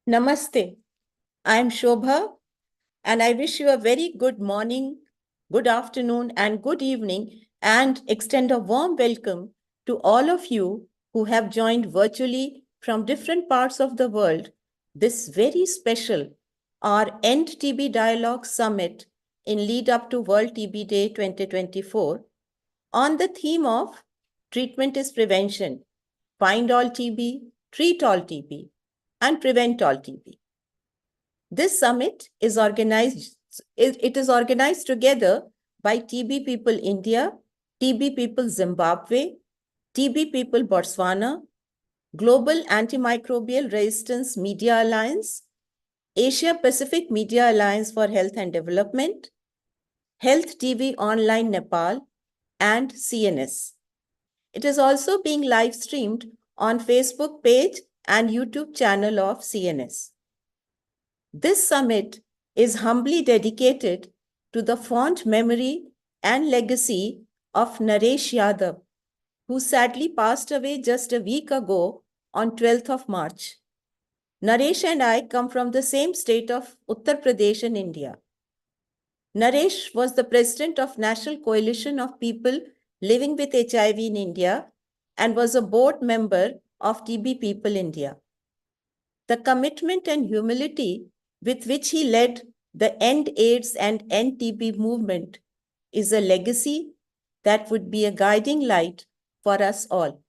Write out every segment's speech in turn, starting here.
Namaste. I am Shobha, and I wish you a very good morning, good afternoon, and good evening, and extend a warm welcome to all of you who have joined virtually from different parts of the world this very special our End TB Dialogue Summit in lead up to World TB Day 2024 on the theme of Treatment is Prevention, Find All TB, Treat All TB, and Prevent All TB. This summit is organized, it is organized together by Tbpeople India, Tbpeople Zimbabwe, Tbpeople Botswana, Global Antimicrobial Resistance Media Alliance, Asia Pacific Media Alliance for Health and Development, Health TV Online Nepal, and CNS. It is also being live streamed on Facebook page and YouTube channel of CNS. This summit is humbly dedicated to the fond memory and legacy of Naresh Yadav, who sadly passed away just a week ago on 12th of March. Naresh and I come from the same state of Uttar Pradesh in India. Naresh was the president of National Coalition of People Living with HIV in India and was a board member of Tbpeople India. The commitment and humility with which he led the End AIDS and End TB movement is a legacy that would be a guiding light for us all.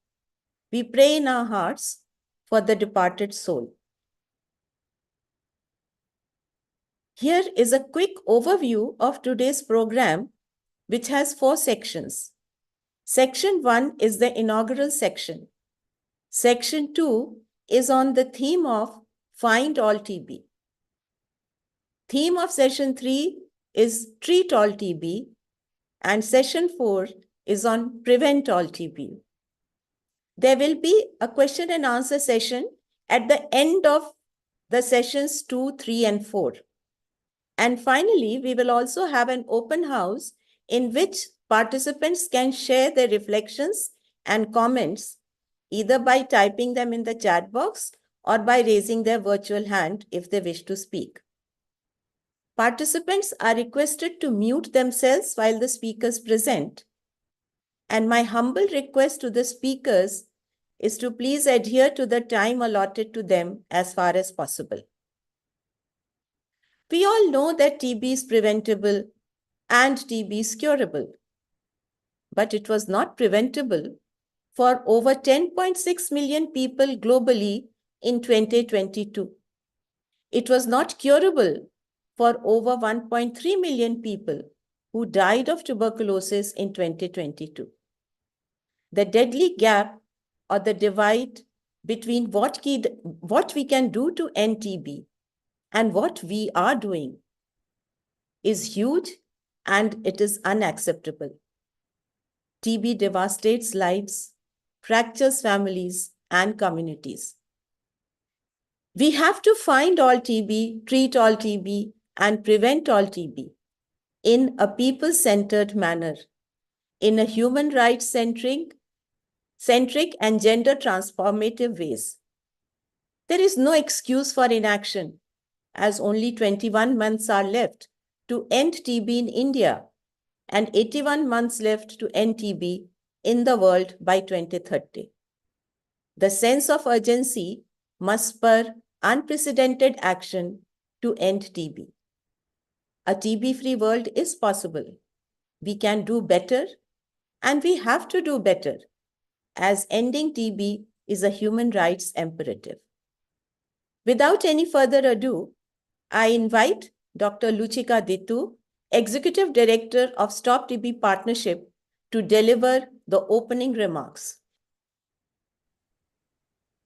We pray in our hearts for the departed soul. Here is a quick overview of today's program, which has 4 sections. Section 1 is the inaugural section. Section 2 is on the theme of Find All TB. Theme of session 3 is Treat All TB, and session 4 is on Prevent All TB. There will be a question and answer session at the end of the sessions 2, 3, and 4. And finally, we will also have an open house in which participants can share their reflections and comments either by typing them in the chat box or by raising their virtual hand if they wish to speak. Participants are requested to mute themselves while the speakers present. And my humble request to the speakers is to please adhere to the time allotted to them as far as possible. We all know that TB is preventable and TB is curable. But it was not preventable for over 10.6 million people globally in 2022. It was not curable for over 1.3 million people who died of tuberculosis in 2022. The deadly gap or the divide between what we can do to end TB and what we are doing is huge and it is unacceptable. TB devastates lives, fractures families and communities. We have to find all TB, treat all TB, and prevent all TB in a people-centered manner, in a human rights-centric and gender transformative ways. There is no excuse for inaction, as only 21 months are left to end TB in India and 81 months left to end TB in the world by 2030. The sense of urgency must spur unprecedented action to end TB. A TB-free world is possible. We can do better, and we have to do better, as ending TB is a human rights imperative. Without any further ado, I invite Dr. Lucica Ditiu, Executive Director of Stop TB Partnership, to deliver the opening remarks.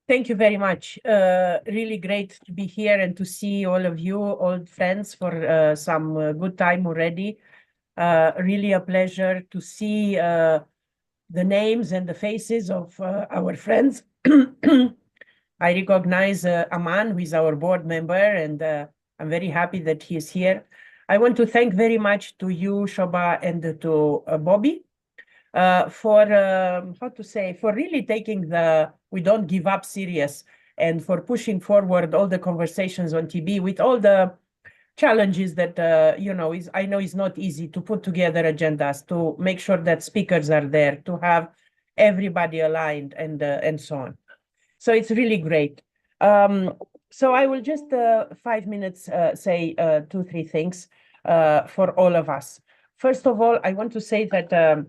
Thank you very much. Really great to be here and to see all of you, old friends, for some good time already. Really a pleasure to see the names and the faces of our friends. I recognize Aman, who is our board member, and I'm very happy that he is here. I want to thank very much to you, Shobha, and to Bobby for, for really taking the we don't give up serious and for pushing forward all the conversations on TB with all the challenges that, I know it's not easy to put together agendas, to make sure that speakers are there, to have everybody aligned and so on. So it's really great. So I will just 5 minutes say 2-3 things for all of us. First of all, I want to say that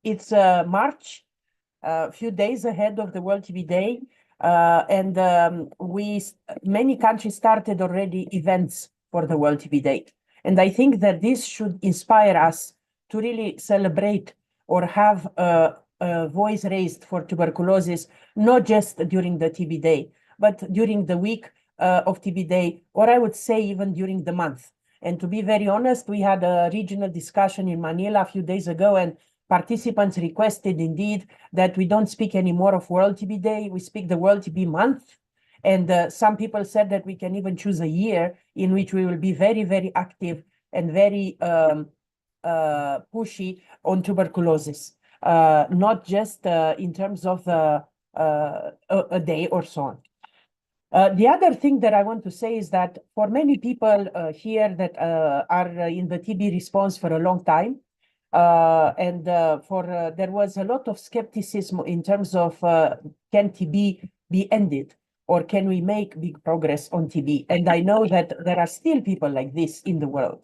it's March, a few days ahead of the World TB Day, and many countries started already events for the World TB Day. And I think that this should inspire us to really celebrate or have a voice raised for tuberculosis, not just during the TB Day, but during the week of TB Day, or I would say even during the month. And to be very honest, we had a regional discussion in Manila a few days ago, and participants requested indeed that we don't speak anymore of World TB Day, we speak the World TB Month. And some people said that we can even choose a year in which we will be very, very active and very pushy on tuberculosis, not just in terms of a day or so on. The other thing that I want to say is that for many people here that are in the TB response for a long time, there was a lot of skepticism in terms of can TB be ended, or can we make big progress on TB? And I know that there are still people like this in the world.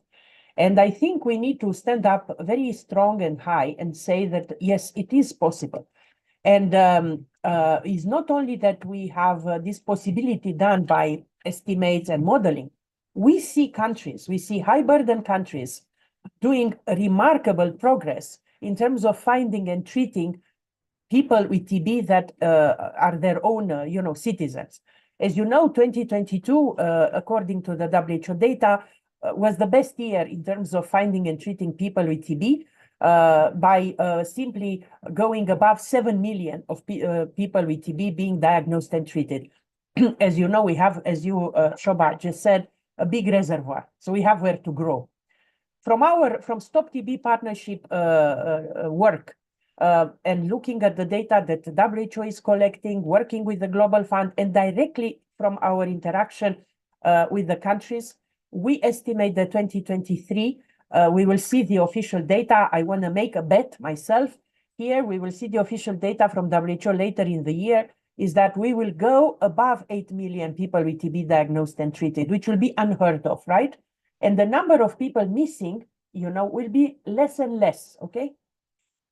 And I think we need to stand up very strong and high and say that, yes, it is possible. And it's not only that we have this possibility done by estimates and modeling. We see countries, we see high burden countries doing remarkable progress in terms of finding and treating people with TB that are their own, citizens. As you know, 2022, according to the WHO data, was the best year in terms of finding and treating people with TB. By simply going above 7 million of people with TB being diagnosed and treated. As you know, we have, as you, Shobha, just said, a big reservoir. So we have where to grow. From Stop TB partnership work and looking at the data that the WHO is collecting, working with the Global Fund, and directly from our interaction with the countries, we estimate that 2023, we will see the official data. I want to make a bet myself here. We will see the official data from WHO later in the year, is that we will go above 8 million people with TB diagnosed and treated, which will be unheard of, right? And the number of people missing, will be less and less, okay?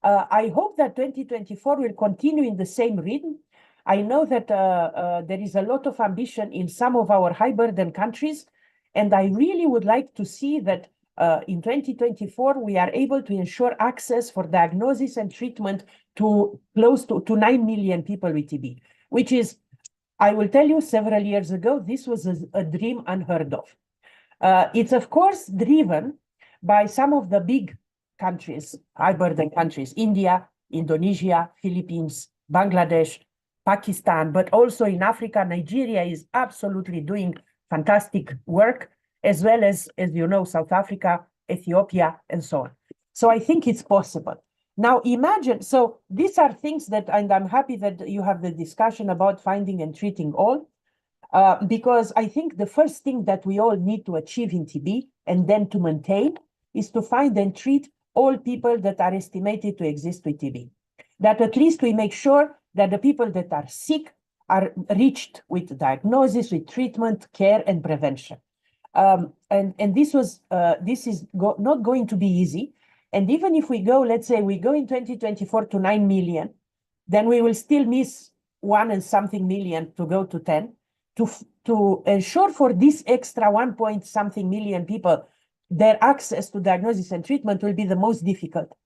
I hope that 2024 will continue in the same rhythm. I know that there is a lot of ambition in some of our high burden countries, and I really would like to see that in 2024, we are able to ensure access for diagnosis and treatment to close to 9 million people with TB, which is, I will tell you, several years ago, this was a dream unheard of. It's, of course, driven by some of the big countries, high burden countries, India, Indonesia, Philippines, Bangladesh, Pakistan, but also in Africa, Nigeria is absolutely doing fantastic work, as well as you know, South Africa, Ethiopia, and so on. So I think it's possible. Now imagine, so these are things that, and I'm happy that you have the discussion about finding and treating all, because I think the first thing that we all need to achieve in TB and then to maintain is to find and treat all people that are estimated to exist with TB. That at least we make sure that the people that are sick are reached with diagnosis, with treatment, care, and prevention. And this is not going to be easy. And even if we go, let's say we go in 2024 to 9 million, then we will still miss 1 and something million to go to 10. To ensure for this extra 1 point something million people, their access to diagnosis and treatment will be the most difficult,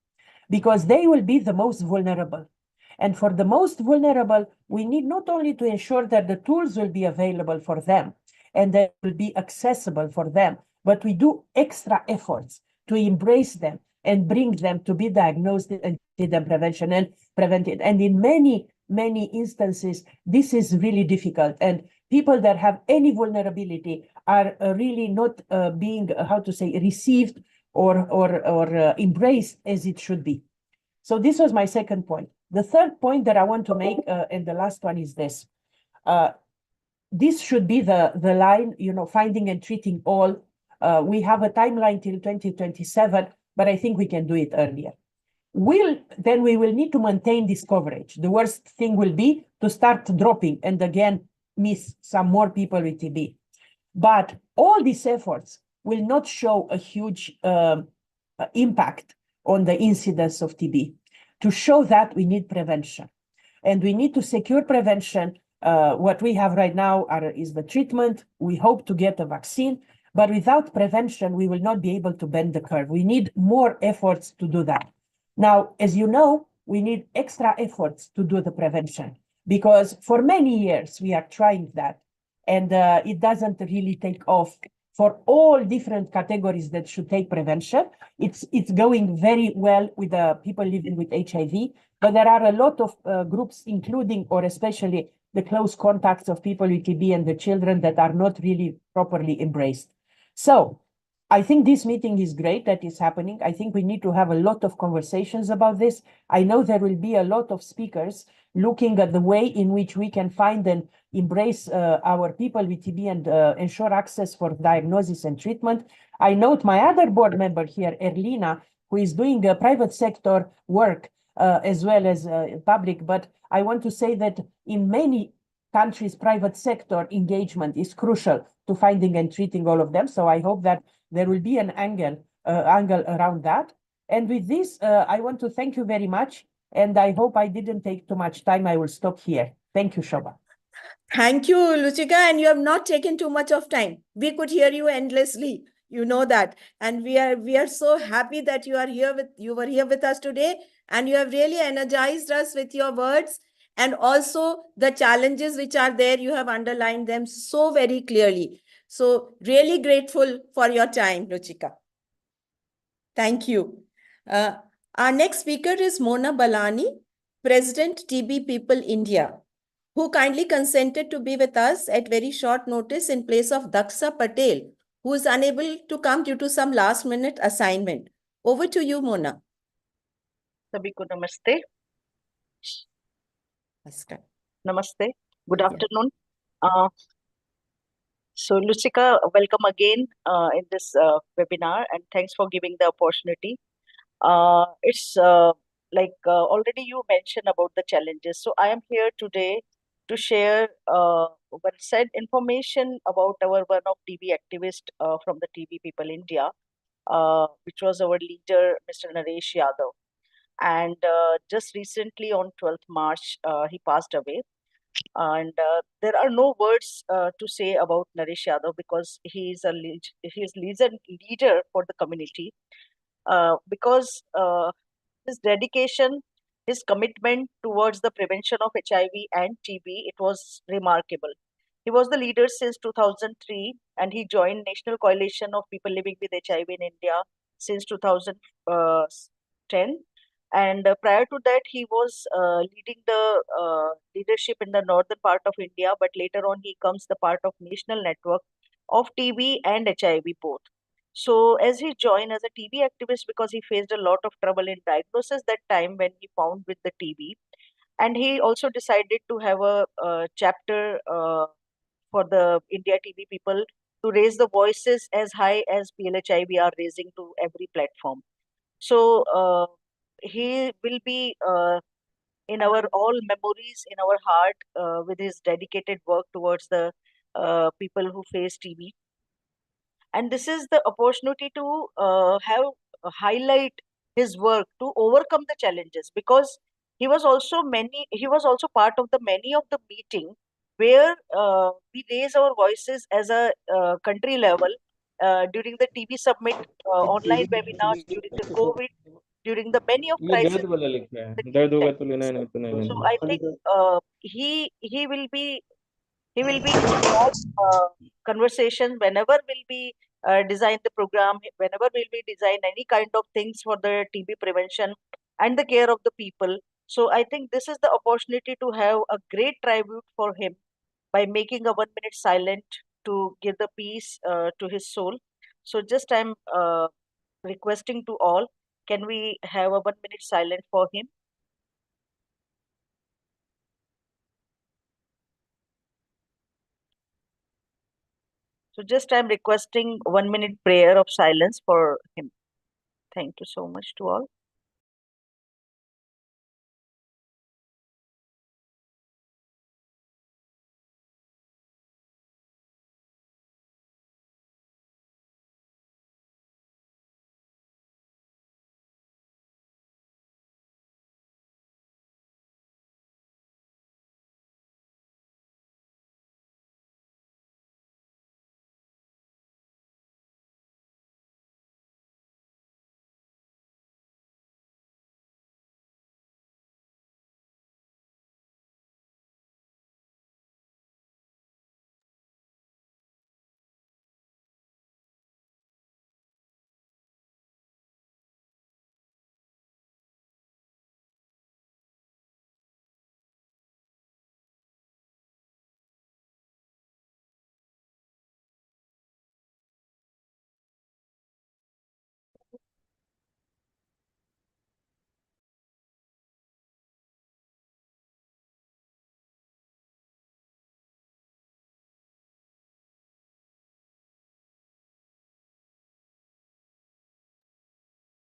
because they will be the most vulnerable. And for the most vulnerable, we need not only to ensure that the tools will be available for them and that will be accessible for them, but we do extra efforts to embrace them and bring them to be diagnosed and prevented. And in many, many instances, this is really difficult. And people that have any vulnerability are really not being, received or embraced as it should be. So this was my second point. The third point that I want to make, and the last one is this. This should be the line, finding and treating all. We have a timeline till 2027, but I think we can do it earlier. Then we will need to maintain this coverage. The worst thing will be to start dropping and again miss some more people with TB. But all these efforts will not show a huge impact on the incidence of TB. To show that, we need prevention. And we need to secure prevention. What we have right now is the treatment. We hope to get a vaccine. But without prevention, we will not be able to bend the curve. We need more efforts to do that. Now, as you know, we need extra efforts to do the prevention because for many years we are trying that and it doesn't really take off for all different categories that should take prevention. It's going very well with the people living with HIV, but there are a lot of groups, including or especially the close contacts of people with TB and the children that are not really properly embraced. So I think this meeting is great that is happening. I think we need to have a lot of conversations about this. I know there will be a lot of speakers looking at the way in which we can find and embrace our people with TB and ensure access for diagnosis and treatment. I note my other board member here, Erlina, who is doing private sector work as well as public. But I want to say that in many countries, private sector engagement is crucial to finding and treating all of them. So I hope that there will be an angle around that. And with this, I want to thank you very much. And I hope I didn't take too much time. I will stop here. Thank you, Shobha. Thank you, Lucica. And you have not taken too much of time. We could hear you endlessly. You know that. And we are so happy that you were here with us today. And you have really energized us with your words. And also the challenges which are there, you have underlined them so very clearly. So really grateful for your time, Lucica. Thank you. Our next speaker is Mona Balani, President Tbpeople India, who kindly consented to be with us at very short notice in place of Daxa Patel, who is unable to come due to some last-minute assignment. Over to you, Mona. Sabhi ko namaste. Namaste. Good afternoon. So, Lucica, welcome again in this webinar, and thanks for giving the opportunity. It's already you mentioned about the challenges. So, I am here today to share one said information about one of TB activist from the Tbpeople India, which was our leader, Mr. Naresh Yadav. And just recently on 12th March, he passed away. And there are no words to say about Naresh Yadav because he is leader for the community. Because his dedication, his commitment towards the prevention of HIV and TB, it was remarkable. He was the leader since 2003, and he joined National Coalition of People Living with HIV in India since 2010. And prior to that, he was leading the leadership in the northern part of India, but later on, he comes the part of National Network of TB and HIV both. So as he joined as a TB activist because he faced a lot of trouble in diagnosis that time when he found with the TB. And he also decided to have a chapter for the India TB people to raise the voices as high as PLHIV are raising to every platform. So he will be in our all memories, in our heart with his dedicated work towards the people who face TB. And this is the opportunity to highlight his work to overcome the challenges because he was also part of the many of the meeting where we raise our voices as a country level during the TB summit, online webinars, during the COVID, during the many of crises. So I think he will be in all conversation whenever we'll be design the program, whenever we'll be design any kind of things for the TB prevention and the care of the people. So I think this is the opportunity to have a great tribute for him by making a 1 minute silent to give the peace to his soul. So just I'm requesting to all, can we have a 1 minute silent for him? So just I'm requesting 1 minute prayer of silence for him. Thank you so much to all.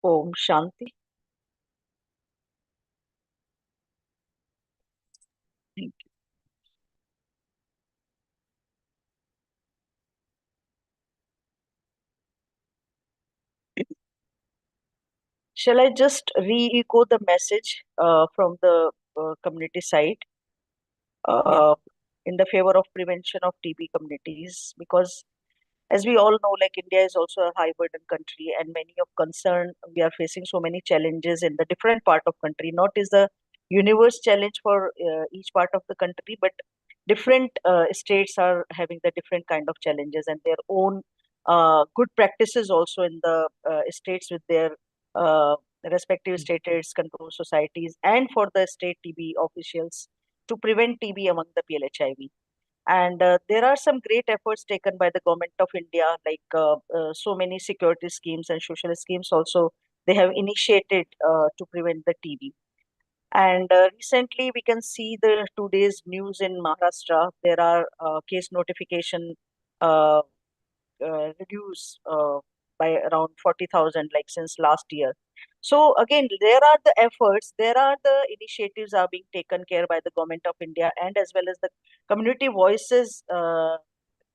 Om Shanti. Thank you. Shall I just re-echo the message from the community side uh, in the favor of prevention of TB communities? Because as we all know, like India is also a high burden country, and many of concern we are facing so many challenges in the different part of country. Not is the universe challenge for each part of the country, but different states are having the different kind of challenges and their own good practices also in the states with their uh, respective state AIDS control societies and for the state TB officials to prevent TB among the PLHIV. And there are some great efforts taken by the government of India, like so many security schemes and social schemes also they have initiated to prevent the TB. And recently, we can see the today's news in Maharashtra. There are case notification uh, reduced by around 40,000, like since last year. So again, there are the efforts, there are the initiatives are being taken care by the government of India and as well as the community voices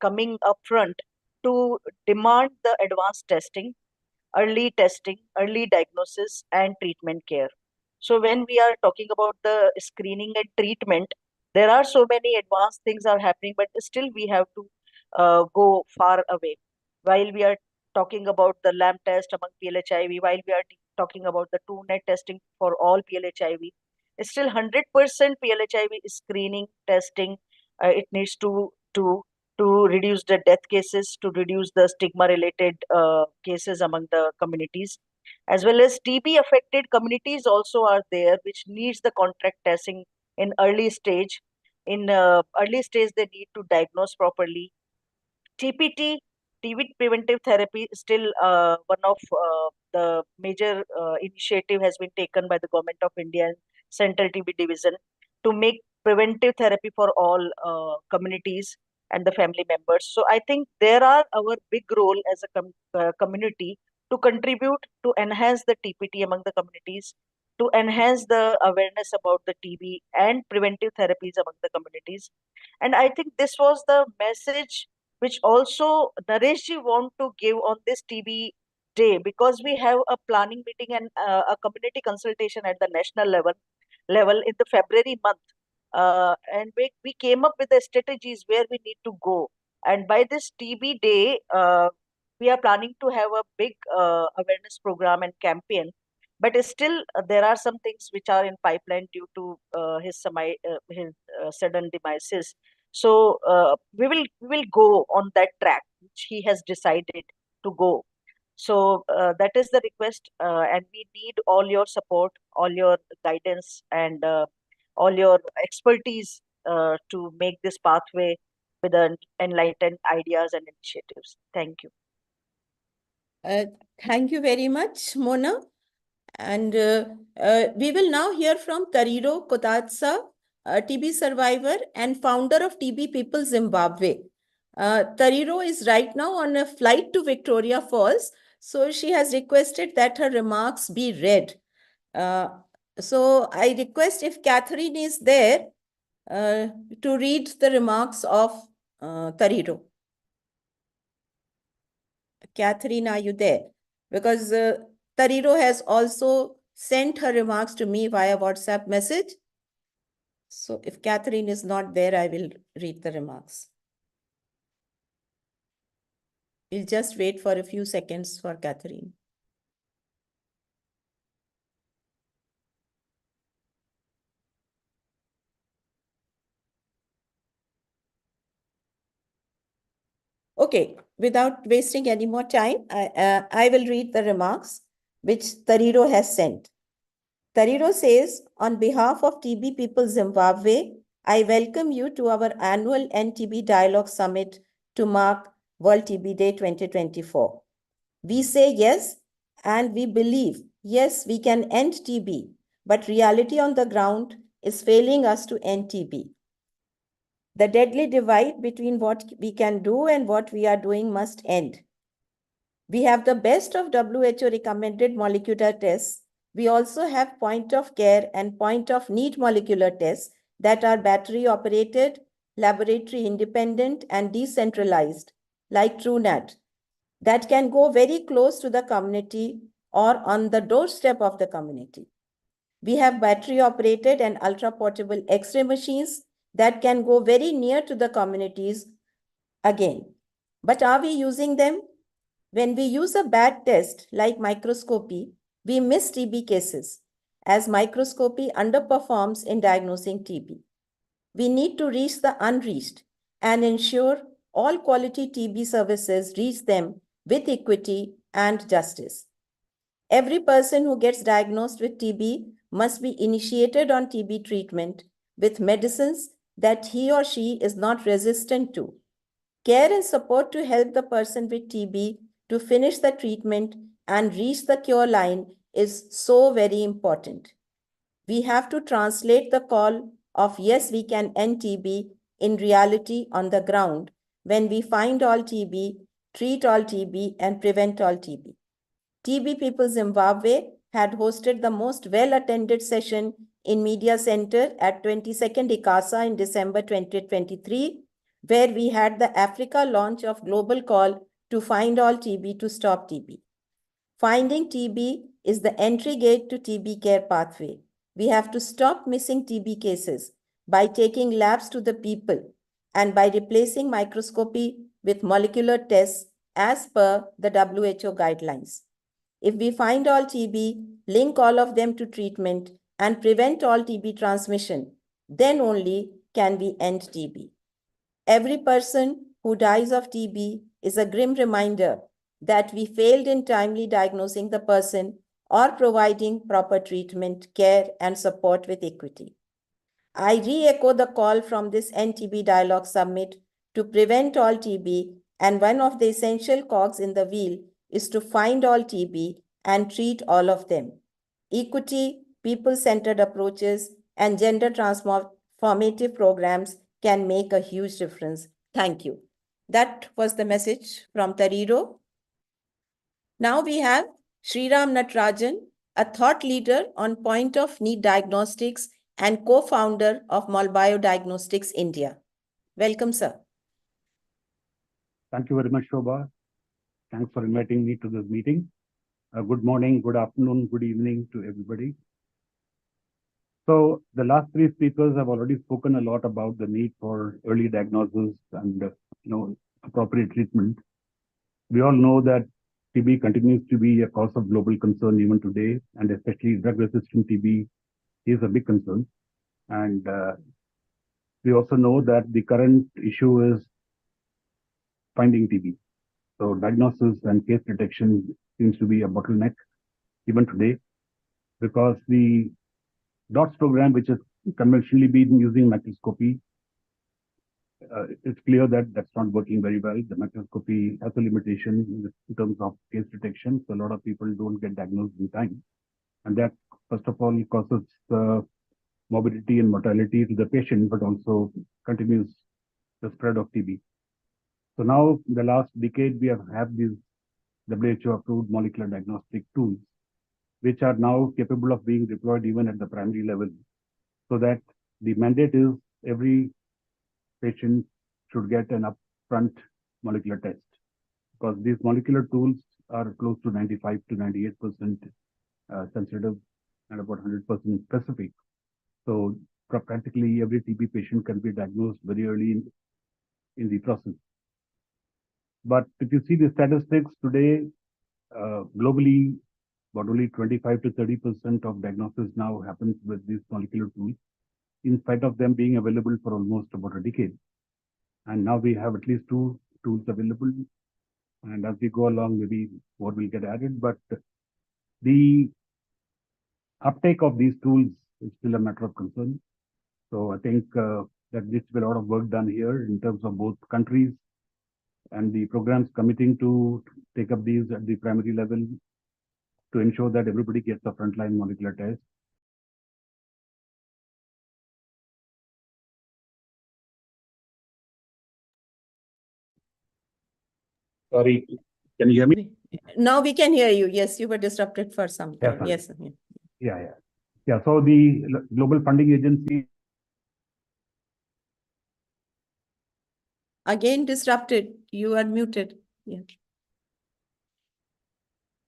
coming up front to demand the advanced testing, early diagnosis, and treatment care. So when we are talking about the screening and treatment, there are so many advanced things are happening, but still we have to go far away. While we are talking about the LAM test among PLHIV, while we are talking about the 2-net testing for all PLHIV, still 100% PLHIV screening testing. It needs to reduce the death cases, to reduce the stigma related cases among the communities, as well as TB affected communities also are there, which needs the contract testing in early stage. In early stage, they need to diagnose properly. TPT, TB preventive therapy, is still one of the major initiative has been taken by the government of India and Central TB Division to make preventive therapy for all communities and the family members. So I think there are our big role as a community to contribute to enhance the TPT among the communities, to enhance the awareness about the TB and preventive therapies among the communities. And I think this was the message which also Nareshji want to give on this TB day, because we have a planning meeting and a community consultation at the national level in the February month. And we came up with the strategies where we need to go. And by this TB day, we are planning to have a big awareness program and campaign. But still, there are some things which are in pipeline due to his sudden demises. So we will go on that track which he has decided to go. So that is the request, and we need all your support, all your guidance, and all your expertise to make this pathway with enlightened ideas and initiatives. Thank you. Uh, thank you very much, Mona. And we will now hear from Tariro Kutadza, a TB survivor and founder of Tbpeople Zimbabwe. Tariro is right now on a flight to Victoria Falls, so she has requested that her remarks be read. So I request if Catherine is there to read the remarks of Tariro. Catherine, are you there? Because Tariro has also sent her remarks to me via WhatsApp message. So if Catherine is not there, I will read the remarks. We'll just wait for a few seconds for Catherine. Okay, without wasting any more time, I will read the remarks which Tariro has sent. Tariro says, on behalf of Tbpeople Zimbabwe, I welcome you to our annual NTB Dialogue Summit to mark World TB Day 2024. We say yes, and we believe, yes, we can end TB, but reality on the ground is failing us to end TB. The deadly divide between what we can do and what we are doing must end. We have the best of WHO recommended molecular tests. We also have point of care and point of need molecular tests that are battery operated, laboratory independent, and decentralized, like TrueNat, that can go very close to the community or on the doorstep of the community. We have battery operated and ultra portable X-ray machines that can go very near to the communities again. But are we using them? When we use a bad test like microscopy, we miss TB cases, as microscopy underperforms in diagnosing TB. We need to reach the unreached and ensure all quality TB services reach them with equity and justice. Every person who gets diagnosed with TB must be initiated on TB treatment with medicines that he or she is not resistant to. Care and support to help the person with TB to finish the treatment and reach the cure line is so very important. We have to translate the call of yes, we can end TB in reality on the ground when we find all TB, treat all TB, and prevent all TB. Tbpeople Zimbabwe had hosted the most well-attended session in Media Center at 22nd ICASA in December 2023, where we had the Africa launch of Global Call to Find All TB to Stop TB. Finding TB is the entry gate to TB care pathway. We have to stop missing TB cases by taking labs to the people and by replacing microscopy with molecular tests as per the WHO guidelines. If we find all TB, link all of them to treatment, and prevent all TB transmission, then only can we end TB. Every person who dies of TB is a grim reminder that we failed in timely diagnosing the person or providing proper treatment, care, and support with equity. I re-echo the call from this NTB Dialogue Summit to prevent all TB, and one of the essential cogs in the wheel is to find all TB and treat all of them. Equity, people-centered approaches, and gender transformative programs can make a huge difference. Thank you. That was the message from Tariro. Now we have Sriram Natarajan, a thought leader on point of need diagnostics and co-founder of Molbio Diagnostics India. Welcome, sir. Thank you very much, Shobha. Thanks for inviting me to this meeting. Good morning, good afternoon, good evening to everybody. So the last three speakers have already spoken a lot about the need for early diagnosis and appropriate treatment. We all know that TB continues to be a cause of global concern even today, and especially drug-resistant TB is a big concern. And we also know that the current issue is finding TB. So diagnosis and case detection seems to be a bottleneck even today, because the DOTS program, which has conventionally been using microscopy, it's clear that that's not working very well. The microscopy has a limitation in terms of case detection, so a lot of people don't get diagnosed in time. And that, first of all, causes morbidity and mortality to the patient, but also continues the spread of TB. So now, in the last decade, we have these WHO-approved molecular diagnostic tools, which are now capable of being deployed even at the primary level, so that the mandate is every patient should get an upfront molecular test, because these molecular tools are close to 95 to 98% sensitive and about 100% specific. So practically every TB patient can be diagnosed very early in the process. But if you see the statistics today, globally, about only 25 to 30% of diagnosis now happens with these molecular tools, in spite of them being available for almost about a decade. And now we have at least 2 tools available. And as we go along, maybe more will get added. But the uptake of these tools is still a matter of concern. So I think that needs to be a lot of work done here in terms of both countries and the programs committing to take up these at the primary level to ensure that everybody gets a frontline molecular test. Sorry, can you hear me? Now we can hear you. Yes, you were disrupted for some time. Yes. Yeah. So the Global Funding Agency. Again disrupted. You are muted. Yeah.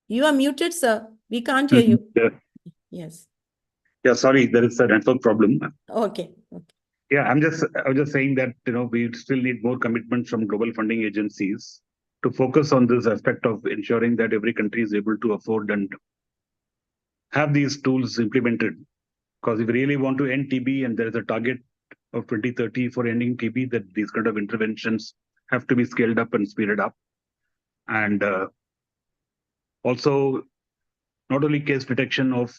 You are muted, sir. We can't hear you. Yes. Yeah, sorry, there is a network problem. Okay. Yeah, I was just saying that, we still need more commitment from global funding agencies to focus on this aspect of ensuring that every country is able to afford and have these tools implemented. Because if we really want to end TB, and there is a target of 2030 for ending TB, that these kind of interventions have to be scaled up and speeded up. And also, not only case detection of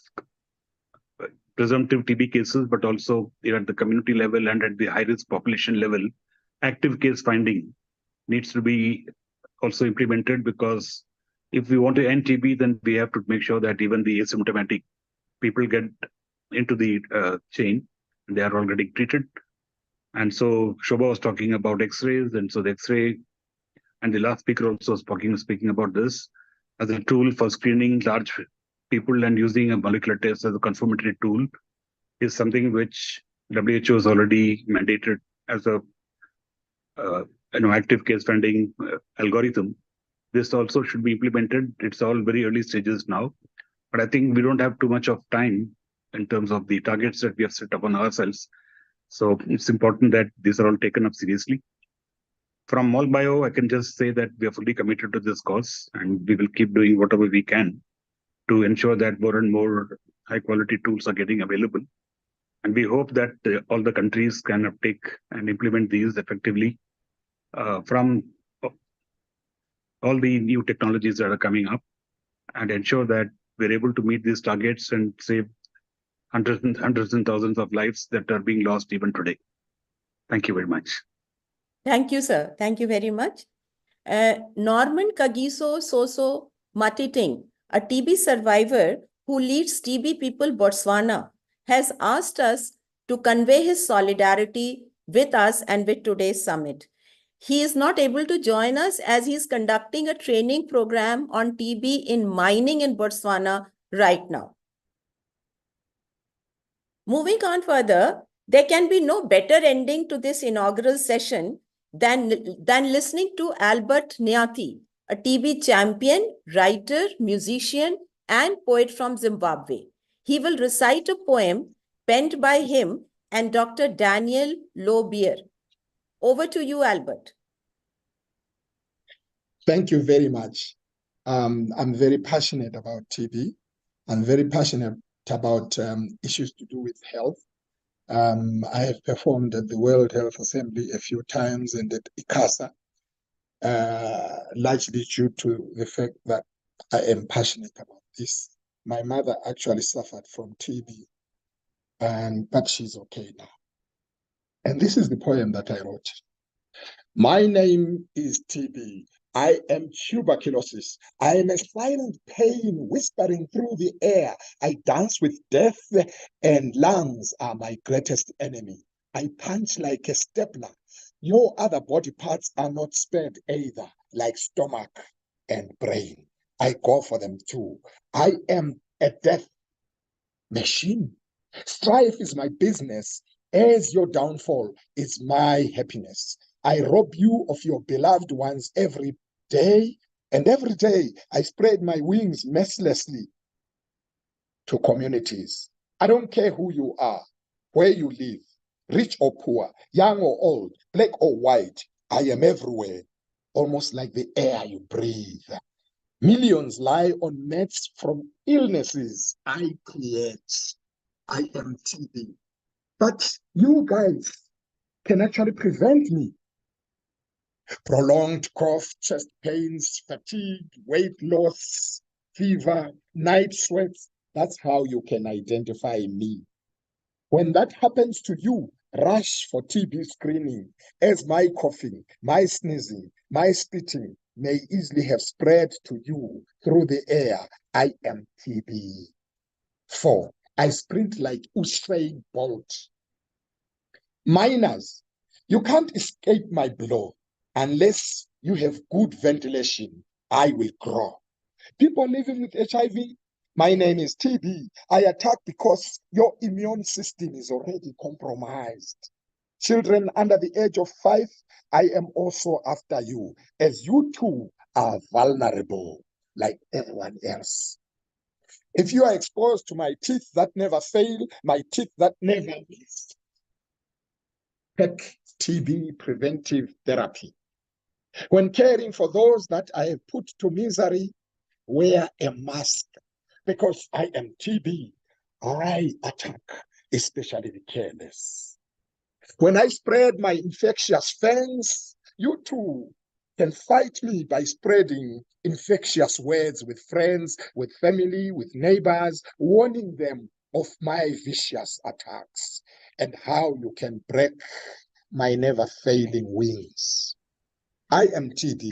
presumptive TB cases, but also at the community level and at the high-risk population level, active case finding needs to be also implemented, because if we want to end TB, then we have to make sure that even the asymptomatic people get into the chain, and they are already treated. And so Shobha was talking about X-rays, and so the X-ray, and the last speaker also was speaking about this as a tool for screening large people and using a molecular test as a confirmatory tool is something which WHO has already mandated as a active case finding algorithm. This also should be implemented. It's all very early stages now, but I think we don't have too much of time in terms of the targets that we have set up on ourselves. So it's important that these are all taken up seriously. From Molbio, I can just say that we are fully committed to this cause, and we will keep doing whatever we can to ensure that more and more high-quality tools are getting available. And we hope that all the countries can uptake and implement these effectively from all the new technologies that are coming up, and ensure that we're able to meet these targets and save hundreds and thousands of lives that are being lost even today. Thank you very much. Thank you, sir. Thank you very much. Norman Kagiso Soso Matiting, a TB survivor who leads Tbpeople Botswana, has asked us to convey his solidarity with us and with today's summit. He is not able to join us as he is conducting a training program on TB in mining in Botswana right now. Moving on further, there can be no better ending to this inaugural session than listening to Albert Nyathi, a TB champion, writer, musician, and poet from Zimbabwe. He will recite a poem penned by him and Dr. Daniel Lobier. Over to you, Albert. Thank you very much. I'm very passionate about TB. I'm very passionate about issues to do with health. I have performed at the World Health Assembly a few times and at ICASA, largely due to the fact that I am passionate about this. My mother actually suffered from TB, but she's okay now. And this is the poem that I wrote. My name is TB. I am tuberculosis. I am a silent pain whispering through the air. I dance with death, and lungs are my greatest enemy. I punch like a stapler. your other body parts are not spared either, like stomach and brain. I go for them too. I am a death machine. Strife is my business, as your downfall is my happiness. I rob you of your beloved ones every day, and every day I spread my wings mercilessly to communities. I don't care who you are, where you live, rich or poor, young or old, black or white. I am everywhere, almost like the air you breathe. Millions lie on mats from illnesses I create. I am TB. But you guys can actually prevent me. Prolonged cough, chest pains, fatigue, weight loss, fever, night sweats. That's how you can identify me. When that happens to you, rush for TB screening, as my coughing, my sneezing, my spitting may easily have spread to you through the air. I am TB. 4. I sprint like Usain Bolt. Minors, you can't escape my blow. Unless you have good ventilation, I will grow. People living with HIV, my name is TB. I attack because your immune system is already compromised. Children under the age of 5, I am also after you, as you too are vulnerable like everyone else. If you are exposed to my teeth that never fail, my teeth that never miss, take TB preventive therapy. When caring for those that I have put to misery, wear a mask, because I am TB. I attack, especially the careless. When I spread my infectious fangs, you too can fight me by spreading infectious words with friends, with family, with neighbors, warning them of my vicious attacks and how you can break my never-failing wings. I am TB.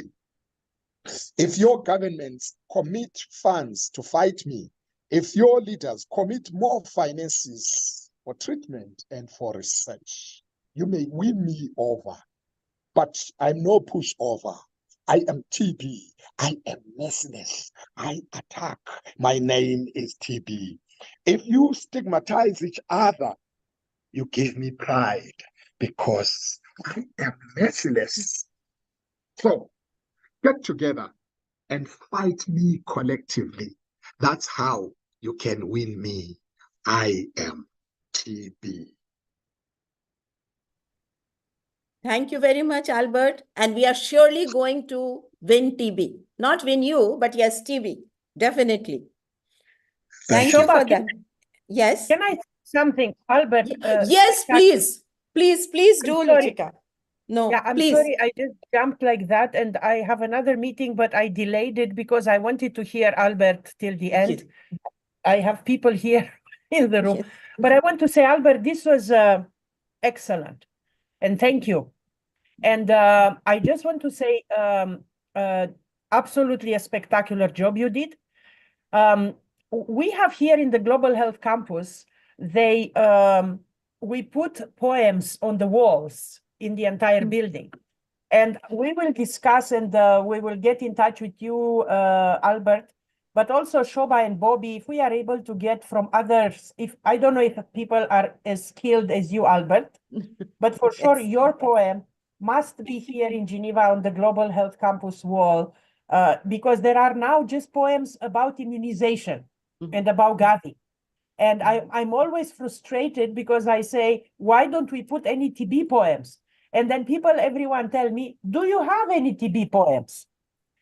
If your governments commit funds to fight me, if your leaders commit more finances for treatment and for research, you may win me over, but I'm no pushover. I am TB. I am merciless. I attack. My name is TB. If you stigmatize each other, you give me pride because I am merciless. So get together and fight me collectively. That's how you can win me. I am TB. Thank you very much, Albert. And we are surely going to win TB. Not win you, but yes, TB. Definitely. Thank you Shobha, for that. Yes. Can I say something, Albert? Yes, please. Please do, Lucica. No, yeah, I'm please. sorry, I just jumped like that, and I have another meeting, but I delayed it because I wanted to hear Albert till the end. I have people here in the room, Yes. but I want to say, Albert, this was excellent, and thank you. And I just want to say, absolutely a spectacular job you did. We have here in the Global Health Campus, we put poems on the walls in the entire building. And we will discuss, and we will get in touch with you, Albert, but also Shobha and Bobby, if we are able to get from others, if I don't know if people are as skilled as you, Albert, but for sure your poem must be here in Geneva on the Global Health Campus wall, because there are now just poems about immunization and about Gavi. And I'm always frustrated because I say, why don't we put any TB poems? And then everyone tell me, do you have any TB poems?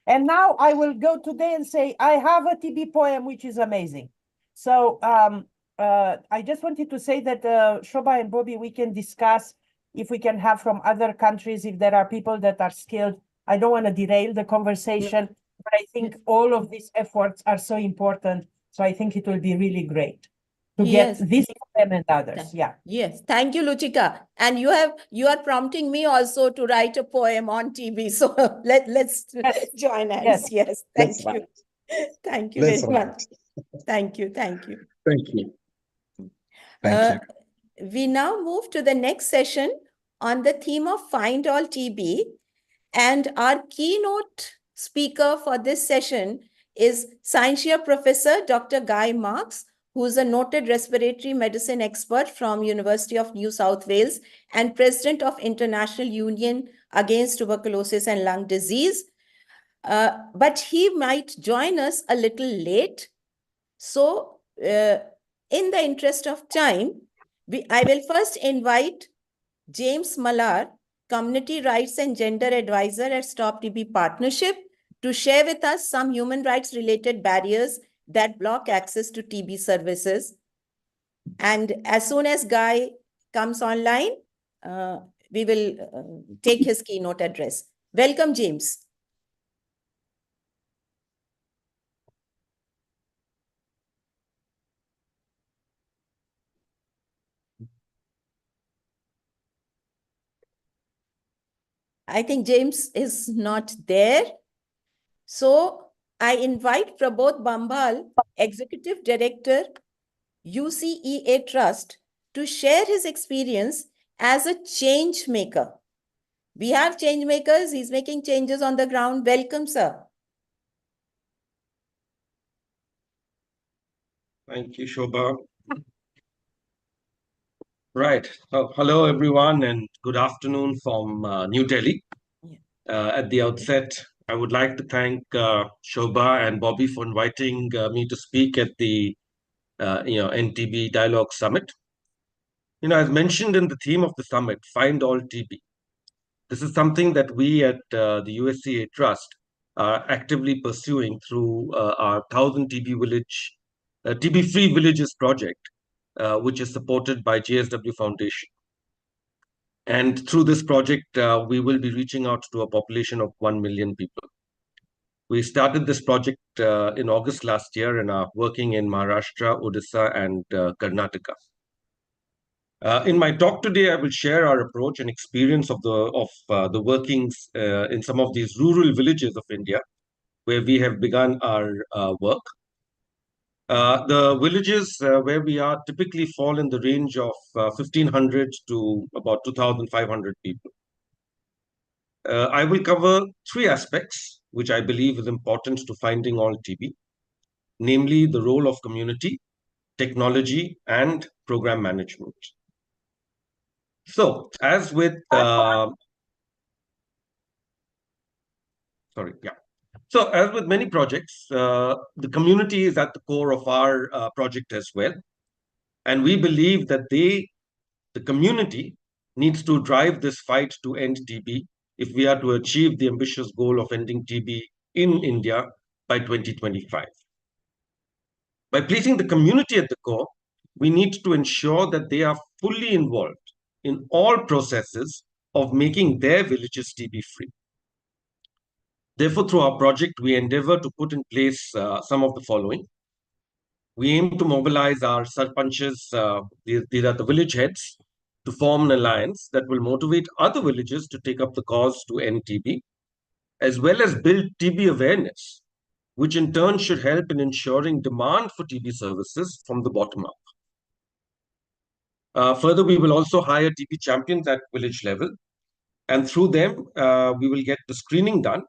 And now I will go today and say, I have a TB poem, which is amazing. So I just wanted to say that Shobha and Bobby, we can discuss if we can have from other countries, if there are people that are skilled. I don't want to derail the conversation, but I think all of these efforts are so important. So I think it will be really great to get this poem and others. Yeah. Yes. Thank you, Lucica. And you are prompting me also to write a poem on TB. So let's join hands. Yes. Thank you. Thank you very much. Thank you. Thank you. We now move to the next session, on the theme of Find All TB. And our keynote speaker for this session is Scientia Professor Dr. Guy Marks, who is a noted respiratory medicine expert from University of New South Wales and President of International Union Against Tuberculosis and Lung Disease. But he might join us a little late. So in the interest of time, I will first invite James Malar, Community Rights and Gender Advisor at Stop TB Partnership, to share with us some human rights related barriers that block access to TB services. And as soon as Guy comes online, we will take his keynote address. Welcome, James. I think James is not there. So I invite Prabodh Bambal, Executive Director, UCEA Trust, to share his experience as a change maker. We have change makers. He's making changes on the ground. Welcome, sir. Thank you, Shobha. Right. Hello, everyone, and good afternoon from New Delhi. At the outset, I would like to thank Shobha and Bobby for inviting me to speak at the NTB Dialogue Summit. As mentioned in the theme of the summit, Find All TB. This is something that we at the USCA Trust are actively pursuing through our 1,000 TB-free villages project, which is supported by GSW Foundation. And through this project, we will be reaching out to a population of 1 million people. We started this project in August last year and are working in Maharashtra, Odisha, and Karnataka. In my talk today, I will share our approach and experience of the workings in some of these rural villages of India, where we have begun our work. The villages where we are typically fall in the range of 1,500 to about 2,500 people. I will cover three aspects, which I believe is important to finding all TB, namely the role of community, technology, and program management. So, as with So, as with many projects, the community is at the core of our project as well. And we believe that the community needs to drive this fight to end TB if we are to achieve the ambitious goal of ending TB in India by 2025. By placing the community at the core, we need to ensure that they are fully involved in all processes of making their villages TB-free. Therefore, through our project, we endeavor to put in place some of the following. We aim to mobilize our sarpanches, these are the village heads, to form an alliance that will motivate other villages to take up the cause to end TB, as well as build TB awareness, which in turn should help in ensuring demand for TB services from the bottom up. Further, we will also hire TB champions at village level, and through them, we will get the screening done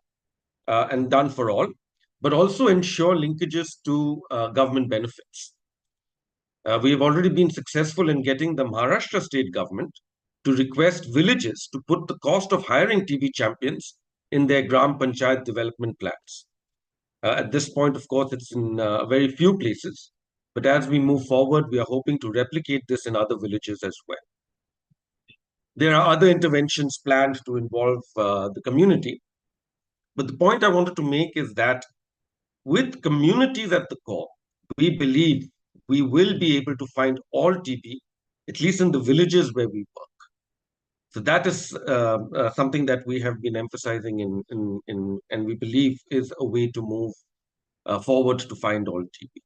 and done for all, but also ensure linkages to government benefits. We have already been successful in getting the Maharashtra state government to request villages to put the cost of hiring TB champions in their Gram Panchayat development plans. At this point, of course, it's in very few places, but as we move forward, we are hoping to replicate this in other villages as well. There are other interventions planned to involve the community, but the point I wanted to make is that with communities at the core, we believe we will be able to find all TB, at least in the villages where we work. So that is something that we have been emphasizing and we believe is a way to move forward to find all TB.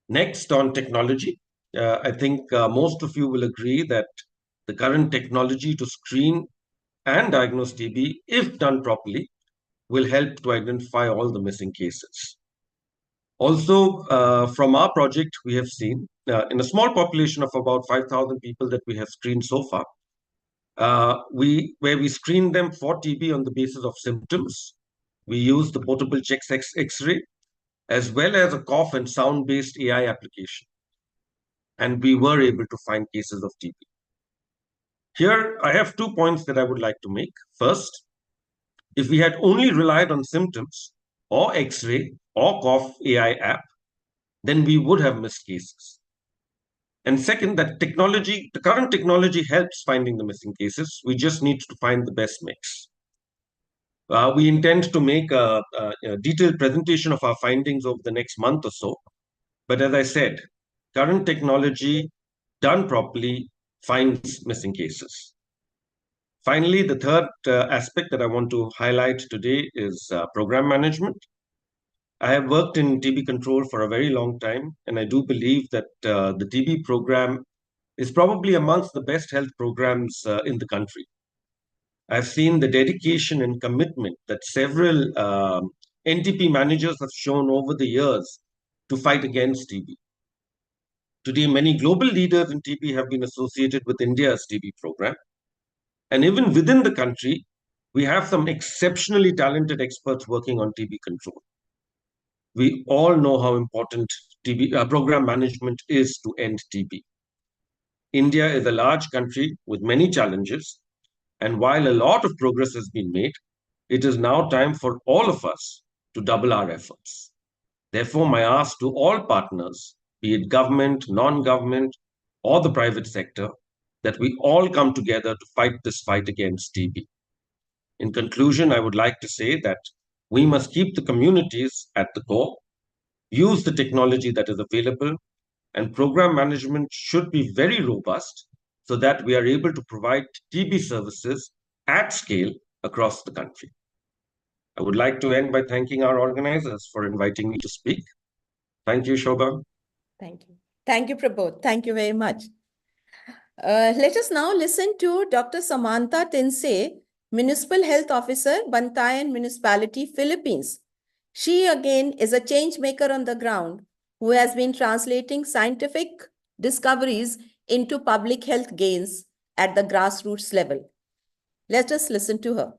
Next, on technology, I think most of you will agree that the current technology to screen and diagnose TB, if done properly, will help to identify all the missing cases. Also, from our project, we have seen in a small population of about 5,000 people that we have screened so far, where we screened them for TB on the basis of symptoms. We used the portable chest X-ray, as well as a cough and sound-based AI application. And we were able to find cases of TB. Here, I have 2 points that I would like to make. First, if we had only relied on symptoms or X-ray or cough AI app, then we would have missed cases. And second, that the current technology helps finding the missing cases. We just need to find the best mix. We intend to make a detailed presentation of our findings over the next month or so. But as I said, current technology done properly finds missing cases. Finally, the third aspect that I want to highlight today is program management. I have worked in TB control for a very long time, and I do believe that the TB program is probably amongst the best health programs in the country. I've seen the dedication and commitment that several NTP managers have shown over the years to fight against TB. Today, many global leaders in TB have been associated with India's TB program. And even within the country, we have some exceptionally talented experts working on TB control. We all know how important TB program management is to end TB. India is a large country with many challenges, and while a lot of progress has been made, it is now time for all of us to double our efforts. Therefore, my ask to all partners, be it government, non-government, or the private sector, that we all come together to fight this fight against TB. In conclusion, I would like to say that we must keep the communities at the core, use the technology that is available, and program management should be very robust so that we are able to provide TB services at scale across the country. I would like to end by thanking our organizers for inviting me to speak. Thank you, Shobha. Thank you. Thank you, Prabodh. Thank you very much. Let us now listen to Dr. Samantha Tinsay, Municipal Health Officer, Bantayan Municipality, Philippines. She again is a change maker on the ground who has been translating scientific discoveries into public health gains at the grassroots level. Let us listen to her.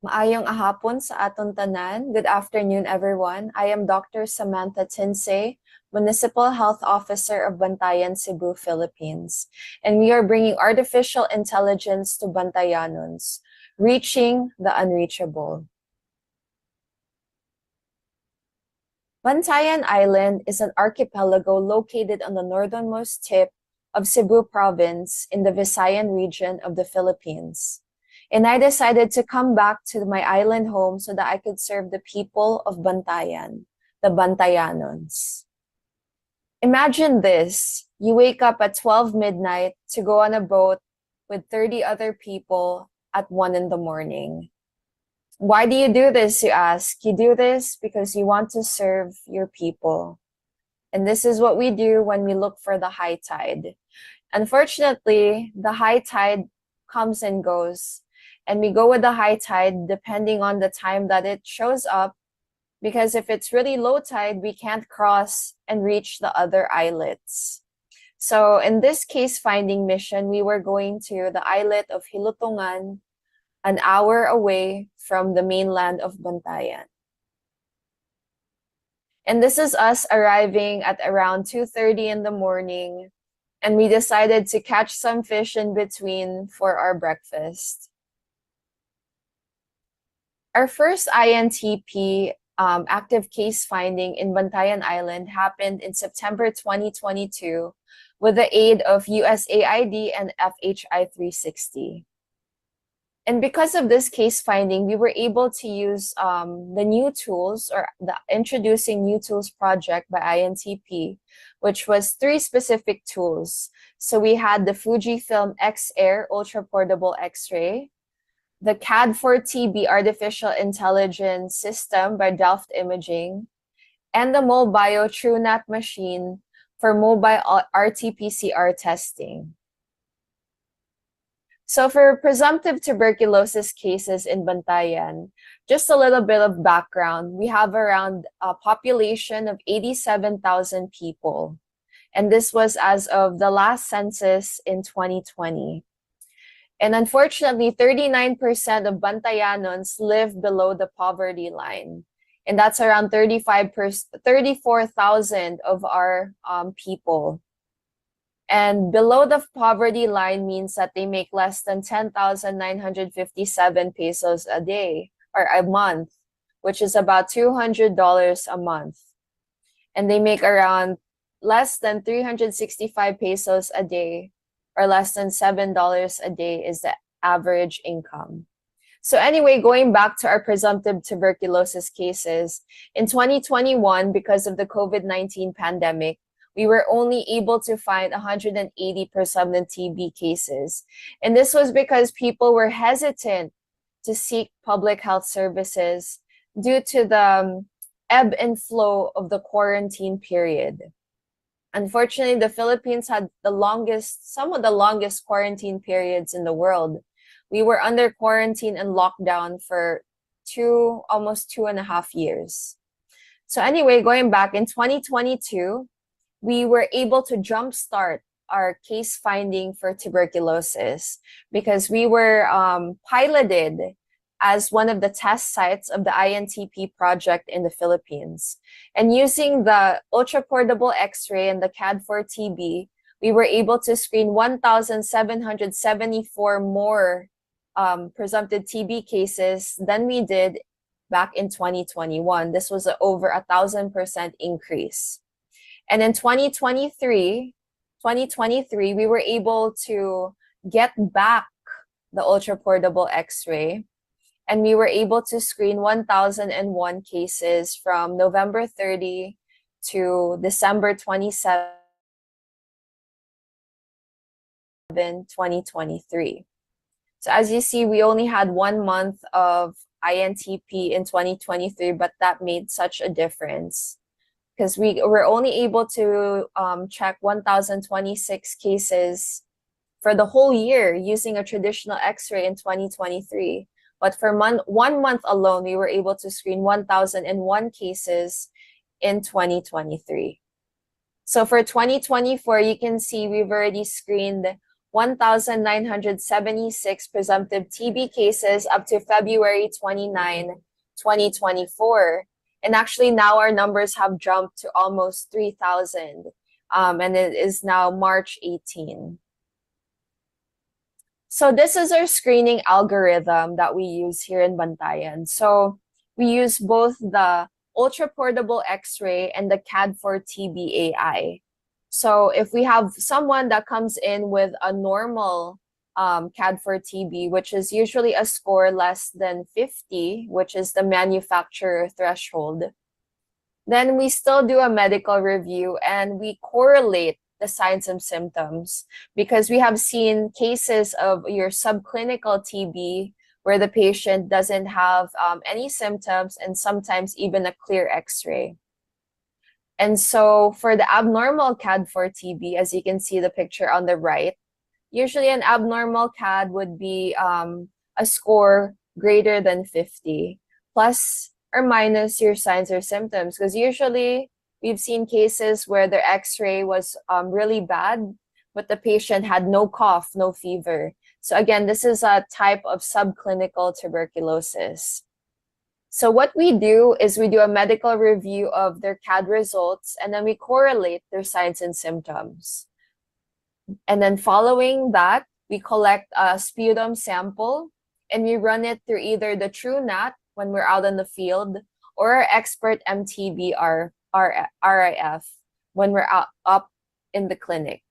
Maayong ahapon sa aton tanan. Good afternoon, everyone. I am Dr. Samantha Tinsay, Municipal Health Officer of Bantayan, Cebu, Philippines. And we are bringing artificial intelligence to Bantayanons, reaching the unreachable. Bantayan Island is an archipelago located on the northernmost tip of Cebu Province in the Visayan region of the Philippines. And I decided to come back to my island home so that I could serve the people of Bantayan, the Bantayanons. Imagine this, you wake up at 12 midnight to go on a boat with 30 other people at 1 in the morning. Why do you do this, you ask? You do this because you want to serve your people. And this is what we do when we look for the high tide. Unfortunately, the high tide comes and goes. And we go with the high tide depending on the time that it shows up, because if it's really low tide, we can't cross and reach the other islets. So in this case finding mission, we were going to the islet of Hilutungan, an hour away from the mainland of Bantayan. And this is us arriving at around 2:30 in the morning, and we decided to catch some fish in between for our breakfast. Our first INTP active case finding in Bantayan Island happened in September 2022 with the aid of USAID and FHI 360. And because of this case finding, we were able to use the new tools, or the Introducing New Tools project by INTP, which was 3 specific tools. So we had the Fujifilm X-Air Ultra Portable X-Ray, the CAD4TB Artificial Intelligence System by Delft Imaging, and the Molbio TrueNat machine for mobile RT-PCR testing. So for presumptive tuberculosis cases in Bantayan, just a little bit of background. We have around a population of 87,000 people. And this was as of the last census in 2020. And unfortunately, 39% of Bantayanons live below the poverty line. And that's around 34,000 of our people. And below the poverty line means that they make less than 10,957 pesos a day or a month, which is about $200 a month. And they make around less than 365 pesos a day, or less than $7 a day is the average income. So anyway, going back to our presumptive tuberculosis cases, in 2021, because of the COVID-19 pandemic, we were only able to find 180 presumptive TB cases. And this was because people were hesitant to seek public health services due to the ebb and flow of the quarantine period. Unfortunately, the Philippines had some of the longest quarantine periods in the world. We were under quarantine and lockdown for almost 2.5 years. So anyway, going back in 2022, we were able to jumpstart our case finding for tuberculosis because we were piloted as one of the test sites of the INTP project in the Philippines. And using the ultra-portable X-ray and the CAD4-TB, we were able to screen 1,774 more presumptive TB cases than we did back in 2021. This was over 1,000% increase. And in 2023, we were able to get back the ultra-portable X-ray, and we were able to screen 1,001 cases from November 30 to December 27, 2023. So as you see, we only had 1 month of INTP in 2023, but that made such a difference because we were only able to check 1,026 cases for the whole year using a traditional X-ray in 2023. But for 1 month alone, we were able to screen 1,001 cases in 2023. So for 2024, you can see we've already screened 1,976 presumptive TB cases up to February 29, 2024. And actually now our numbers have jumped to almost 3,000. And it is now March 18. So this is our screening algorithm that we use here in Bantayan. So we use both the ultra-portable X-ray and the CAD4-TB AI. So if we have someone that comes in with a normal CAD4-TB, which is usually a score less than 50, which is the manufacturer threshold, then we still do a medical review and we correlate the signs and symptoms, because we have seen cases of your subclinical TB where the patient doesn't have any symptoms and sometimes even a clear X-ray. And so for the abnormal CAD4-TB, as you can see the picture on the right, usually an abnormal CAD would be a score greater than 50, plus or minus your signs or symptoms, because usually we've seen cases where their X-ray was really bad, but the patient had no cough, no fever. So again, this is a type of subclinical tuberculosis. So what we do is we do a medical review of their CAD results, and then we correlate their signs and symptoms. And then following that, we collect a sputum sample and we run it through either the TrueNat when we're out in the field or our expert MTB RIF when we're up in the clinic.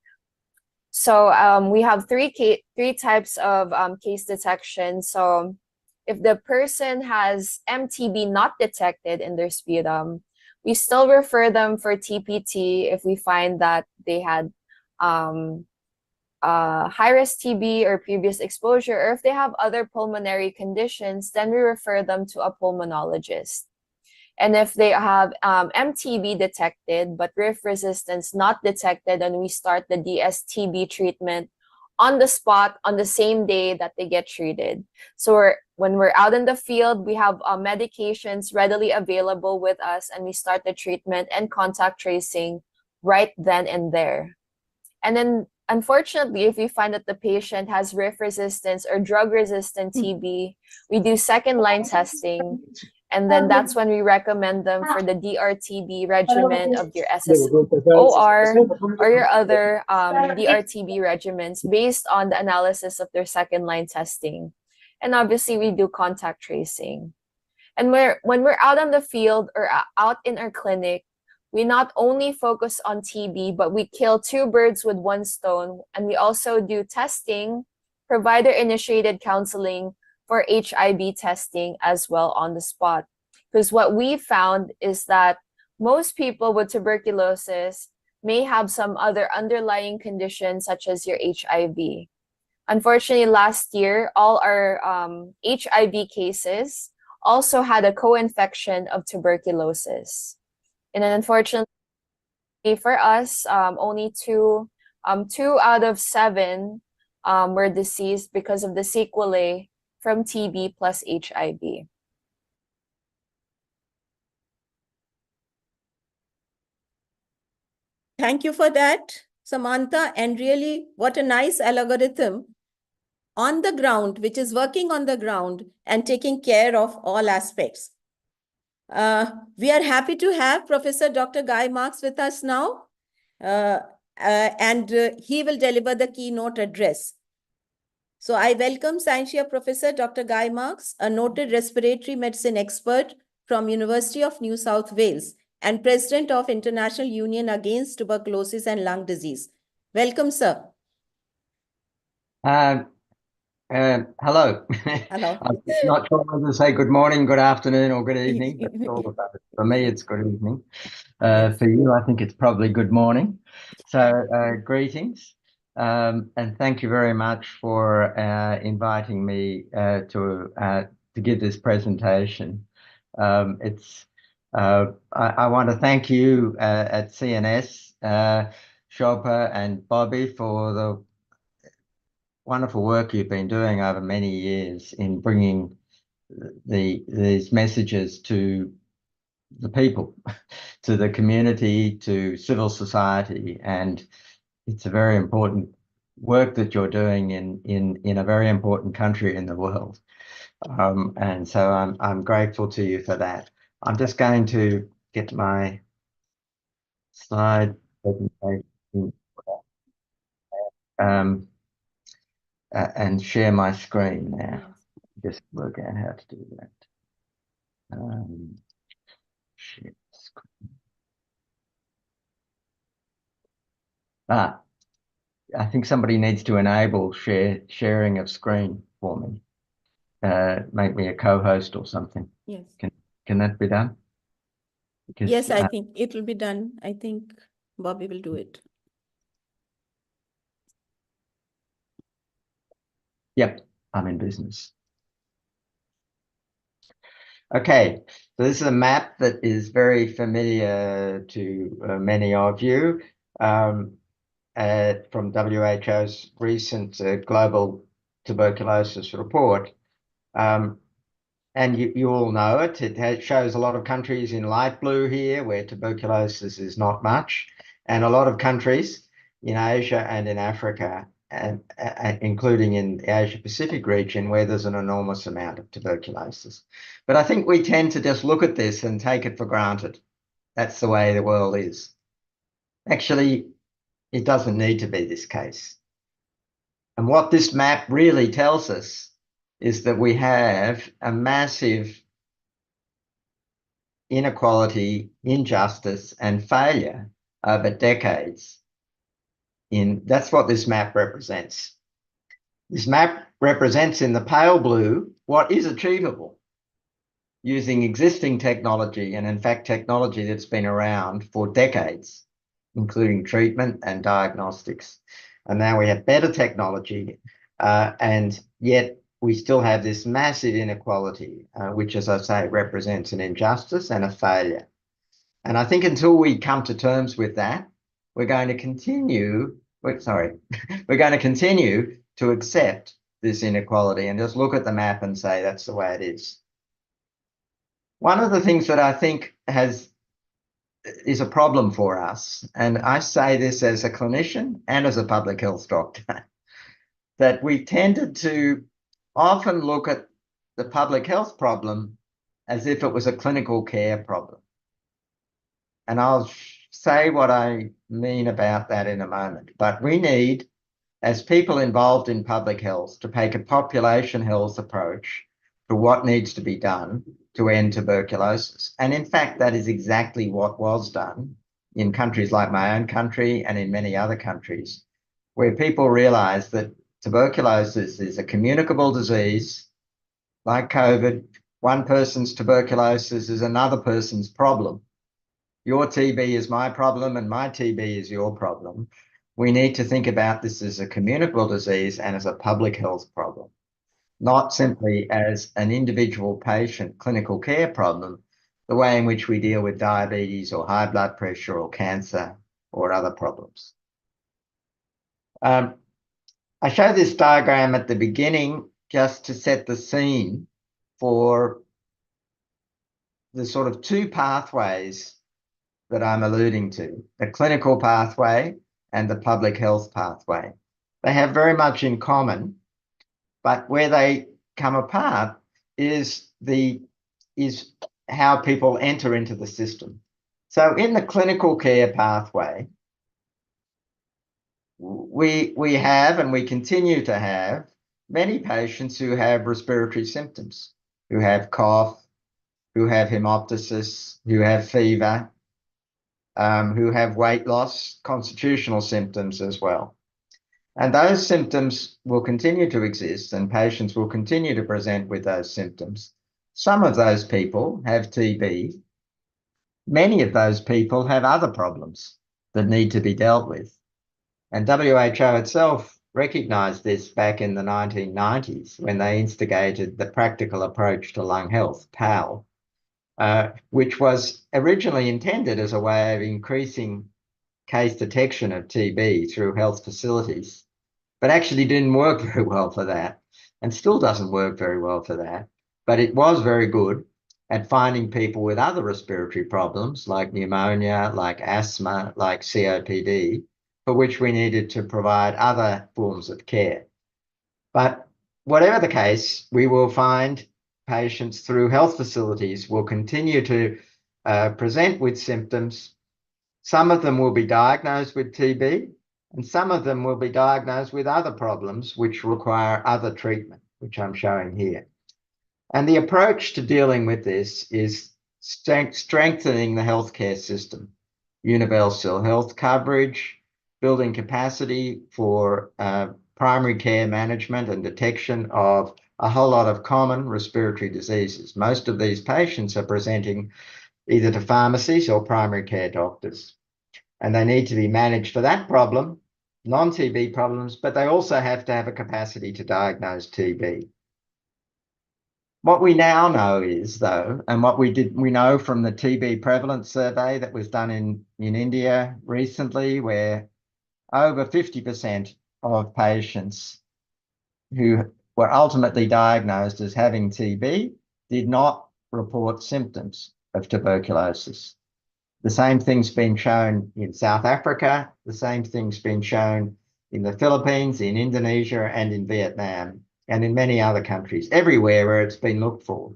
So we have three types of case detection. So if the person has MTB not detected in their sputum, we still refer them for TPT if we find that they had high-risk TB or previous exposure, or if they have other pulmonary conditions, then we refer them to a pulmonologist. And if they have MTB detected, but RIF resistance not detected, then we start the DSTB treatment on the spot on the same day that they get treated. So when we're out in the field, we have medications readily available with us, and we start the treatment and contact tracing right then and there. And then, unfortunately, if we find that the patient has RIF resistance or drug-resistant TB, we do second-line testing, and then that's when we recommend them for the DRTB regimen of your SSOR or your other DRTB regimens based on the analysis of their second-line testing. And obviously, we do contact tracing. And when we're out on the field or out in our clinic, we not only focus on TB, but we kill two birds with one stone. And we also do testing, provider-initiated counseling for HIV testing as well on the spot. Because what we found is that most people with tuberculosis may have some other underlying conditions such as your HIV. Unfortunately, last year, all our HIV cases also had a co-infection of tuberculosis. And then unfortunately for us, only two out of 7 were deceased because of the sequelae from TB plus HIV. Thank you for that, Samantha. And really, what a nice algorithm on the ground, which is working on the ground and taking care of all aspects. We are happy to have Professor Dr. Guy Marks with us now, and he will deliver the keynote address. So I welcome Scientia Professor Dr. Guy Marks, a noted respiratory medicine expert from University of New South Wales and President of International Union Against Tuberculosis and Lung Disease. Welcome, sir. Hello. Hello. I'm not sure whether to say good morning, good afternoon, or good evening, but for me, it's good evening. Yes. For you, I think it's probably good morning. So greetings, and thank you very much for inviting me to give this presentation. I want to thank you at CNS, Shobha and Bobby, for the wonderful work you've been doing over many years in bringing these messages to the people, to the community, to civil society, and it's a very important work that you're doing in a very important country in the world, and so I'm grateful to you for that. I'm just going to get my slide presentation. And share my screen now. Just work out how to do that. Share screen. I think somebody needs to enable sharing of screen for me. Make me a co-host or something. Yes. Can that be done? Because, yes, I think it will be done. I think Bobby will do it. Yep, I'm in business. Okay, so this is a map that is very familiar to many of you from WHO's recent global tuberculosis report. And you all know it. It shows a lot of countries in light blue here where tuberculosis is not much, and a lot of countries in Asia and in Africa, and including in the Asia-Pacific region where there's an enormous amount of tuberculosis. But I think we tend to just look at this and take it for granted. That's the way the world is. Actually, it doesn't need to be this case. And what this map really tells us is that we have a massive inequality, injustice, and failure over decades. That's what this map represents. This map represents in the pale blue what is achievable using existing technology, and in fact technology that's been around for decades, including treatment and diagnostics. And now we have better technology, and yet we still have this massive inequality, which, as I say, represents an injustice and a failure. And I think until we come to terms with that, we're going to continue, we're going to continue to accept this inequality and just look at the map and say that's the way it is. One of the things that I think has is a problem for us, and I say this as a clinician and as a public health doctor, that we tended to often look at the public health problem as if it was a clinical care problem. And I'll say what I mean about that in a moment. But we need, as people involved in public health, to take a population health approach to what needs to be done to end tuberculosis. And in fact, that is exactly what was done in countries like my own country and in many other countries, where people realized that tuberculosis is a communicable disease like COVID. One person's tuberculosis is another person's problem. Your TB is my problem and my TB is your problem. We need to think about this as a communicable disease and as a public health problem, not simply as an individual patient clinical care problem, the way in which we deal with diabetes or high blood pressure or cancer or other problems. I show this diagram at the beginning just to set the scene for the sort of two pathways that I'm alluding to, the clinical pathway and the public health pathway. They have very much in common, but where they come apart is how people enter into the system. So in the clinical care pathway, we have and we continue to have many patients who have respiratory symptoms, who have cough, who have hemoptysis, who have fever, who have weight loss, constitutional symptoms as well. And those symptoms will continue to exist and patients will continue to present with those symptoms. Some of those people have TB. Many of those people have other problems that need to be dealt with. And WHO itself recognized this back in the 1990s when they instigated the Practical Approach to Lung Health, PAL, which was originally intended as a way of increasing case detection of TB through health facilities, but actually didn't work very well for that and still doesn't work very well for that. But it was very good at finding people with other respiratory problems like pneumonia, like asthma, like COPD, for which we needed to provide other forms of care. But whatever the case, we will find patients through health facilities will continue to present with symptoms. Some of them will be diagnosed with TB, and some of them will be diagnosed with other problems which require other treatment, which I'm showing here. And the approach to dealing with this is strengthening the healthcare system, universal health coverage, building capacity for primary care management and detection of a whole lot of common respiratory diseases. Most of these patients are presenting either to pharmacies or primary care doctors, and they need to be managed for that problem, non-TB problems, but they also have to have a capacity to diagnose TB. What we now know is, though, and what we know from the TB prevalence survey that was done in India recently, where over 50% of patients who were ultimately diagnosed as having TB did not report symptoms of tuberculosis. The same thing's been shown in South Africa. The same thing's been shown in the Philippines, in Indonesia, and in Vietnam, and in many other countries, everywhere where it's been looked for.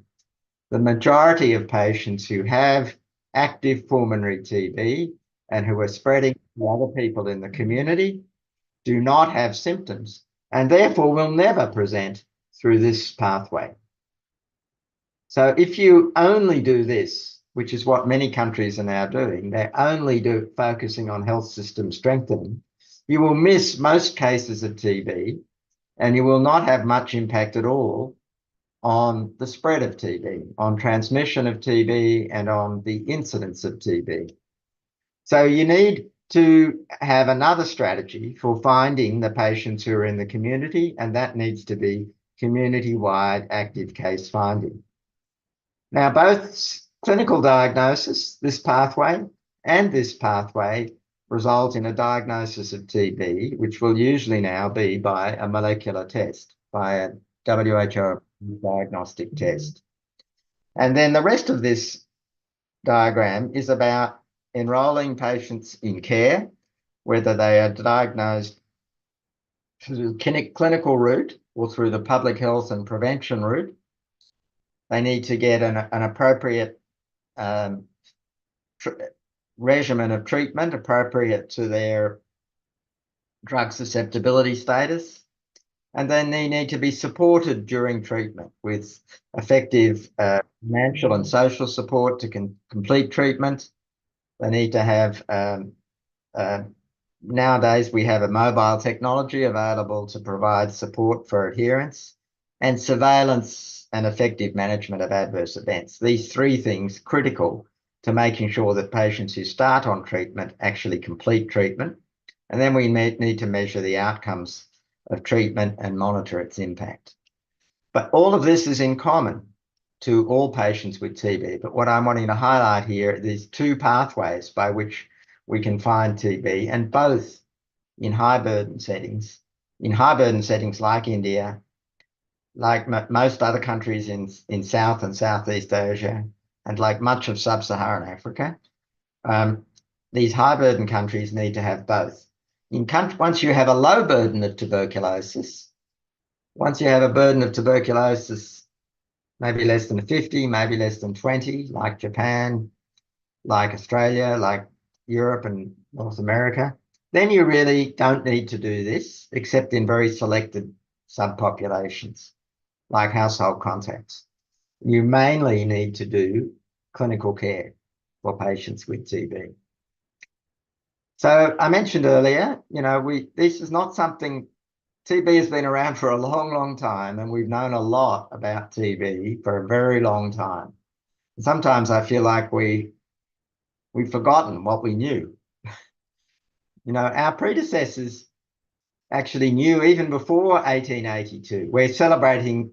The majority of patients who have active pulmonary TB and who are spreading to other people in the community do not have symptoms and therefore will never present through this pathway. So if you only do this, which is what many countries are now doing, they're only focusing on health system strengthening, you will miss most cases of TB and you will not have much impact at all on the spread of TB, on transmission of TB, and on the incidence of TB. So you need to have another strategy for finding the patients who are in the community, and that needs to be community-wide active case finding. Now, both clinical diagnosis, this pathway, and this pathway result in a diagnosis of TB, which will usually now be by a molecular test, by a WHO diagnostic test. And then the rest of this diagram is about enrolling patients in care, whether they are diagnosed through the clinical route or through the public health and prevention route. They need to get an appropriate regimen of treatment appropriate to their drug susceptibility status. And then they need to be supported during treatment with effective financial and social support to complete treatment. They need to have, nowadays we have a mobile technology available to provide support for adherence, and surveillance and effective management of adverse events. These three things critical to making sure that patients who start on treatment actually complete treatment. And then we need to measure the outcomes of treatment and monitor its impact. But all of this is in common to all patients with TB. But what I'm wanting to highlight here are these two pathways by which we can find TB, and both in high burden settings. In high burden settings like India, like most other countries in South and Southeast Asia, and like much of sub-Saharan Africa, these high burden countries need to have both. Once you have a low burden of tuberculosis, once you have a burden of tuberculosis, maybe less than 50, maybe less than 20, like Japan, like Australia, like Europe and North America, then you really don't need to do this, except in very selected subpopulations, like household contacts. You mainly need to do clinical care for patients with TB. So I mentioned earlier, this is not something, TB has been around for a long, long time, and we've known a lot about TB for a very long time. Sometimes I feel like we've forgotten what we knew. Our predecessors actually knew even before 1882. We're celebrating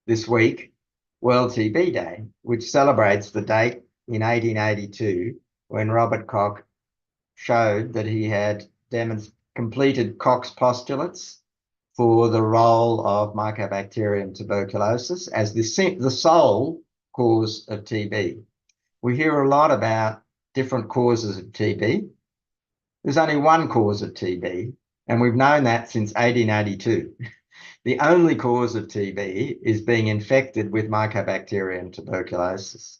this week World TB Day, which celebrates the date in 1882 when Robert Koch showed that he had completed Koch's postulates for the role of Mycobacterium tuberculosis as the sole cause of TB. We hear a lot about different causes of TB. There's only one cause of TB, and we've known that since 1882. The only cause of TB is being infected with Mycobacterium tuberculosis.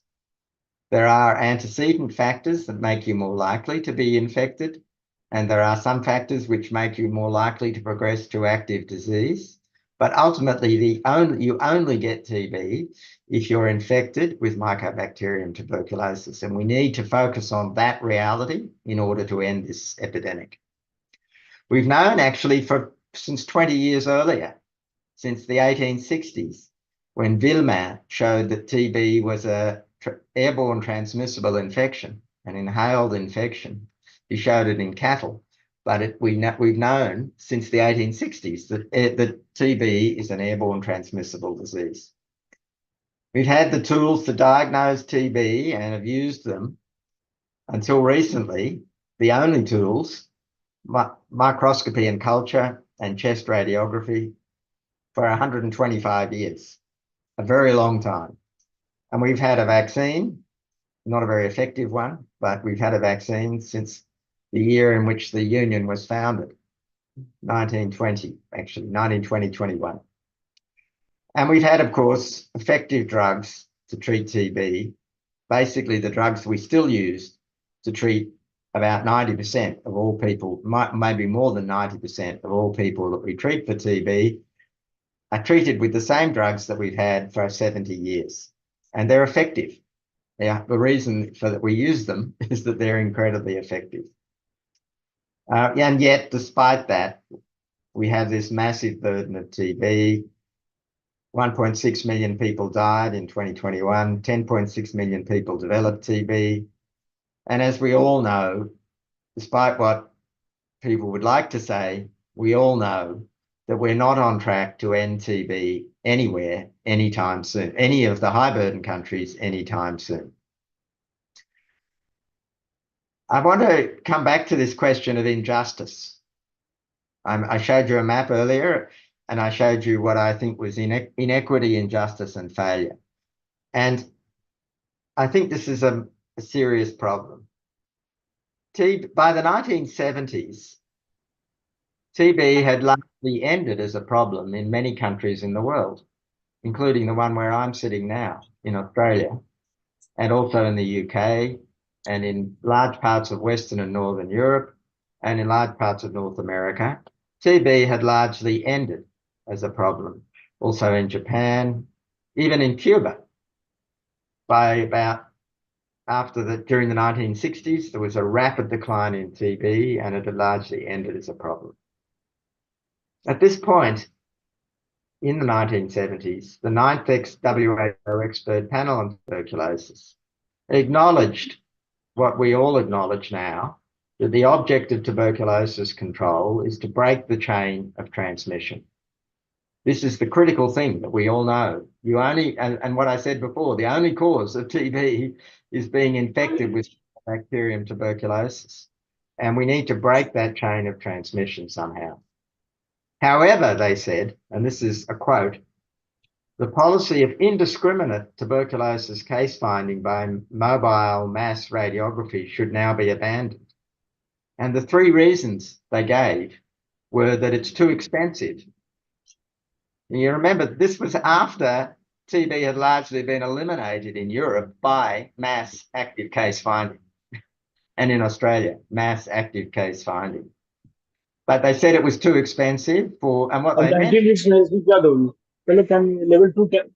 There are antecedent factors that make you more likely to be infected, and there are some factors which make you more likely to progress to active disease. But ultimately, you only get TB if you're infected with Mycobacterium tuberculosis, and we need to focus on that reality in order to end this epidemic. We've known actually since 20 years earlier, since the 1860s, when Villemain showed that TB was a airborne transmissible infection, an inhaled infection. He showed it in cattle, but we've known since the 1860s that TB is an airborne transmissible disease. We've had the tools to diagnose TB and have used them until recently, the only tools, microscopy and culture and chest radiography, for 125 years, a very long time. And we've had a vaccine, not a very effective one, but we've had a vaccine since the year in which the Union was founded, 1920, actually, 1920-21. And we've had, of course, effective drugs to treat TB, basically the drugs we still use to treat about 90% of all people, maybe more than 90% of all people that we treat for TB are treated with the same drugs that we've had for 70 years. And they're effective. The reason that we use them is that they're incredibly effective. And yet, despite that, we have this massive burden of TB. 1.6 million people died in 2021. 10.6 million people developed TB. And as we all know, despite what people would like to say, we all know that we're not on track to end TB anywhere, anytime soon, any of the high burden countries anytime soon. I want to come back to this question of injustice. I showed you a map earlier, and I showed you what I think was inequity, injustice, and failure. And I think this is a serious problem. by the 1970s, TB had largely ended as a problem in many countries in the world, including the one where I'm sitting now in Australia, and also in the UK, and in large parts of Western and Northern Europe, and in large parts of North America. TB had largely ended as a problem. Also in Japan, even in Cuba. During the 1960s, there was a rapid decline in TB, and it had largely ended as a problem. At this point, in the 1970s, the 9th WHO expert panel on tuberculosis acknowledged what we all acknowledge now, that the object of tuberculosis control is to break the chain of transmission. This is the critical thing that we all know. And what I said before, the only cause of TB is being infected with bacterium tuberculosis. And we need to break that chain of transmission somehow. However, they said, and this is a quote, the policy of indiscriminate tuberculosis case finding by mobile mass radiography should now be abandoned. And the 3 reasons they gave were that it's too expensive. And you remember, this was after TB had largely been eliminated in Europe by mass active case finding, and in Australia, mass active case finding. But they said it was too expensive for, and what they meant... level 2 can.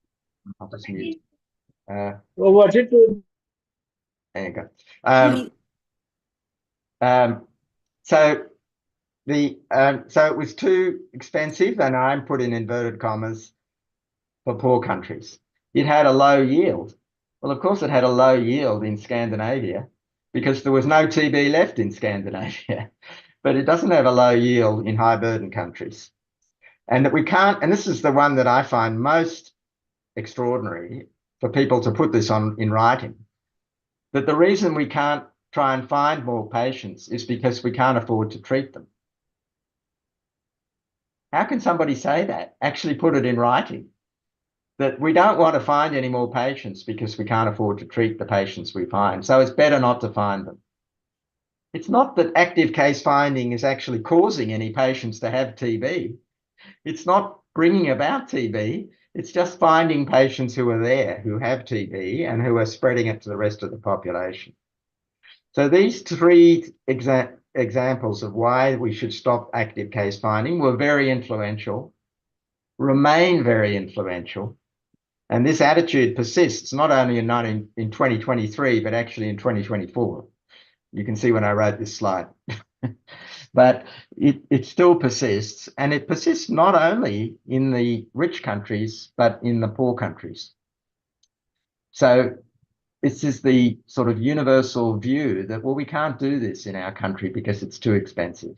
I'll just mute. Watch it. There you go. So it was too expensive, and I'm put in inverted commas, for poor countries. It had a low yield. Well, of course it had a low yield in Scandinavia because there was no TB left in Scandinavia, but it doesn't have a low yield in high burden countries. And that we can't, and this is the one that I find most extraordinary for people to put this in writing, that the reason we can't try and find more patients is because we can't afford to treat them. How can somebody say that? Actually put it in writing, that we don't want to find any more patients because we can't afford to treat the patients we find. So it's better not to find them. It's not that active case finding is actually causing any patients to have TB. It's not bringing about TB. It's just finding patients who are there, who have TB and who are spreading it to the rest of the population. So these 3 examples of why we should stop active case finding were very influential, remain very influential. And this attitude persists not only in 2023, but actually in 2024. You can see when I wrote this slide. But it still persists, and it persists not only in the rich countries, but in the poor countries. So this is the sort of universal view that, well, we can't do this in our country because it's too expensive.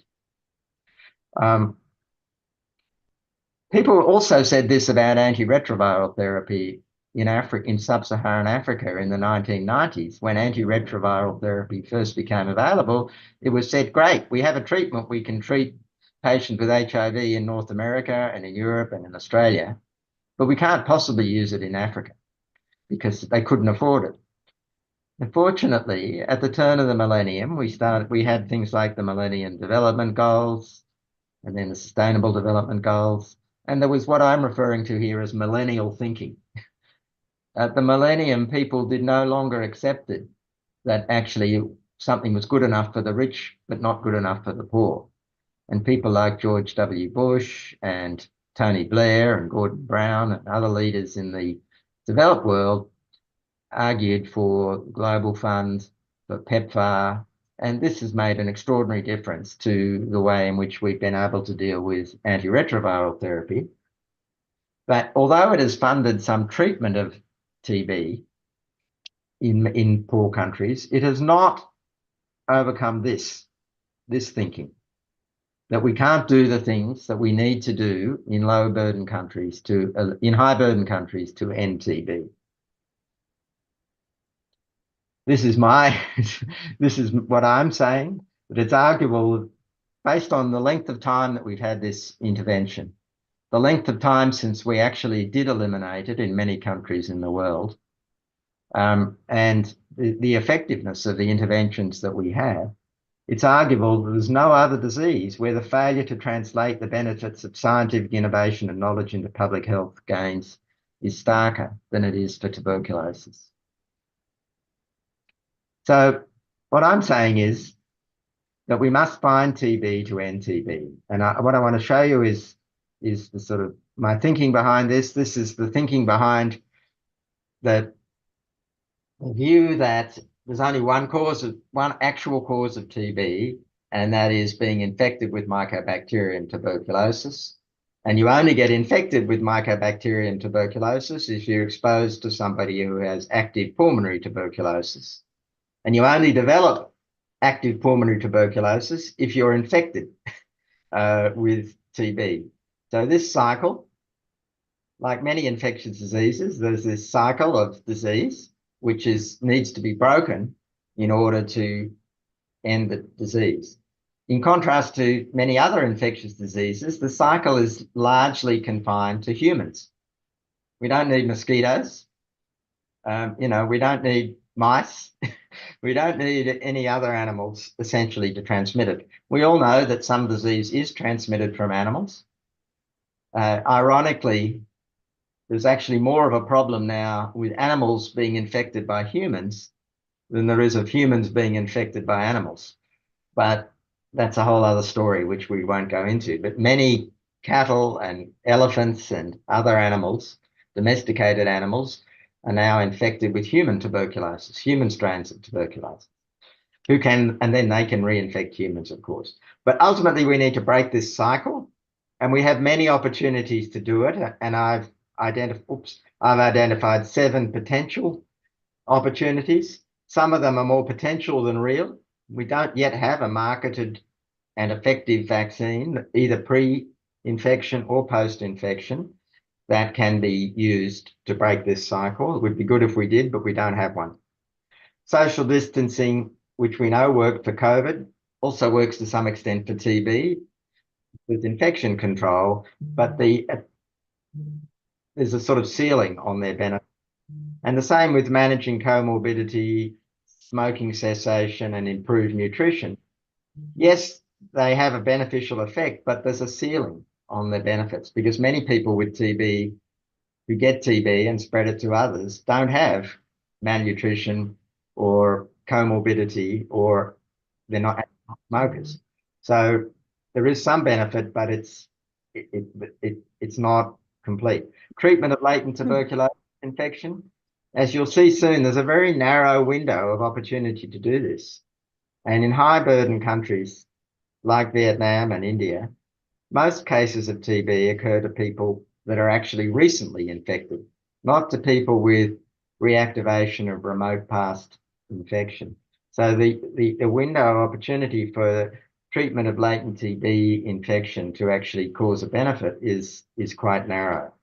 People also said this about antiretroviral therapy in Africa, in sub-Saharan Africa in the 1990s, when antiretroviral therapy first became available. It was said, great, we have a treatment, we can treat patients with HIV in North America and in Europe and in Australia, but we can't possibly use it in Africa because they couldn't afford it. Unfortunately, at the turn of the millennium, we had things like the Millennium Development Goals and then the Sustainable Development Goals. And there was what I'm referring to here as millennial thinking. At the millennium, people did no longer accept it, that actually something was good enough for the rich, but not good enough for the poor. And people like George W. Bush and Tony Blair and Gordon Brown and other leaders in the developed world argued for Global Fund, for PEPFAR, and this has made an extraordinary difference to the way in which we've been able to deal with antiretroviral therapy. But although it has funded some treatment of TB in poor countries, it has not overcome this thinking, that we can't do the things that we need to do in low burden countries in high burden countries to end TB. This is what I'm saying, that it's arguable based on the length of time that we've had this intervention, the length of time since we actually did eliminate it in many countries in the world, and the effectiveness of the interventions that we have, it's arguable that there's no other disease where the failure to translate the benefits of scientific innovation and knowledge into public health gains is starker than it is for tuberculosis. So what I'm saying is that we must find TB to end TB. And what I want to show you is the sort of my thinking behind this. This is the thinking behind the view that there's only one actual cause of TB, and that is being infected with Mycobacterium tuberculosis. And you only get infected with Mycobacterium tuberculosis if you're exposed to somebody who has active pulmonary tuberculosis. And you only develop active pulmonary tuberculosis if you're infected with TB. So this cycle, like many infectious diseases, there's this cycle of disease which needs to be broken in order to end the disease. In contrast to many other infectious diseases, the cycle is largely confined to humans. We don't need mosquitoes. We don't need mice. We don't need any other animals essentially to transmit it. We all know that some disease is transmitted from animals. Ironically, there's actually more of a problem now with animals being infected by humans than there is of humans being infected by animals. But that's a whole other story, which we won't go into. But many cattle and elephants and other animals, domesticated animals, are now infected with human tuberculosis, human strains of tuberculosis, and then they can reinfect humans, of course. But ultimately, we need to break this cycle, and we have many opportunities to do it. And I've identified 7 potential opportunities. Some of them are more potential than real. We don't yet have a marketed and effective vaccine, either pre-infection or post-infection, that can be used to break this cycle. It would be good if we did, but we don't have one. Social distancing, which we know worked for COVID, also works to some extent for TB with infection control, but there's a sort of ceiling on their benefit. And the same with managing comorbidity, smoking cessation, and improved nutrition. Yes, they have a beneficial effect, but there's a ceiling on their benefits because many people with TB who get TB and spread it to others don't have malnutrition or comorbidity, or they're not smokers. So there is some benefit, but it's not complete. Treatment of latent tuberculosis infection. As you'll see soon, there's a very narrow window of opportunity to do this. And in high burden countries like Vietnam and India, most cases of TB occur to people that are actually recently infected, not to people with reactivation of remote past infection. So the window of opportunity for treatment of latent TB infection to actually cause a benefit is quite narrow.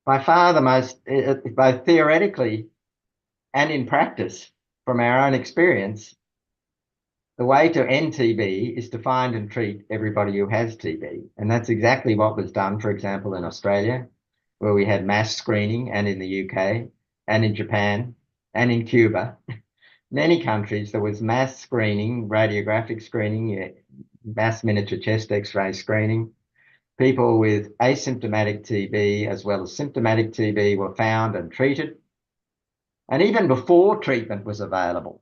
By far the most, both theoretically and in practice, from our own experience, the way to end TB is to find and treat everybody who has TB. And that's exactly what was done, for example, in Australia, where we had mass screening, and in the UK, and in Japan, and in Cuba. Many countries, there was mass screening, radiographic screening, mass miniature chest X-ray screening. People with asymptomatic TB as well as symptomatic TB were found and treated. And even before treatment was available,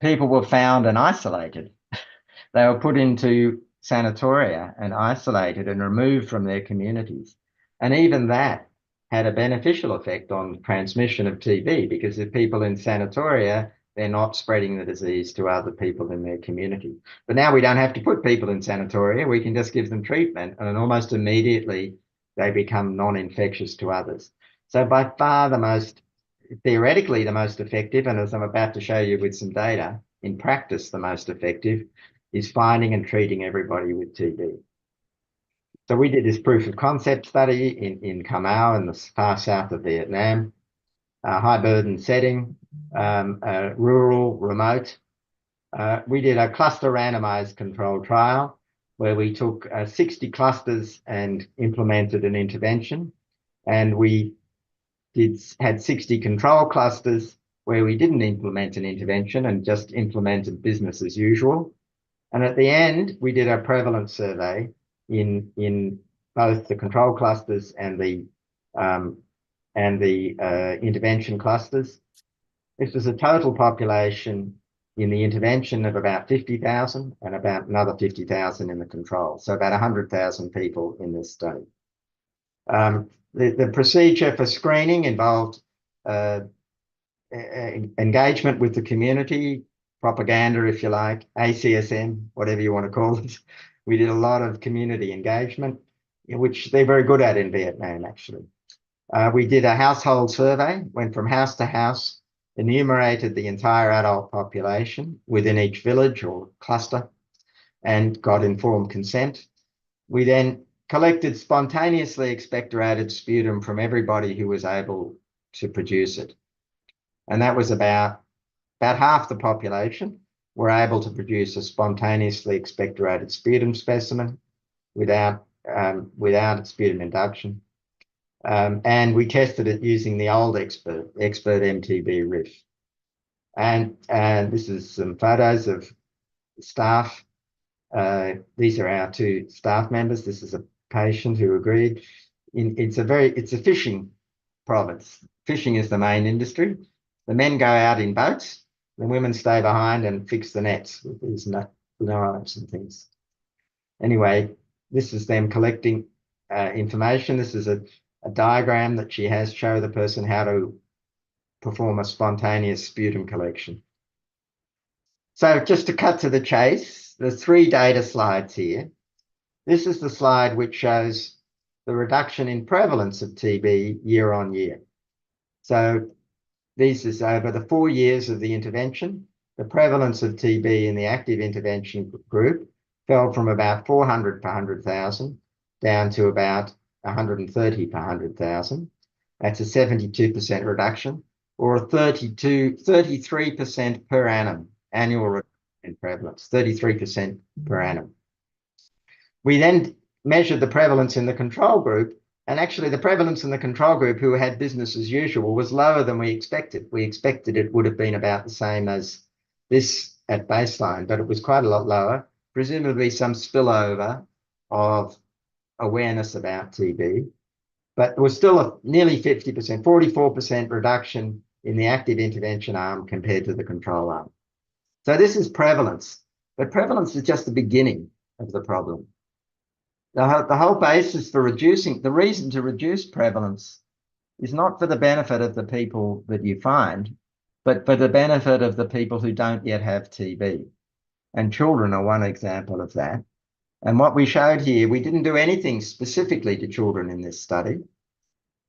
people were found and isolated. They were put into sanatoria and isolated and removed from their communities. And even that had a beneficial effect on transmission of TB, because if people in sanatoria, they're not spreading the disease to other people in their community. But now we don't have to put people in sanatoria. We can just give them treatment, and almost immediately they become non-infectious to others. So by far theoretically the most effective, and as I'm about to show you with some data, in practice the most effective, is finding and treating everybody with TB. So we did this proof of concept study in Camau in the far south of Vietnam, a high burden setting, rural, remote. We did a cluster randomized control trial where we took 60 clusters and implemented an intervention, and we had 60 control clusters where we didn't implement an intervention and just implemented business as usual. And at the end, we did a prevalence survey in both the control clusters and the intervention clusters. This was a total population in the intervention of about 50,000 and about another 50,000 in the control. So about 100,000 people in this study. The procedure for screening involved engagement with the community, propaganda, if you like, ACSM, whatever you want to call it. We did a lot of community engagement, which they're very good at in Vietnam, actually. We did a household survey, went from house to house, enumerated the entire adult population within each village or cluster, and got informed consent. We then collected spontaneously expectorated sputum from everybody who was able to produce it. And that was about half the population were able to produce a spontaneously expectorated sputum specimen without sputum induction. And we tested it using the old expert MTB RIF. And this is some photos of staff. These are our two staff members. This is a patient who agreed. It's a fishing province. Fishing is the main industry. The men go out in boats, the women stay behind and fix the nets with these knives and things. Anyway, this is them collecting information. This is a diagram that she has show the person how to perform a spontaneous sputum collection. So just to cut to the chase, there's 3 data slides here. This is the slide which shows the reduction in prevalence of TB year on year. So this is over the 4 years of the intervention. The prevalence of TB in the active intervention group fell from about 400 per 100,000 down to about 130 per 100,000. That's a 72% reduction, or a 33% per annum annual reduction in prevalence, 33% per annum. We then measured the prevalence in the control group, and actually the prevalence in the control group who had business as usual was lower than we expected. We expected it would have been about the same as this at baseline, but it was quite a lot lower, presumably some spillover of awareness about TB. But there was still a nearly 50%, 44% reduction in the active intervention arm compared to the control arm. So this is prevalence, but prevalence is just the beginning of the problem. The whole basis for the reason to reduce prevalence is not for the benefit of the people that you find, but for the benefit of the people who don't yet have TB. And children are one example of that. And what we showed here, we didn't do anything specifically to children in this study.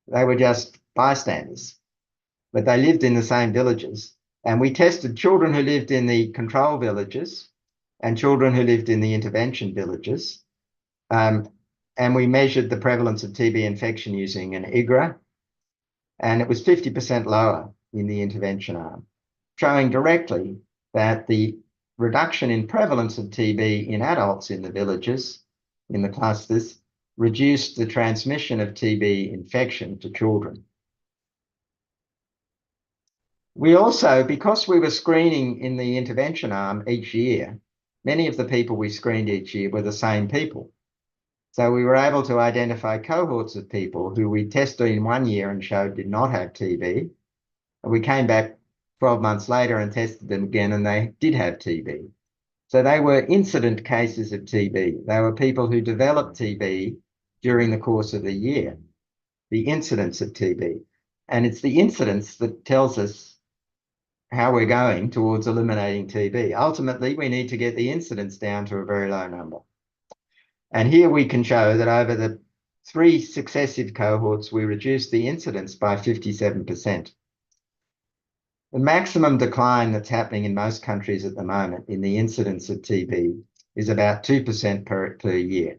They were just bystanders, but they lived in the same villages. And we tested children who lived in the control villages and children who lived in the intervention villages. And we measured the prevalence of TB infection using an IGRA, and it was 50% lower in the intervention arm, showing directly that the reduction in prevalence of TB in adults in the villages, in the clusters, reduced the transmission of TB infection to children. We also, because we were screening in the intervention arm each year, many of the people we screened each year were the same people. So we were able to identify cohorts of people who we tested in 1 year and showed did not have TB. And we came back 12 months later and tested them again, and they did have TB. So they were incident cases of TB. They were people who developed TB during the course of the year, the incidence of TB. And it's the incidence that tells us how we're going towards eliminating TB. Ultimately, we need to get the incidence down to a very low number. And here we can show that over the 3 successive cohorts, we reduced the incidence by 57%. The maximum decline that's happening in most countries at the moment in the incidence of TB is about 2% per year.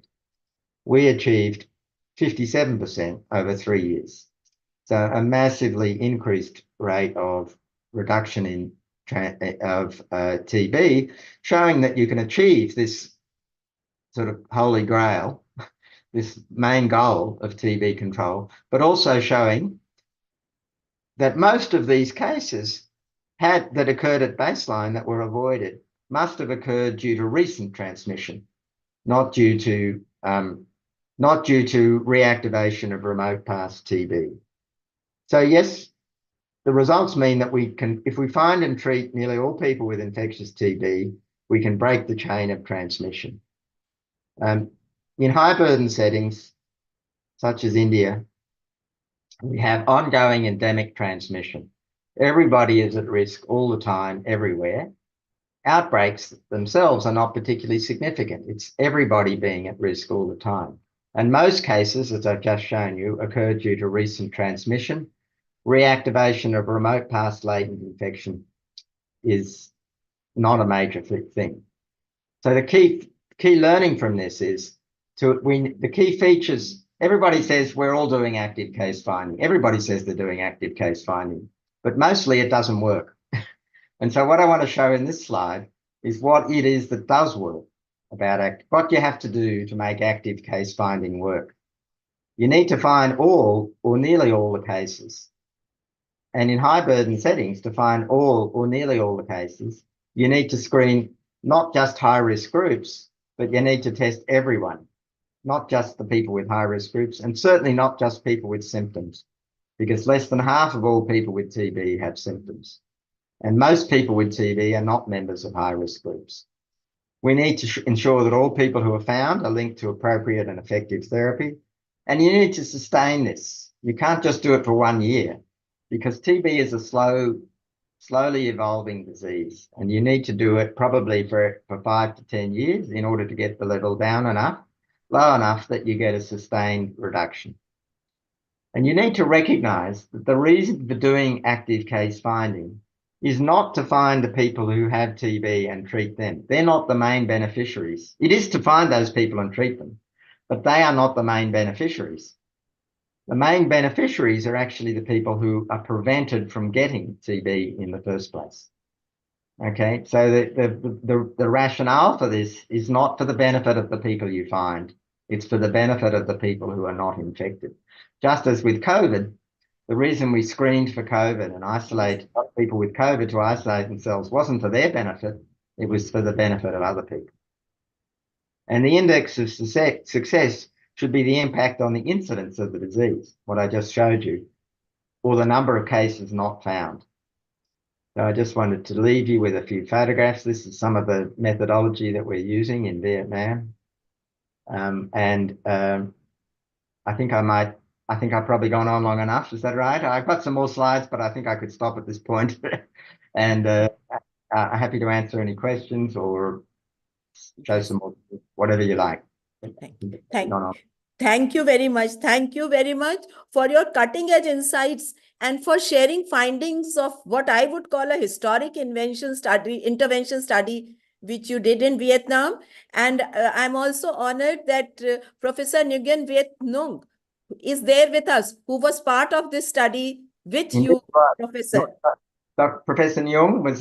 We achieved 57% over 3 years. So a massively increased rate of reduction in TB, showing that you can achieve this sort of holy grail, this main goal of TB control, but also showing that most of these cases that occurred at baseline that were avoided must have occurred due to recent transmission, not due to reactivation of remote past TB. So yes, the results mean that we can, if we find and treat nearly all people with infectious TB, we can break the chain of transmission. In high burden settings, such as India, we have ongoing endemic transmission. Everybody is at risk all the time, everywhere. Outbreaks themselves are not particularly significant. It's everybody being at risk all the time. And most cases, as I've just shown you, occur due to recent transmission. Reactivation of remote past latent infection is not a major thing. So the key learning from this is the key features. Everybody says we're all doing active case finding. Everybody says they're doing active case finding, but mostly it doesn't work. And so what I want to show in this slide is what it is that does work about what you have to do to make active case finding work. You need to find all or nearly all the cases. And in high burden settings, to find all or nearly all the cases, you need to screen not just high risk groups, but you need to test everyone, not just the people with high risk groups, and certainly not just people with symptoms, because less than half of all people with TB have symptoms. And most people with TB are not members of high risk groups. We need to ensure that all people who are found are linked to appropriate and effective therapy. And you need to sustain this. You can't just do it for 1 year, because TB is a slowly evolving disease. And you need to do it probably for 5 to 10 years in order to get the level down enough, low enough that you get a sustained reduction. And you need to recognize that the reason for doing active case finding is not to find the people who have TB and treat them. They're not the main beneficiaries. It is to find those people and treat them, but they are not the main beneficiaries. The main beneficiaries are actually the people who are prevented from getting TB in the first place. Okay, so the rationale for this is not for the benefit of the people you find. It's for the benefit of the people who are not infected. Just as with COVID, the reason we screened for COVID and isolate people with COVID to isolate themselves wasn't for their benefit, it was for the benefit of other people. And the index of success should be the impact on the incidence of the disease, what I just showed you, or the number of cases not found. So I just wanted to leave you with a few photographs. This is some of the methodology that we're using in Vietnam. I think I've probably gone on long enough. Is that right? I've got some more slides, but I think I could stop at this point. And I'm happy to answer any questions or show some more, whatever you like. Thank you very much. Thank you very much for your cutting edge insights and for sharing findings of what I would call a historic intervention study, which you did in Vietnam. And I'm also honored that Professor Nguyen Viet Nung is there with us, who was part of this study with you, Professor. Professor Nguyen was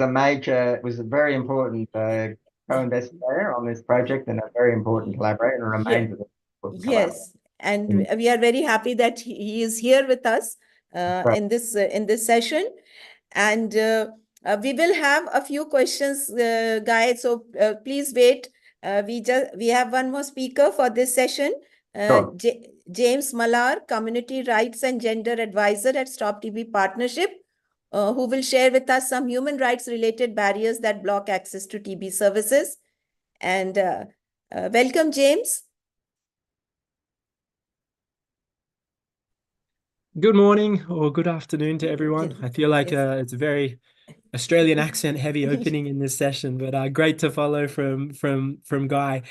a very important co-investigator on this project and a very important collaborator and remains an important collaborator. Yes, and we are very happy that he is here with us in this session. And we will have a few questions, guys. So please wait. We have one more speaker for this session. Sure. James Malar, Community Rights and Gender Advisor at Stop TB Partnership, who will share with us some human rights related barriers that block access to TB services. And welcome, James. Good morning or good afternoon to everyone. I feel like it's a very Australian accent heavy opening in this session, but great to follow from Guy.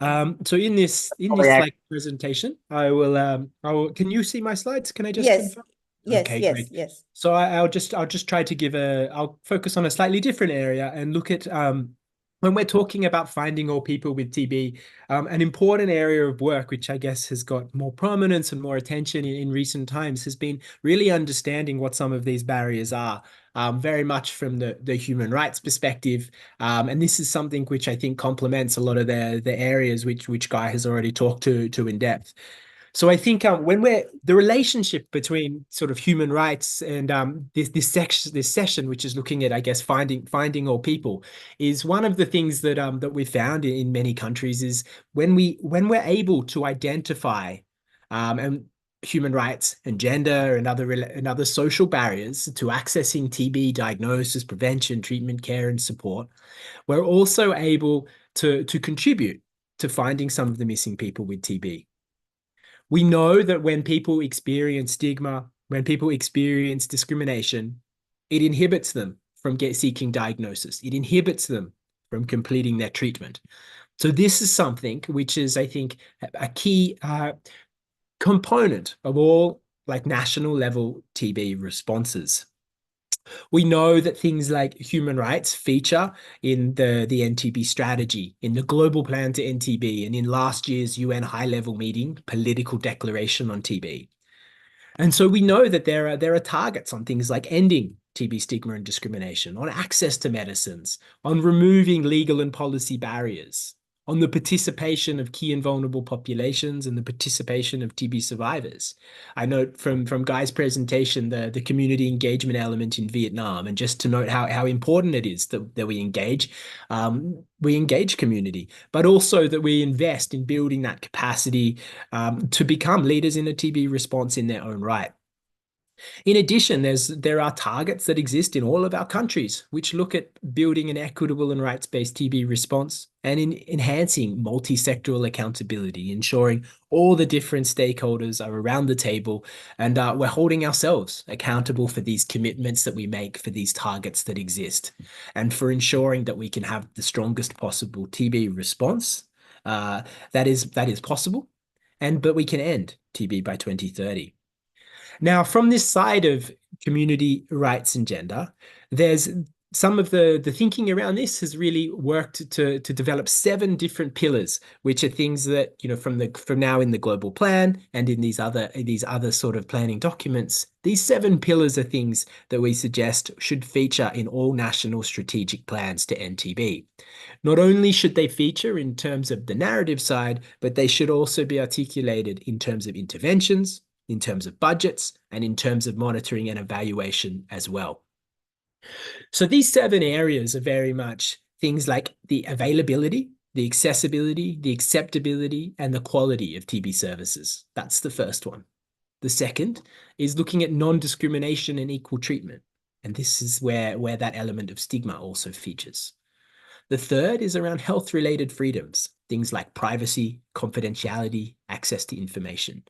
So in this like presentation, I will. Can you see my slides? Can I just confirm? Yes. So I'll just try to I'll focus on a slightly different area and look at when we're talking about finding all people with TB, an important area of work, which I guess has got more prominence and more attention in recent times, has been really understanding what some of these barriers are, very much from the human rights perspective. And this is something which I think complements a lot of the areas which Guy has already talked to in depth. So I think when the relationship between sort of human rights and this session, which is looking at, I guess, finding all people, is one of the things that that we found in many countries is when we're able to identify and human rights and gender and other social barriers to accessing TB diagnosis, prevention, treatment, care, and support, we're also able to contribute to finding some of the missing people with TB. We know that when people experience stigma, when people experience discrimination, it inhibits them from seeking diagnosis. It inhibits them from completing their treatment. So this is something which is, I think, a key component of all like national level TB responses. We know that things like human rights feature in the NTB strategy, in the global plan to NTB, and in last year's UN high-level meeting, political declaration on TB. And so we know that there are targets on things like ending TB stigma and discrimination, on access to medicines, on removing legal and policy barriers, on the participation of key and vulnerable populations and the participation of TB survivors. I note from Guy's presentation the community engagement element in Vietnam, and just to note how important it is that we engage community, but also that we invest in building that capacity to become leaders in a TB response in their own right. In addition, there are targets that exist in all of our countries, which look at building an equitable and rights-based TB response and in enhancing multi-sectoral accountability, ensuring all the different stakeholders are around the table, and we're holding ourselves accountable for these commitments that we make, for these targets that exist, and for ensuring that we can have the strongest possible TB response that is possible, but we can end TB by 2030. Now, from this side of community rights and gender, there's some of the thinking around this has really worked to develop 7 different pillars, which are things that, you know, from now in the global plan and in these other sort of planning documents. These 7 pillars are things that we suggest should feature in all national strategic plans to end TB. Not only should they feature in terms of the narrative side, but they should also be articulated in terms of interventions, in terms of budgets, and in terms of monitoring and evaluation as well. So these 7 areas are very much things like the availability, the accessibility, the acceptability, and the quality of TB services. That's the first one. The second is looking at non-discrimination and equal treatment. And this is where that element of stigma also features. The third is around health-related freedoms, things like privacy, confidentiality, access to information,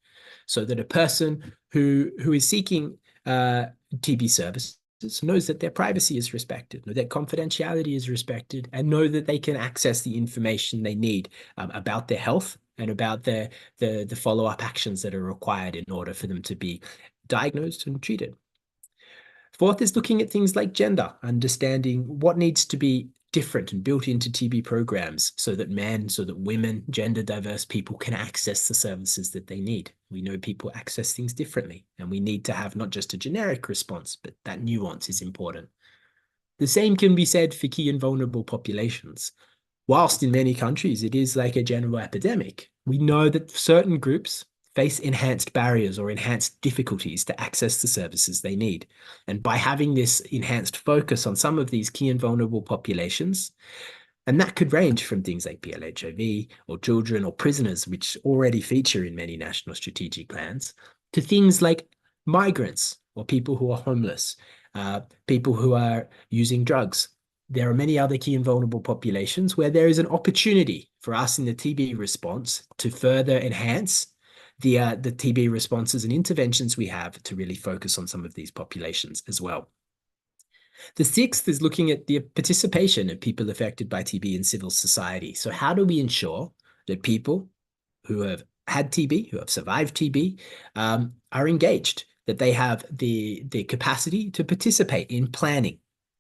so that a person who is seeking TB services knows that their privacy is respected, know that confidentiality is respected, and know that they can access the information they need about their health and about the follow-up actions that are required in order for them to be diagnosed and treated. Fourth is looking at things like gender, understanding what needs to be different and built into TB programs so that women, gender diverse people can access the services that they need. We know people access things differently, and we need to have not just a generic response, but that nuance is important. The same can be said for key and vulnerable populations. Whilst in many countries it is like a general epidemic, we know that certain groups face enhanced barriers or enhanced difficulties to access the services they need. And by having this enhanced focus on some of these key and vulnerable populations, and that could range from things like PLHIV or children or prisoners, which already feature in many national strategic plans, to things like migrants or people who are homeless, people who are using drugs. There are many other key and vulnerable populations where there is an opportunity for us in the TB response to further enhance the TB responses and interventions we have to really focus on some of these populations as well. The sixth is looking at the participation of people affected by TB in civil society. So how do we ensure that people who have had TB, who have survived TB, are engaged, that they have the capacity to participate in planning,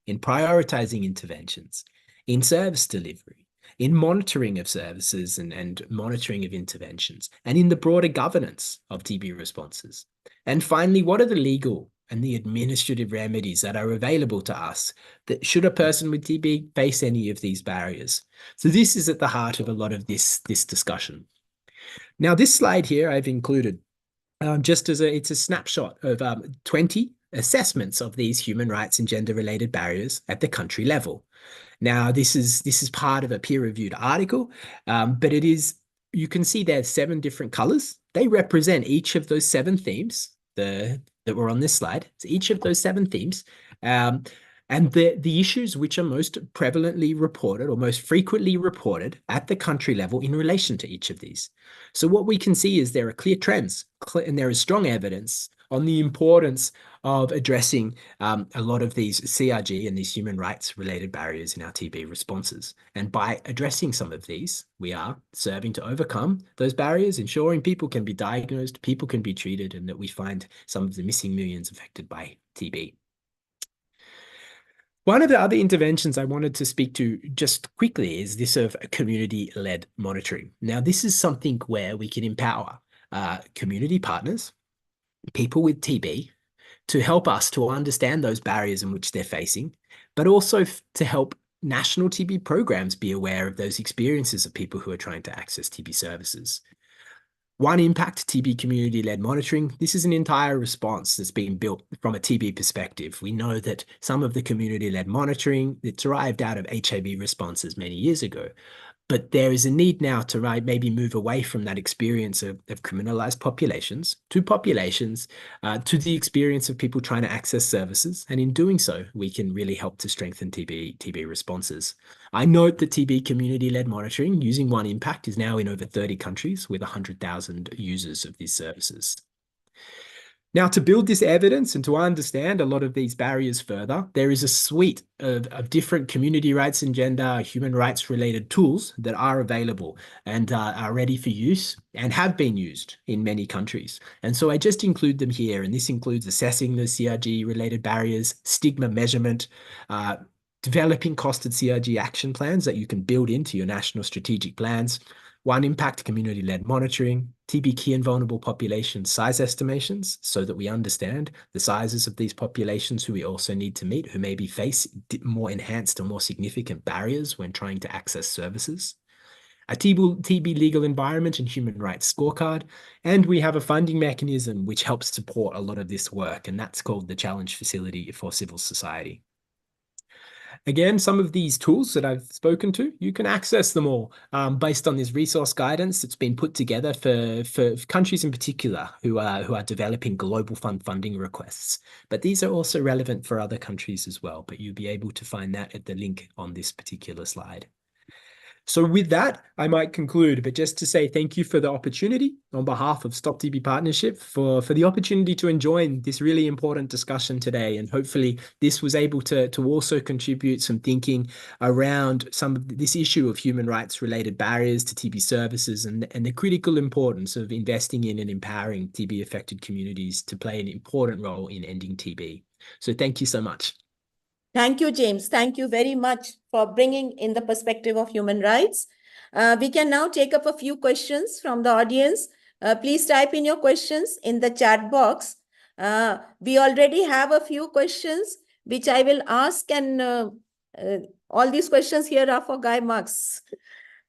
in prioritizing interventions, in service delivery, in monitoring of services and monitoring of interventions, and in the broader governance of TB responses? And finally, what are the legal and the administrative remedies that are available to us that should a person with TB face any of these barriers? So this is at the heart of a lot of this discussion. Now, this slide here I've included just as it's a snapshot of 20 assessments of these human rights and gender-related barriers at the country level. Now, this is part of a peer-reviewed article, but you can see there's 7 different colors. They represent each of those 7 themes that were on this slide. So each of those 7 themes, and the issues which are most prevalently reported or most frequently reported at the country level in relation to each of these. So what we can see is there are clear trends, and there is strong evidence on the importance of addressing a lot of these CRG and these human rights related barriers in our TB responses. And by addressing some of these, we are serving to overcome those barriers, ensuring people can be diagnosed, people can be treated, and that we find some of the missing millions affected by TB. One of the other interventions I wanted to speak to just quickly is this of community-led monitoring. Now, this is something where we can empower community partners, people with TB, to help us to understand those barriers in which they're facing, but also to help national TB programs be aware of those experiences of people who are trying to access TB services. One Impact TB community-led monitoring. This is an entire response that's being built from a TB perspective. We know that some of the community-led monitoring that derived out of HIV responses many years ago, but there is a need now to maybe move away from that experience of criminalized populations to to the experience of people trying to access services. And in doing so, we can really help to strengthen TB responses. I note that TB community-led monitoring using One Impact is now in over 30 countries with 100,000 users of these services. Now, to build this evidence and to understand a lot of these barriers further, there is a suite of different community rights and gender, human rights related tools that are available and are ready for use and have been used in many countries. And so I just include them here, and this includes assessing the CRG related barriers, stigma measurement, developing costed CRG action plans that you can build into your national strategic plans, One Impact community-led monitoring, TB key and vulnerable population size estimations so that we understand the sizes of these populations who we also need to meet, who maybe face more enhanced or more significant barriers when trying to access services, a TB legal environment and human rights scorecard, and we have a funding mechanism which helps support a lot of this work, and that's called the Challenge Facility for Civil Society. Again, some of these tools that I've spoken to, you can access them all based on this resource guidance that's been put together for countries in particular who are developing global funding requests. But these are also relevant for other countries as well, but you'll be able to find that at the link on this particular slide. So with that, I might conclude, but just to say thank you for the opportunity on behalf of Stop TB Partnership for the opportunity to join this really important discussion today. And hopefully this was able to also contribute some thinking around some of this issue of human rights related barriers to TB services and the critical importance of investing in and empowering TB affected communities to play an important role in ending TB. So thank you so much. Thank you, James. Thank you very much for bringing in the perspective of human rights. We can now take up a few questions from the audience. Please type in your questions in the chat box. We already have a few questions which I will ask, and all these questions here are for Guy Marks.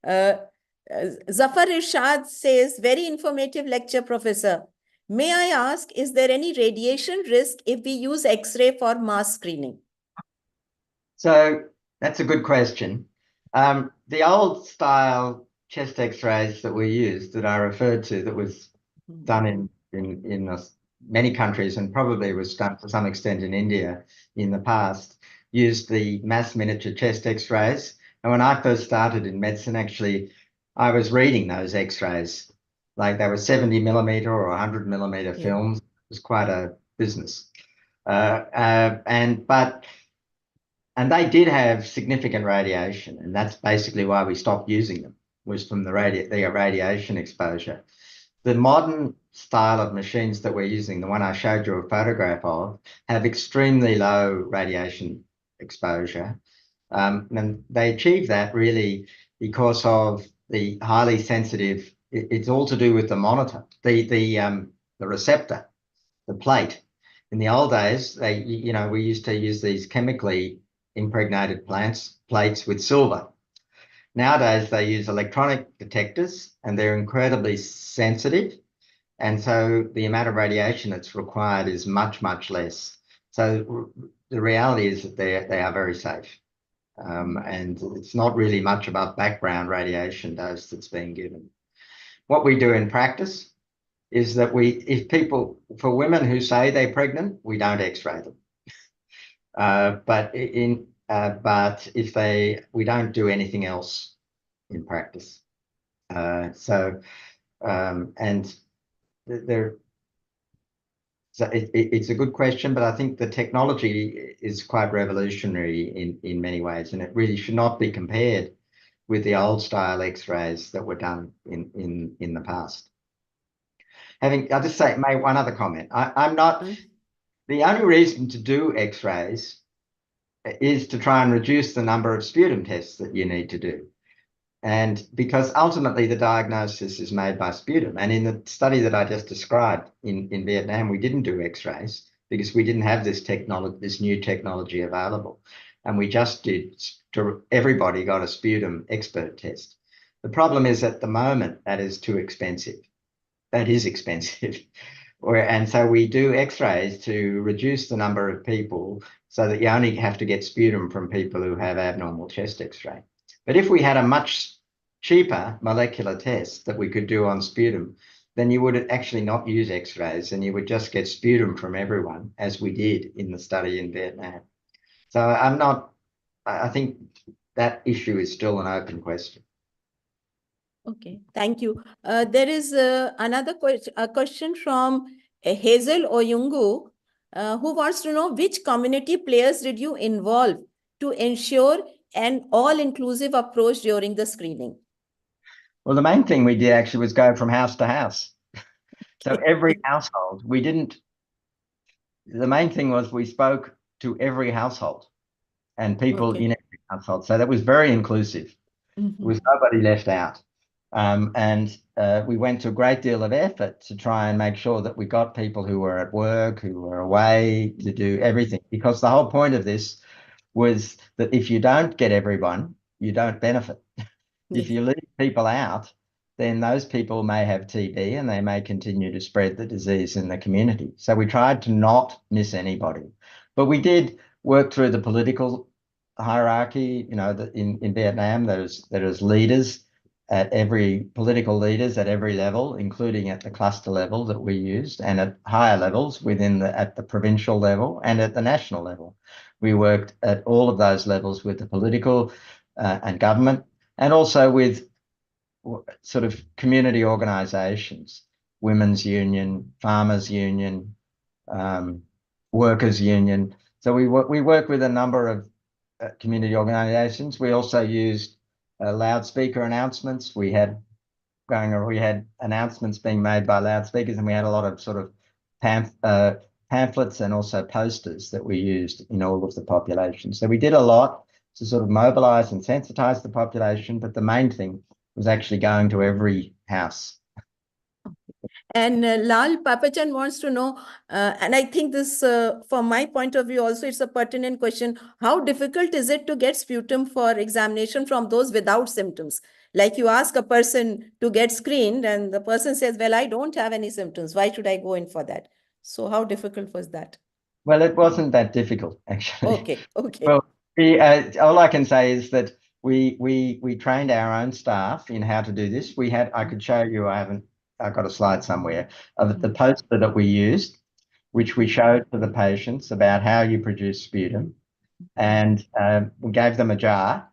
Zafar Irshad says, very informative lecture, Professor. May I ask, is there any radiation risk if we use X-ray for mass screening? So that's a good question. The old style chest X-rays that we used, that I referred to, that was done in many countries and probably was done to some extent in India in the past, used the mass miniature chest X-rays. And when I first started in medicine, actually, I was reading those X-rays, like they were 70 millimeter or 100 millimeter films. It was quite a business. And they did have significant radiation, and that's basically why we stopped using them, was from the radiation exposure. The modern style of machines that we're using, the one I showed you a photograph of, have extremely low radiation exposure. And they achieve that really because of the highly sensitive, it's all to do with the monitor, the receptor, the plate. In the old days, we used to use these chemically impregnated plates with silver. Nowadays, they use electronic detectors and they're incredibly sensitive. And so the amount of radiation that's required is much, much less. So the reality is that they are very safe. And it's not really much above background radiation dose that's being given. What we do in practice is that for women who say they're pregnant, we don't x-ray them. But we don't do anything else in practice. It's a good question, but I think the technology is quite revolutionary in many ways, and it really should not be compared with the old style X-rays that were done in the past. I'll just make one other comment. I'm not the only reason to do X-rays is to try and reduce the number of sputum tests that you need to do. And because ultimately the diagnosis is made by sputum. And in the study that I just described in Vietnam, we didn't do X-rays because we didn't have this new technology available. And we just everybody got a sputum expert test. The problem is at the moment that is too expensive. That is expensive. And so we do X-rays to reduce the number of people so that you only have to get sputum from people who have abnormal chest X-ray. But if we had a much cheaper molecular test that we could do on sputum, then you would actually not use X-rays and you would just get sputum from everyone, as we did in the study in Vietnam. So I think that issue is still an open question. Okay, thank you. There is another question from Hazel Oyungu, who wants to know which community players did you involve to ensure an all-inclusive approach during the screening? Well, the main thing we did actually was go from house to house. So every household, the main thing was we spoke to every household and people in every household. So that was very inclusive. There was nobody left out. We went to a great deal of effort to try and make sure that we got people who were at work, who were away, to do everything. Because the whole point of this was that if you don't get everyone, you don't benefit. If you leave people out, then those people may have TB and they may continue to spread the disease in the community. So we tried to not miss anybody. But we did work through the political hierarchy. You know, in Vietnam, there's leaders at political leaders at every level, including at the cluster level that we used, and at higher levels at the provincial level and at the national level. We worked at all of those levels with the political and government, and also with sort of community organisations, women's union, farmers union, workers union. So we work with a number of community organisations. We also used loudspeaker announcements. We had announcements being made by loudspeakers, and we had a lot of sort of pamphlets and also posters that we used in all of the population. So we did a lot to sort of mobilise and sensitise the population, but the main thing was actually going to every house. And Lal Papachan wants to know, and I think this, from my point of view also, it's a pertinent question. How difficult is it to get sputum for examination from those without symptoms? Like you ask a person to get screened and the person says, well, I don't have any symptoms. Why should I go in for that? So how difficult was that? Well, it wasn't that difficult, actually. Okay. Well, all I can say is that we trained our own staff in how to do this. I could show you, I've got a slide somewhere of the poster that we used, which we showed to the patients about how you produce sputum. And we gave them a jar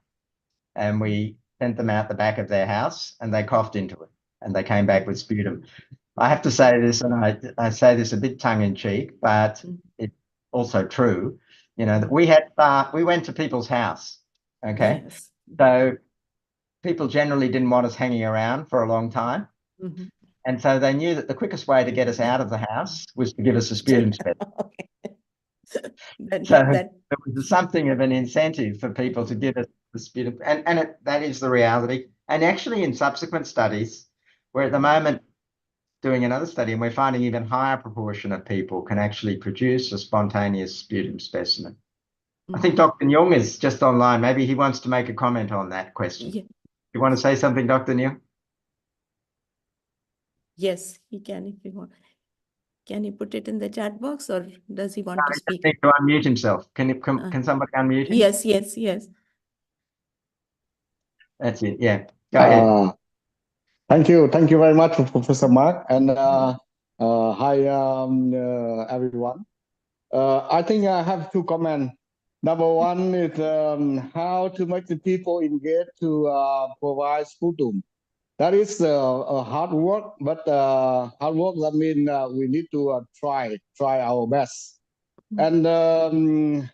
and we sent them out the back of their house and they coughed into it and they came back with sputum. I have to say this, and I say this a bit tongue in cheek, but it's also true, you know, that we went to people's house, okay? Yes. So people generally didn't want us hanging around for a long time. And so they knew that the quickest way to get us out of the house was to give us a sputum specimen. So there was something of an incentive for people to give us the sputum. And that is the reality. And actually in subsequent studies, we're at the moment doing another study and we're finding even higher proportion of people can actually produce a spontaneous sputum specimen. I think Dr. Nyong is just online. Maybe he wants to make a comment on that question. You want to say something, Dr. Neil? Yes, he can if he want. Can he put it in the chat box or does he want to He just speak? needs to unmute himself. Can somebody unmute him? Yes, yes, yes. That's it. Yeah. Go ahead. Thank you very much, Professor Mark, and hi, everyone. I think I have two comments. Number one is how to make the people engage to provide sputum. That is hard work, but hard work that means we need to try our best. And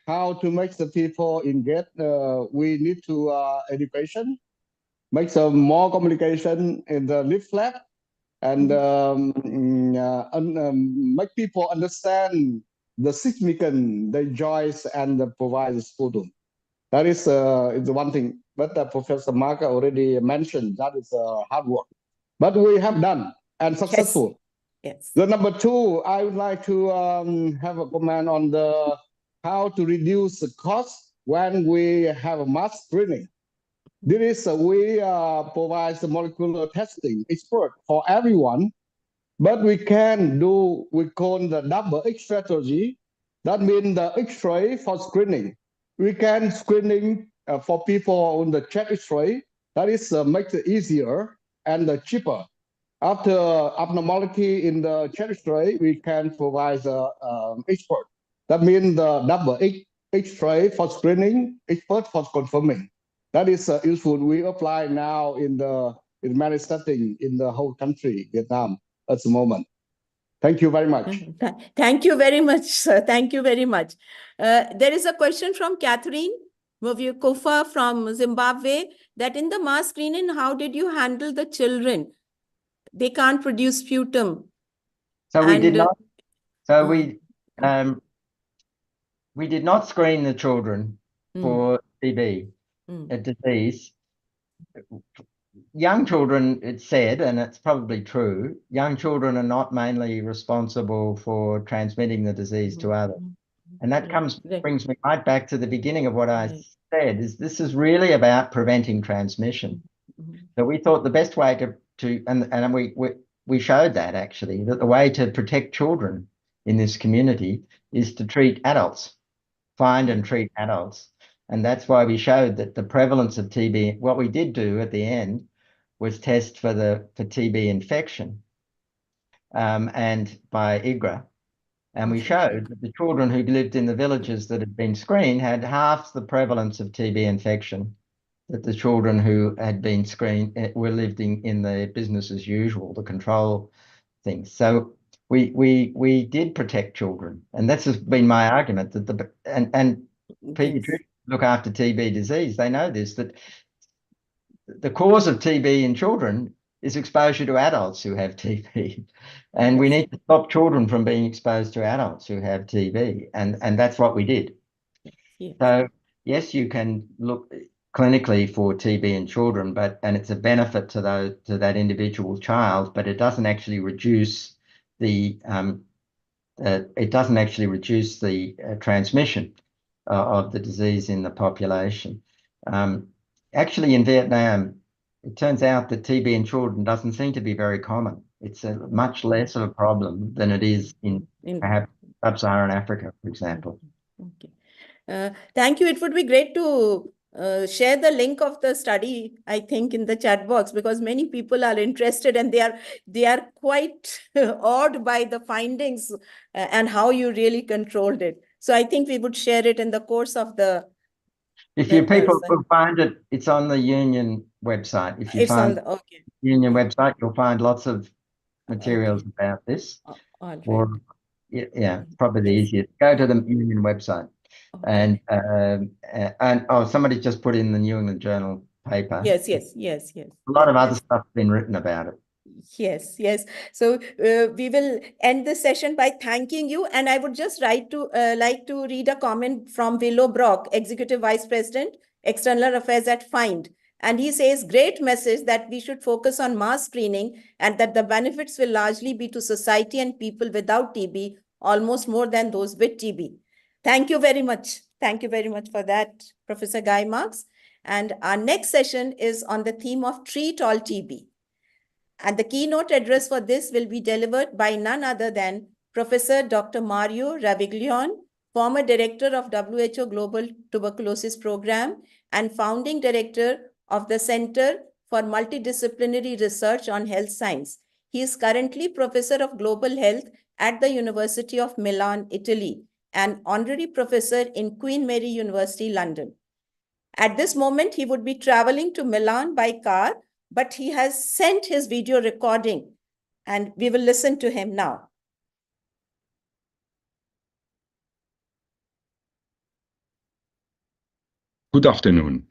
how to make the people engage? We need to education, make some more communication in the leaflet, and make people understand the significance, the joys, and the provide the sputum. That is the one thing. But Professor Mark already mentioned that is hard work. But we have done and successful. Yes. The number two, I would like to have a comment on the how to reduce the cost when we have a mass screening. This is we provide the molecular testing expert for everyone, but we can do, we call the double X strategy. That means the X-ray for screening. We can screening for people on the chest X-ray. That is makes it easier and cheaper. After abnormality in the chest X-ray, we can provide the expert. That means the double X-ray for screening, expert for confirming. That is useful. We apply now in many settings in the whole country, Vietnam, at the moment. Thank you very much. Thank you very much, sir. Thank you very much. There is a question from Catherine Movyukofa from Zimbabwe that in the mass screening, how did you handle the children? They can't produce sputum. So we did not. So we did not screen the children for TB, a disease. Young children, it's said, and it's probably true, young children are not mainly responsible for transmitting the disease to others. And that brings me right back to the beginning of what I said, is this is really about preventing transmission. So we thought the best way and we showed that actually, that the way to protect children in this community is to treat adults, find and treat adults. And that's why we showed that the prevalence of TB, what we did do at the end was test for TB infection and by IGRA. And we showed that the children who lived in the villages that had been screened had half the prevalence of TB infection that the children who had been screened were living in the business as usual, the control things. So we did protect children, and that's been my argument that pediatricians look after TB disease. They know this, that the cause of TB in children is exposure to adults who have TB, and we need to stop children from being exposed to adults who have TB, and that's what we did. So yes, you can look clinically for TB in children, and it's a benefit to that individual child, but it doesn't actually reduce the transmission of the disease in the population. Actually, in Vietnam, it turns out that TB in children doesn't seem to be very common. It's a much less of a problem than it is in perhaps sub-Saharan Africa, for example. Okay. Thank you. It would be great to share the link of the study, I think, in the chat box, because many people are interested and they are quite awed by the findings and how you really controlled it. So I think we would share it in the course of the If you people will find it, it's on the Union website. If you find the Union website, you'll find lots of materials about this. Or probably the easiest. Go to the Union website. And somebody just put in the New England Journal paper. Yes. A lot of other stuff has been written about it. Yes. So we will end the session by thanking you. And I would just like to read a comment from Willow Brock, Executive Vice President, External Affairs at FIND. And he says, great message that we should focus on mass screening and that the benefits will largely be to society and people without TB, almost more than those with TB. Thank you very much. Thank you very much for that, Professor Guy Marks. And our next session is on the theme of Treat All TB. And the keynote address for this will be delivered by none other than Professor Dr. Mario Raviglione, former director of WHO Global Tuberculosis Program and founding director of the Center for Multidisciplinary Research on Health Science. He is currently Professor of Global Health at the University of Milan, Italy, and honorary professor in Queen Mary University, London. At this moment, he would be traveling to Milan by car, but he has sent his video recording, and we will listen to him now. Good afternoon.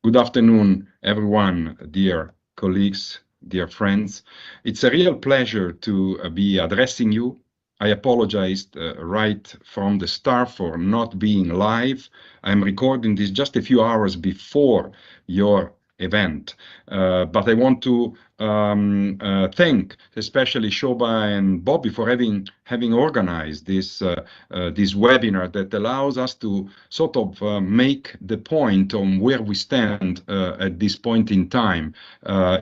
Good afternoon, everyone, dear colleagues, dear friends. It's a real pleasure to be addressing you. I apologized right from the start for not being live. I'm recording this just a few hours before your event, but I want to thank especially Shobha and Bobby for having organized this this webinar that allows us to sort of make the point on where we stand at this point in time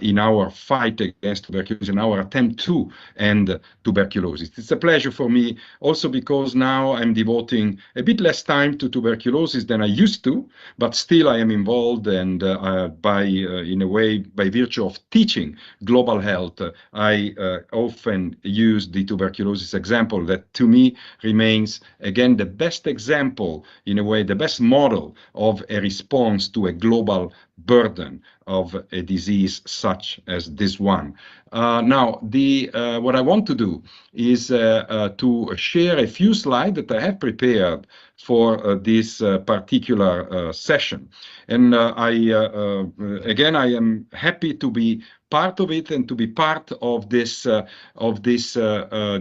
in our fight against tuberculosis, in our attempt to end tuberculosis. It's a pleasure for me also because now I'm devoting a bit less time to tuberculosis than I used to, but still I am involved, and in a way, by virtue of teaching global health, I often use the tuberculosis example that to me remains, again, the best example, in a way, the best model of a response to a global burden of a disease such as this one. Now, what I want to do is to share a few slides that I have prepared for this particular session. And again, I am happy to be part of it and to be part of this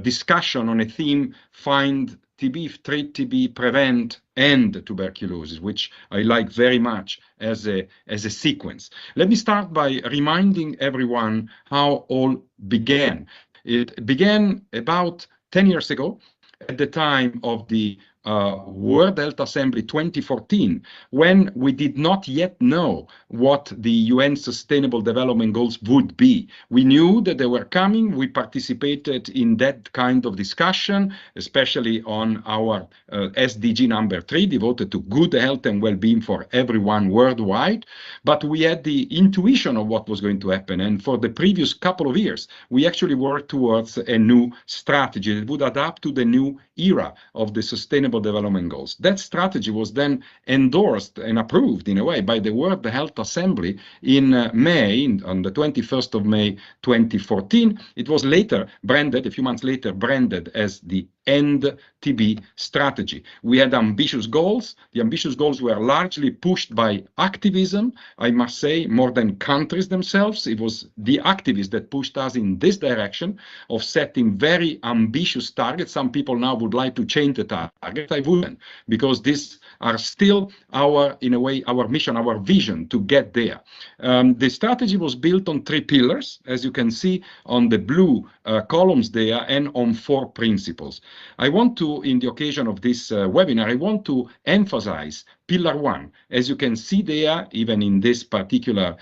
discussion on a theme: find TB, treat TB, prevent, end tuberculosis, which I like very much as a sequence. Let me start by reminding everyone how all began. It began about 10 years ago at the time of the World Health Assembly 2014, when we did not yet know what the UN Sustainable Development Goals would be. We knew that they were coming. We participated in that kind of discussion, especially on our SDG number 3, devoted to good health and well-being for everyone worldwide. But we had the intuition of what was going to happen. And for the previous couple of years, we actually worked towards a new strategy that would adapt to the new era of the Sustainable Development Goals. That strategy was then endorsed and approved in a way by the World Health Assembly in May, on the 21st of May 2014. It was later branded, a few months later, branded as the End TB strategy. We had ambitious goals. The ambitious goals were largely pushed by activism, I must say, more than countries themselves. It was the activists that pushed us in this direction of setting very ambitious targets. Some people now would like to change the target. I wouldn't, because these are still our, in a way, our mission, our vision to get there. The strategy was built on 3 pillars, as you can see on the blue columns there, and on 4 principles. I want to, in the occasion of this webinar, I want to emphasize Pillar 1. As you can see there, even in this particular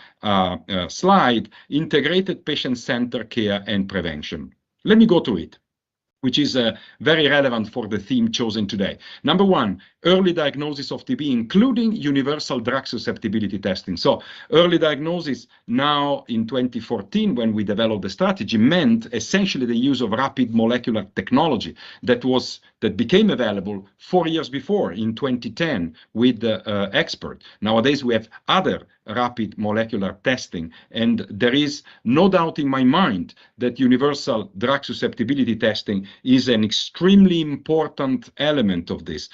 slide, integrated patient-centered care and prevention. Let me go to it, which is very relevant for the theme chosen today. Number 1, early diagnosis of TB, including universal drug susceptibility testing. So early diagnosis now in 2014, when we developed the strategy, meant essentially the use of rapid molecular technology that became available 4 years before in 2010 with the expert. Nowadays, we have other rapid molecular testing, and there is no doubt in my mind that universal drug susceptibility testing is an extremely important element of this.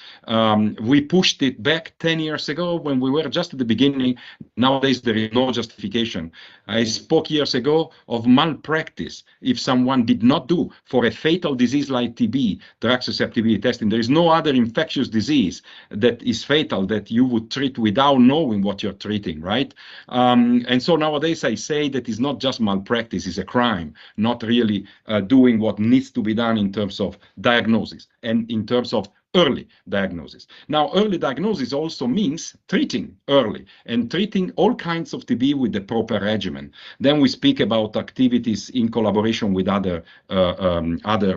We pushed it back 10 years ago when we were just at the beginning. Nowadays, there is no justification. I spoke years ago of malpractice if someone did not do for a fatal disease like TB drug susceptibility testing. There is no other infectious disease that is fatal that you would treat without knowing what you're treating, right? And so nowadays I say that it's not just malpractice, it's a crime, not really doing what needs to be done in terms of diagnosis and in terms of early diagnosis. Now, early diagnosis also means treating early and treating all kinds of TB with the proper regimen. Then we speak about activities in collaboration with other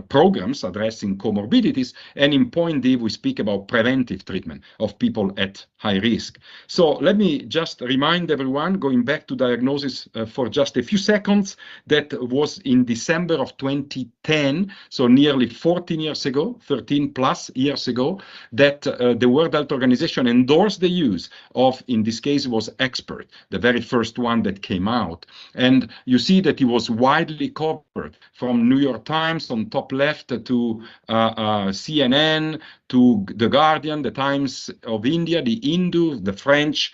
programs addressing comorbidities. And in point D, we speak about preventive treatment of people at high risk. So let me just remind everyone, going back to diagnosis for just a few seconds, that was in December of 2010, so nearly 14 years ago, 13 plus years ago, that the World Health Organization endorsed the use of, in this case, it was Expert, the very first one that came out. And you see that it was widely covered from New York Times on top left to CNN, to The Guardian, the Times of India, the Hindu, the French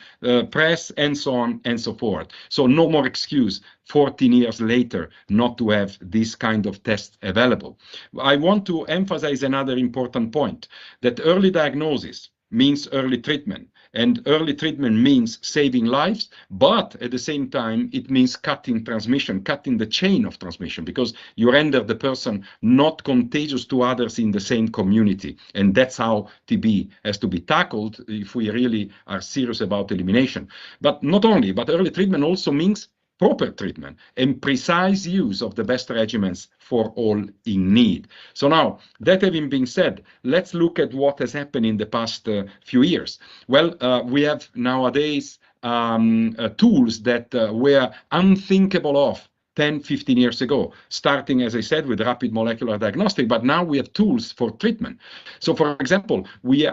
press, and so on and so forth. So no more excuse 14 years later not to have this kind of test available. I want to emphasize another important point, that early diagnosis means early treatment. And early treatment means saving lives, but at the same time, it means cutting transmission, cutting the chain of transmission, because you render the person not contagious to others in the same community. And that's how TB has to be tackled if we really are serious about elimination. But not only, but early treatment also means proper treatment and precise use of the best regimens for all in need. So now, that having been said, let's look at what has happened in the past few years. Well, we have nowadays tools that were unthinkable of 10, 15 years ago, starting, as I said, with rapid molecular diagnostic, but now we have tools for treatment. So, for example, we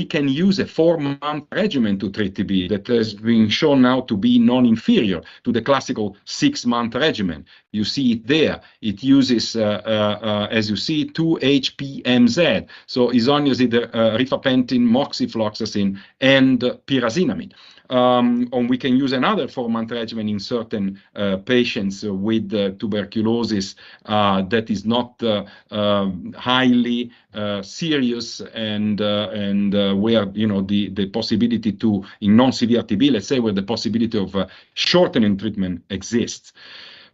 can use a 4-month regimen to treat TB that has been shown now to be non-inferior to the classical 6-month regimen. You see it there. It uses, as you see, 2-HPMZ, so isoniazid, rifampicin, moxifloxacin, and pyrazinamide. And we can use another 4-month regimen in certain patients with tuberculosis that is not highly serious and where the possibility to, in non-severe TB, let's say, where the possibility of shortening treatment exists.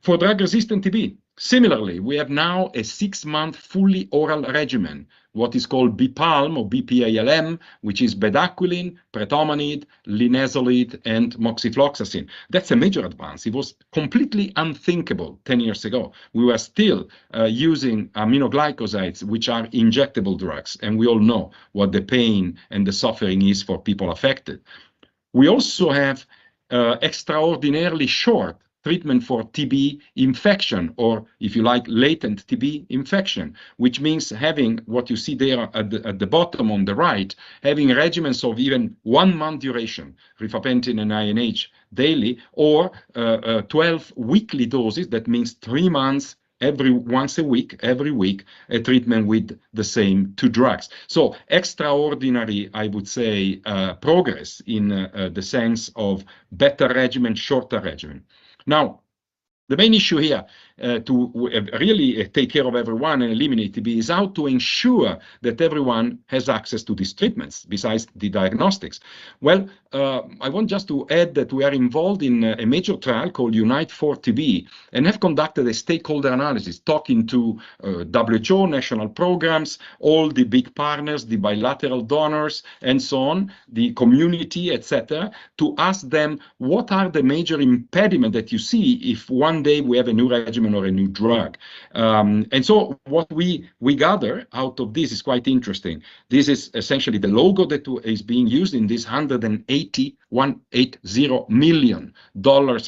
For drug-resistant TB, similarly, we have now a 6-month fully oral regimen, what is called BPALM or BPALM, which is bedaquiline, pretomanid, linezolid, and moxifloxacin. That's a major advance. It was completely unthinkable 10 years ago. We were still using aminoglycosides, which are injectable drugs, and we all know what the pain and the suffering is for people affected. We also have extraordinarily short treatment for TB infection, or if you like, latent TB infection, which means having what you see there at the bottom on the right, having regimens of even 1 month duration, rifampicin and INH daily, or 12 weekly doses. That means 3 months, once a week, every week, a treatment with the same 2 drugs. So extraordinary, I would say, progress in the sense of better regimen, shorter regimen. Now, the main issue here to really take care of everyone and eliminate TB is how to ensure that everyone has access to these treatments besides the diagnostics. Well, I want just to add that we are involved in a major trial called Unite for TB and have conducted a stakeholder analysis, talking to WHO, national programs, all the big partners, the bilateral donors, and so on, the community, etc., to ask them what are the major impediments that you see if one day we have a new regimen or a new drug. And so what we gather out of this is quite interesting. This is essentially the logo that is being used in this $180 million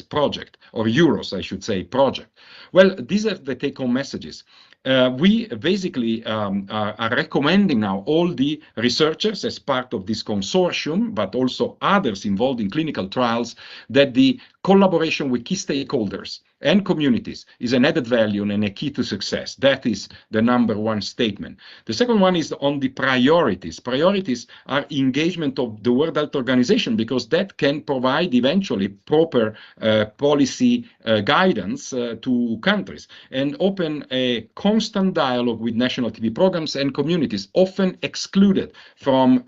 project, or euros, I should say, project. Well, these are the take-home messages. We basically are recommending now all the researchers as part of this consortium, but also others involved in clinical trials, that the collaboration with key stakeholders and communities is an added value and a key to success. That is the #1 statement. The second one is on the priorities. Priorities are engagement of the World Health Organization, because that can provide eventually proper policy guidance to countries, and open a constant dialogue with national TB programs and communities, often excluded from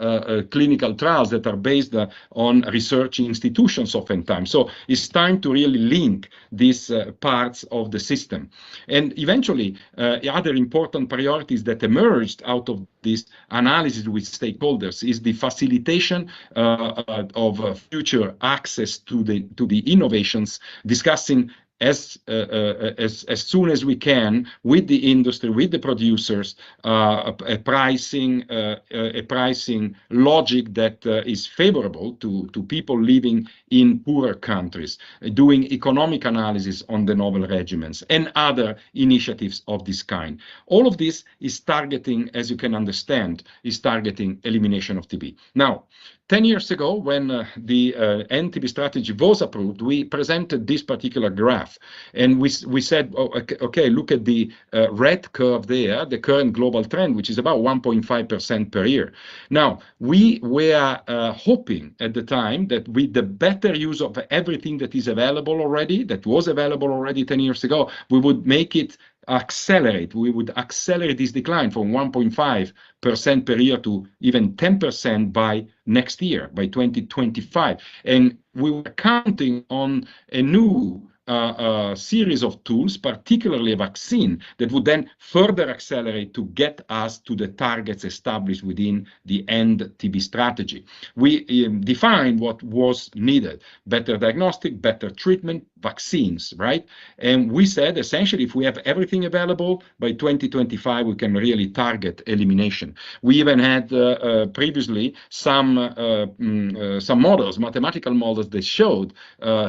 clinical trials that are based on research institutions oftentimes. So it's time to really link this parts of the system. And eventually, other important priorities that emerged out of this analysis with stakeholders is the facilitation of future access to the innovations, discussing as soon as we can with the industry, with the producers, a pricing logic that is favorable to people living in poorer countries, doing economic analysis on the novel regimens and other initiatives of this kind. All of this is targeting, as you can understand, is targeting elimination of TB. Now, 10 years ago, when the NTB strategy was approved, we presented this particular graph, and we said, oh, okay, look at the red curve there, the current global trend, which is about 1.5% per year. Now, we were hoping at the time that with the better use of everything that is available already, that was available already 10 years ago, we would make it accelerate. We would accelerate this decline from 1.5% per year to even 10% by next year, by 2025. And we were counting on a new series of tools, particularly a vaccine, that would then further accelerate to get us to the targets established within the end TB strategy. We defined what was needed: better diagnostic, better treatment, vaccines, right? And we said, essentially, if we have everything available by 2025, we can really target elimination. We even had previously some models, mathematical models, that showed,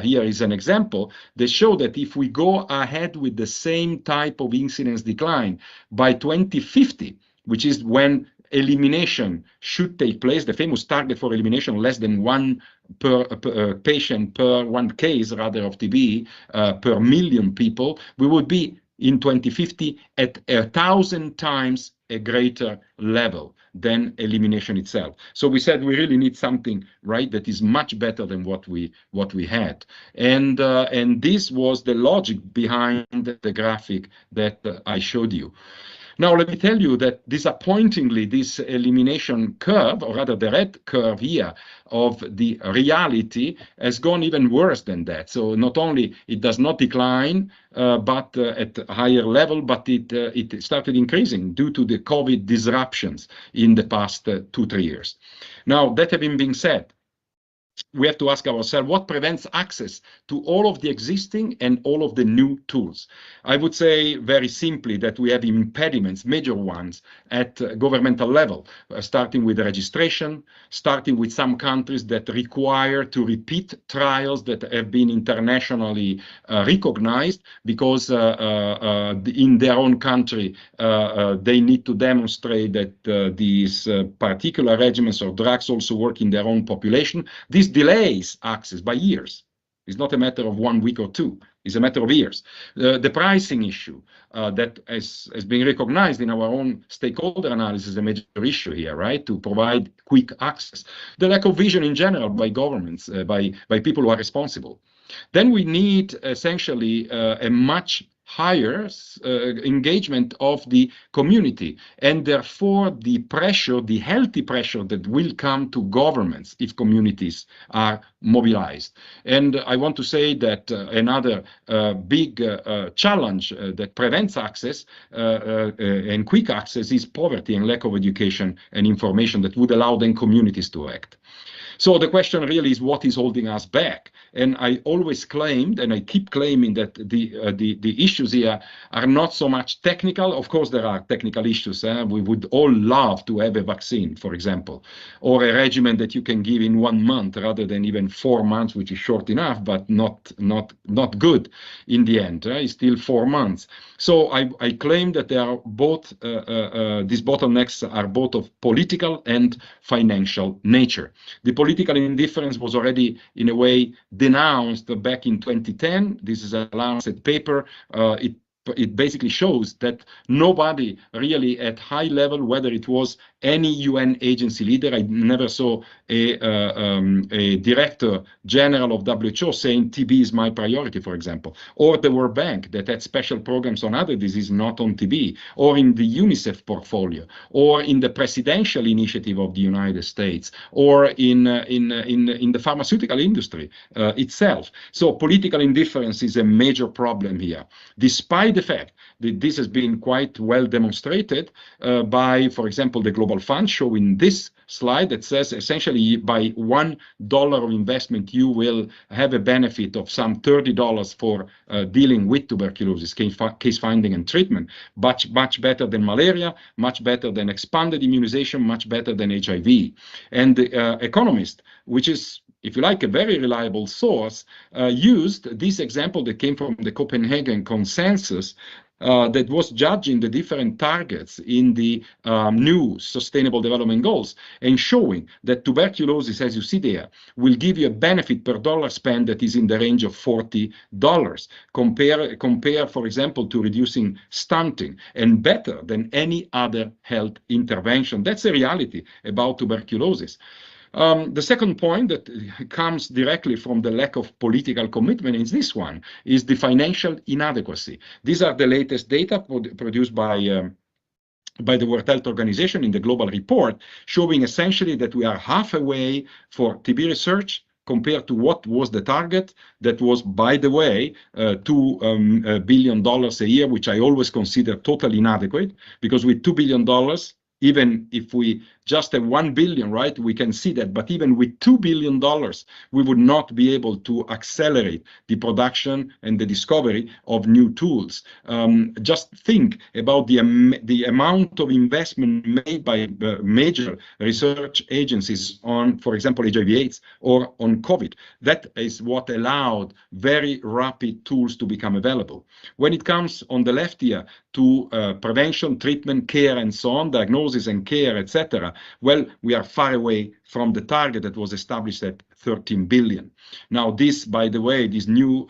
here is an example, they show that if we go ahead with the same type of incidence decline by 2050, which is when elimination should take place, the famous target for elimination, less than one per patient per one case, rather, of TB per million people, we would be in 2050 at 1,000 times a greater level than elimination itself. So we said we really need something, right, that is much better than what we had. And this was the logic behind the graphic that I showed you. Now, let me tell you that disappointingly, this elimination curve, or rather the red curve here of the reality, has gone even worse than that. So not only it does not decline, but at a higher level, but it started increasing due to the COVID disruptions in the past 2-3 years. Now, that having been said, we have to ask ourselves what prevents access to all of the existing and all of the new tools. I would say very simply that we have impediments, major ones, at governmental level, starting with registration, starting with some countries that require to repeat trials that have been internationally recognized, because in their own country they need to demonstrate that these particular regimens or drugs also work in their own population. This delays access by years. It's not a matter of 1 week or 2. It's a matter of years. The pricing issue that has been recognized in our own stakeholder analysis is a major issue here, right? To provide quick access. The lack of vision in general by governments, by people who are responsible. Then we need essentially a much higher engagement of the community, and therefore the pressure, the healthy pressure that will come to governments if communities are mobilized. And I want to say that another big challenge that prevents access and quick access is poverty and lack of education and information that would allow then communities to act. So the question really is, what is holding us back? And I always claimed, and I keep claiming, that the issues here are not so much technical. Of course, there are technical issues. We would all love to have a vaccine, for example, or a regimen that you can give in 1 month rather than even 4 months, which is short enough, but not good in the end. It's still 4 months. So I claim that they are both, these bottlenecks are both of political and financial nature. The political indifference was already, in a way, denounced back in 2010. This is a Lancet paper. It basically shows that nobody really at high level, whether it was any UN agency leader. I never saw a director general of WHO saying TB is my priority, for example, or the World Bank that had special programs on other diseases, not on TB, or in the UNICEF portfolio, or in the presidential initiative of the United States, or in the pharmaceutical industry itself. So political indifference is a major problem here, despite the fact that this has been quite well demonstrated by, for example, the Global Fund, showing this slide that says essentially by $1 of investment, you will have a benefit of some $30 for dealing with tuberculosis, case finding and treatment, much better than malaria, much better than expanded immunization, much better than HIV. And the Economist, which is, if you like, a very reliable source, used this example that came from the Copenhagen Consensus that was judging the different targets in the new Sustainable Development Goals and showing that tuberculosis, as you see there, will give you a benefit per dollar spent that is in the range of $40. Compare, for example, to reducing stunting, and better than any other health intervention. That's a reality about tuberculosis. The second point that comes directly from the lack of political commitment is this one, is the financial inadequacy. These are the latest data produced by the World Health Organization in the global report, showing essentially that we are halfway for TB research compared to what was the target. That was, by the way, $2 billion a year, which I always consider totally inadequate, because with $2 billion, even if we just have 1 billion, right, we can see that. But even with $2 billion, we would not be able to accelerate the production and the discovery of new tools. Just think about the amount of investment made by major research agencies on, for example, HIV/AIDS or on COVID. That is what allowed very rapid tools to become available. When it comes on the left here to prevention, treatment, care, and so on, diagnosis and care, etc., well, we are far away from the target that was established at 13 billion. Now, this, by the way, these new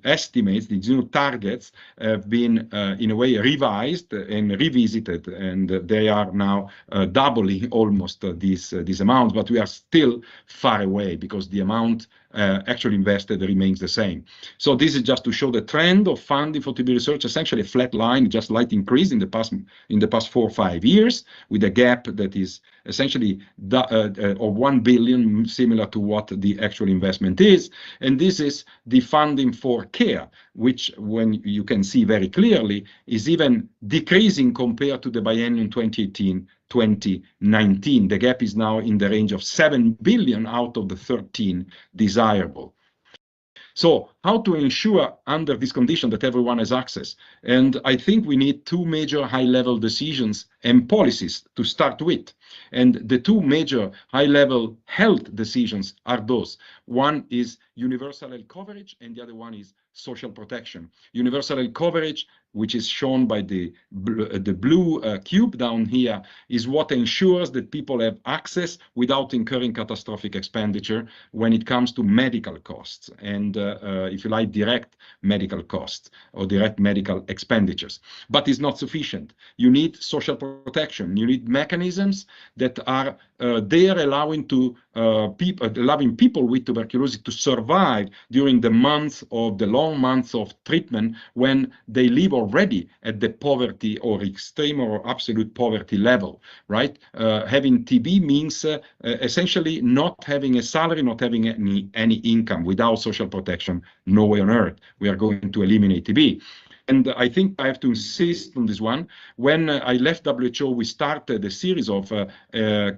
estimates, these new targets have been, in a way, revised and revisited, and they are now doubling almost these amounts, but we are still far away because the amount actually invested remains the same. So this is just to show the trend of funding for TB research, essentially a flat line, just slight increase in the past 4 or 5 years, with a gap that is essentially of 1 billion, similar to what the actual investment is. And this is the funding for care, which, when you can see very clearly, is even decreasing compared to the biennium 2018-2019. The gap is now in the range of 7 billion out of the 13 desirable. So how to ensure under this condition that everyone has access? And I think we need 2 major high-level decisions and policies to start with. And the 2 major high-level health decisions are those. One is universal health coverage, and the other one is social protection. Universal health coverage, which is shown by the blue cube down here, is what ensures that people have access without incurring catastrophic expenditure when it comes to medical costs and, if you like, direct medical costs or direct medical expenditures. But it's not sufficient. You need social protection. You need mechanisms that are there allowing people with tuberculosis to survive during the long months of treatment when they live already at the poverty or extreme or absolute poverty level, right? Having TB means essentially not having a salary, not having any income. Without social protection, no way on earth we are going to eliminate TB. And I think I have to insist on this one. When I left WHO, we started a series of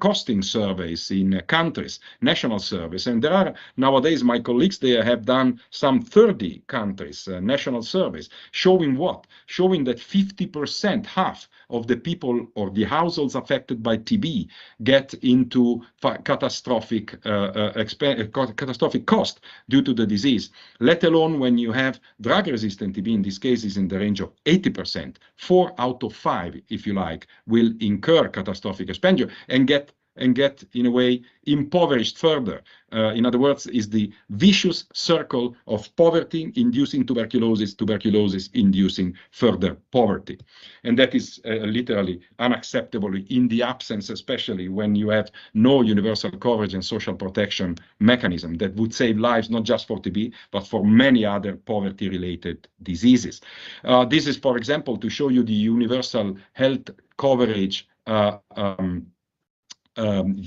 costing surveys in countries, national surveys. And there are nowadays, my colleagues there have done some 30 countries, national surveys, showing what? Showing that 50%, half of the people or the households affected by TB get into catastrophic cost due to the disease, let alone when you have drug-resistant TB, in this case is in the range of 80%. 4 out of 5, if you like, will incur catastrophic expenditure and get and get, in a way, impoverished further. In other words, is the vicious circle of poverty inducing tuberculosis, tuberculosis inducing further poverty. And that is literally unacceptable in the absence, especially when you have no universal coverage and social protection mechanism that would save lives, not just for TB, but for many other poverty-related diseases. This is, for example, to show you the universal health coverage, the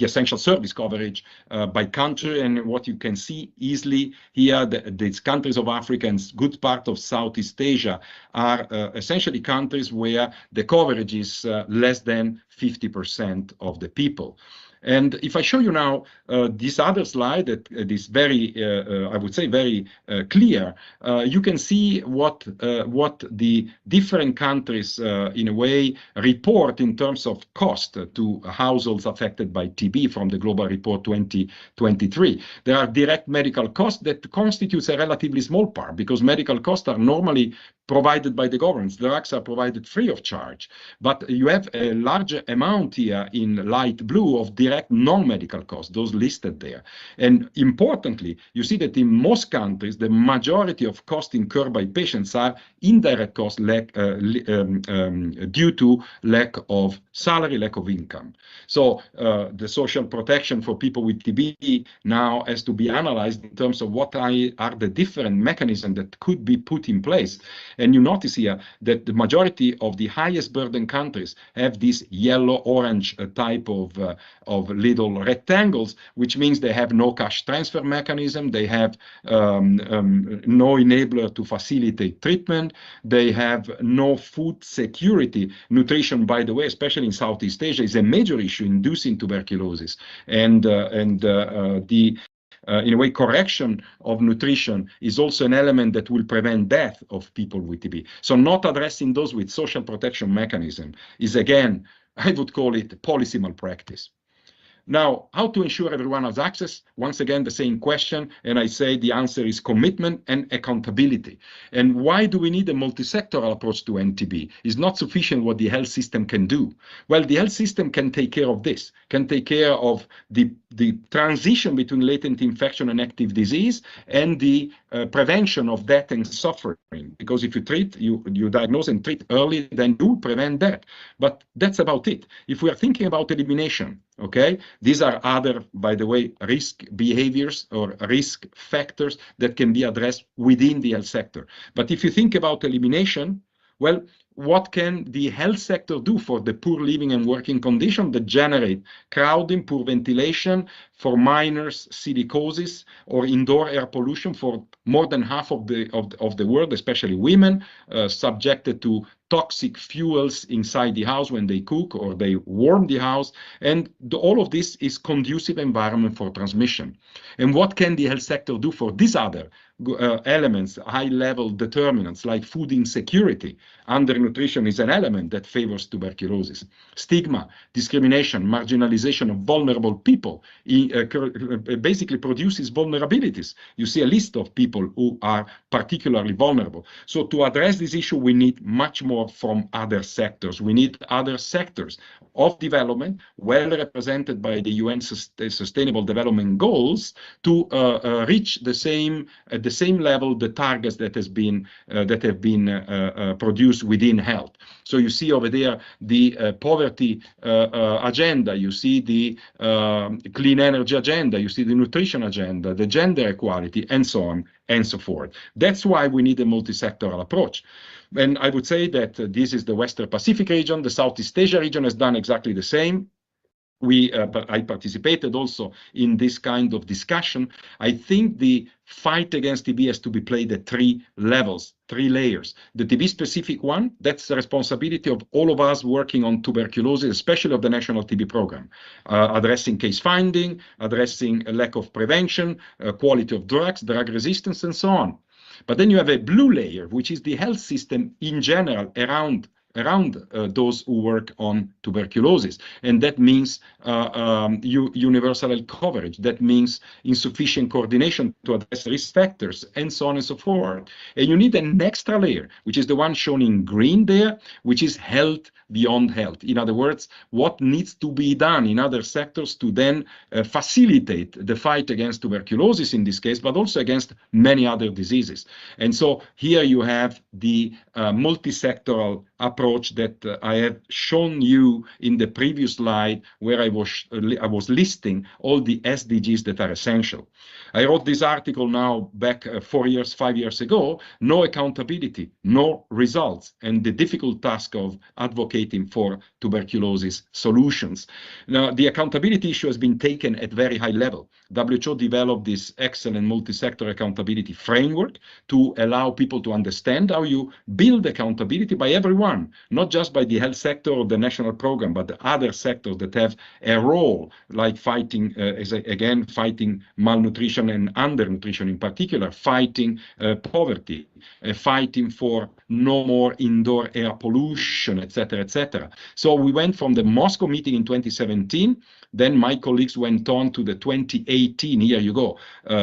essential service coverage by country. And what you can see easily here, these countries of Africa and good part of Southeast Asia are essentially countries where the coverage is less than 50% of the people. And if I show you now this other slide that is very, I would say, very clear, you can see what the different countries, in a way, report in terms of cost to households affected by TB from the Global Report 2023. There are direct medical costs that constitutes a relatively small part because medical costs are normally provided by the governments. The drugs are provided free of charge. But you have a large amount here in light blue of direct non-medical costs, those listed there. And importantly, you see that in most countries, the majority of costs incurred by patients are indirect costs due to lack of salary, lack of income. So the social protection for people with TB now has to be analyzed in terms of what are the different mechanisms that could be put in place. And you notice here that the majority of the highest burden countries have this yellow-orange type of little rectangles, which means they have no cash transfer mechanism, they have no enabler to facilitate treatment, they have no food security. Nutrition, by the way, especially in Southeast Asia, is a major issue inducing tuberculosis. And in a way, correction of nutrition is also an element that will prevent death of people with TB. So not addressing those with social protection mechanism is, again, I would call it policy malpractice. Now, how to ensure everyone has access? Once again, the same question, and I say the answer is commitment and accountability. And why do we need a multi-sectoral approach to NTB? It's not sufficient what the health system can do. Well, the health system can take care of this, can take care of the transition between latent infection and active disease and the prevention of death and suffering. Because if you treat, you diagnose and treat early, then you prevent death. But that's about it. If we are thinking about elimination, okay, these are other, by the way, risk behaviors or risk factors that can be addressed within the health sector. But if you think about elimination, well, what can the health sector do for the poor living and working conditions that generate crowding, poor ventilation, for minors, silicosis, or indoor air pollution for more than half of the world, especially women, subjected to toxic fuels inside the house when they cook or they warm the house. And all of this is conducive environment for transmission. And what can the health sector do for these other elements, high-level determinants like food insecurity? Undernutrition is an element that favors tuberculosis. Stigma, discrimination, marginalization of vulnerable people basically produces vulnerabilities. You see a list of people who are particularly vulnerable. So to address this issue, we need much more from other sectors. We need other sectors of development, well represented by the UN Sustainable Development Goals, to reach the same level the targets that have been produced within health. So you see over there the poverty agenda, you see the clean energy agenda, you see the nutrition agenda, the gender equality, and so on and so forth. That's why we need a multi-sectoral approach. And I would say that this is the Western Pacific region. The Southeast Asia region has done exactly the same. I participated also in this kind of discussion. I think the fight against TB has to be played at 3 levels, 3 layers. The TB-specific one, that's the responsibility of all of us working on tuberculosis, especially of the National TB Program, addressing case finding, addressing a lack of prevention, quality of drugs, drug resistance, and so on. But then you have a blue layer, which is the health system in general around around those who work on tuberculosis. And that means universal health coverage. That means insufficient coordination to address risk factors, and so on and so forth. And you need an extra layer, which is the one shown in green there, which is health beyond health. In other words, what needs to be done in other sectors to then facilitate the fight against tuberculosis in this case, but also against many other diseases. And so here you have the multi-sectoral approach that I have shown you in the previous slide, where I was listing all the SDGs that are essential. I wrote this article now back 5 years ago, no accountability, no results, and the difficult task of advocating for tuberculosis solutions. Now, the accountability issue has been taken at very high level. WHO developed this excellent multi-sector accountability framework to allow people to understand how you build accountability by everyone, not just by the health sector or the national program, but the other sectors that have a role, like fighting, fighting malnutrition and undernutrition in particular, fighting poverty, fighting for no more indoor air pollution, etc., etc. So we went from the Moscow meeting in 2017, then my colleagues went on to the 2018, here you go,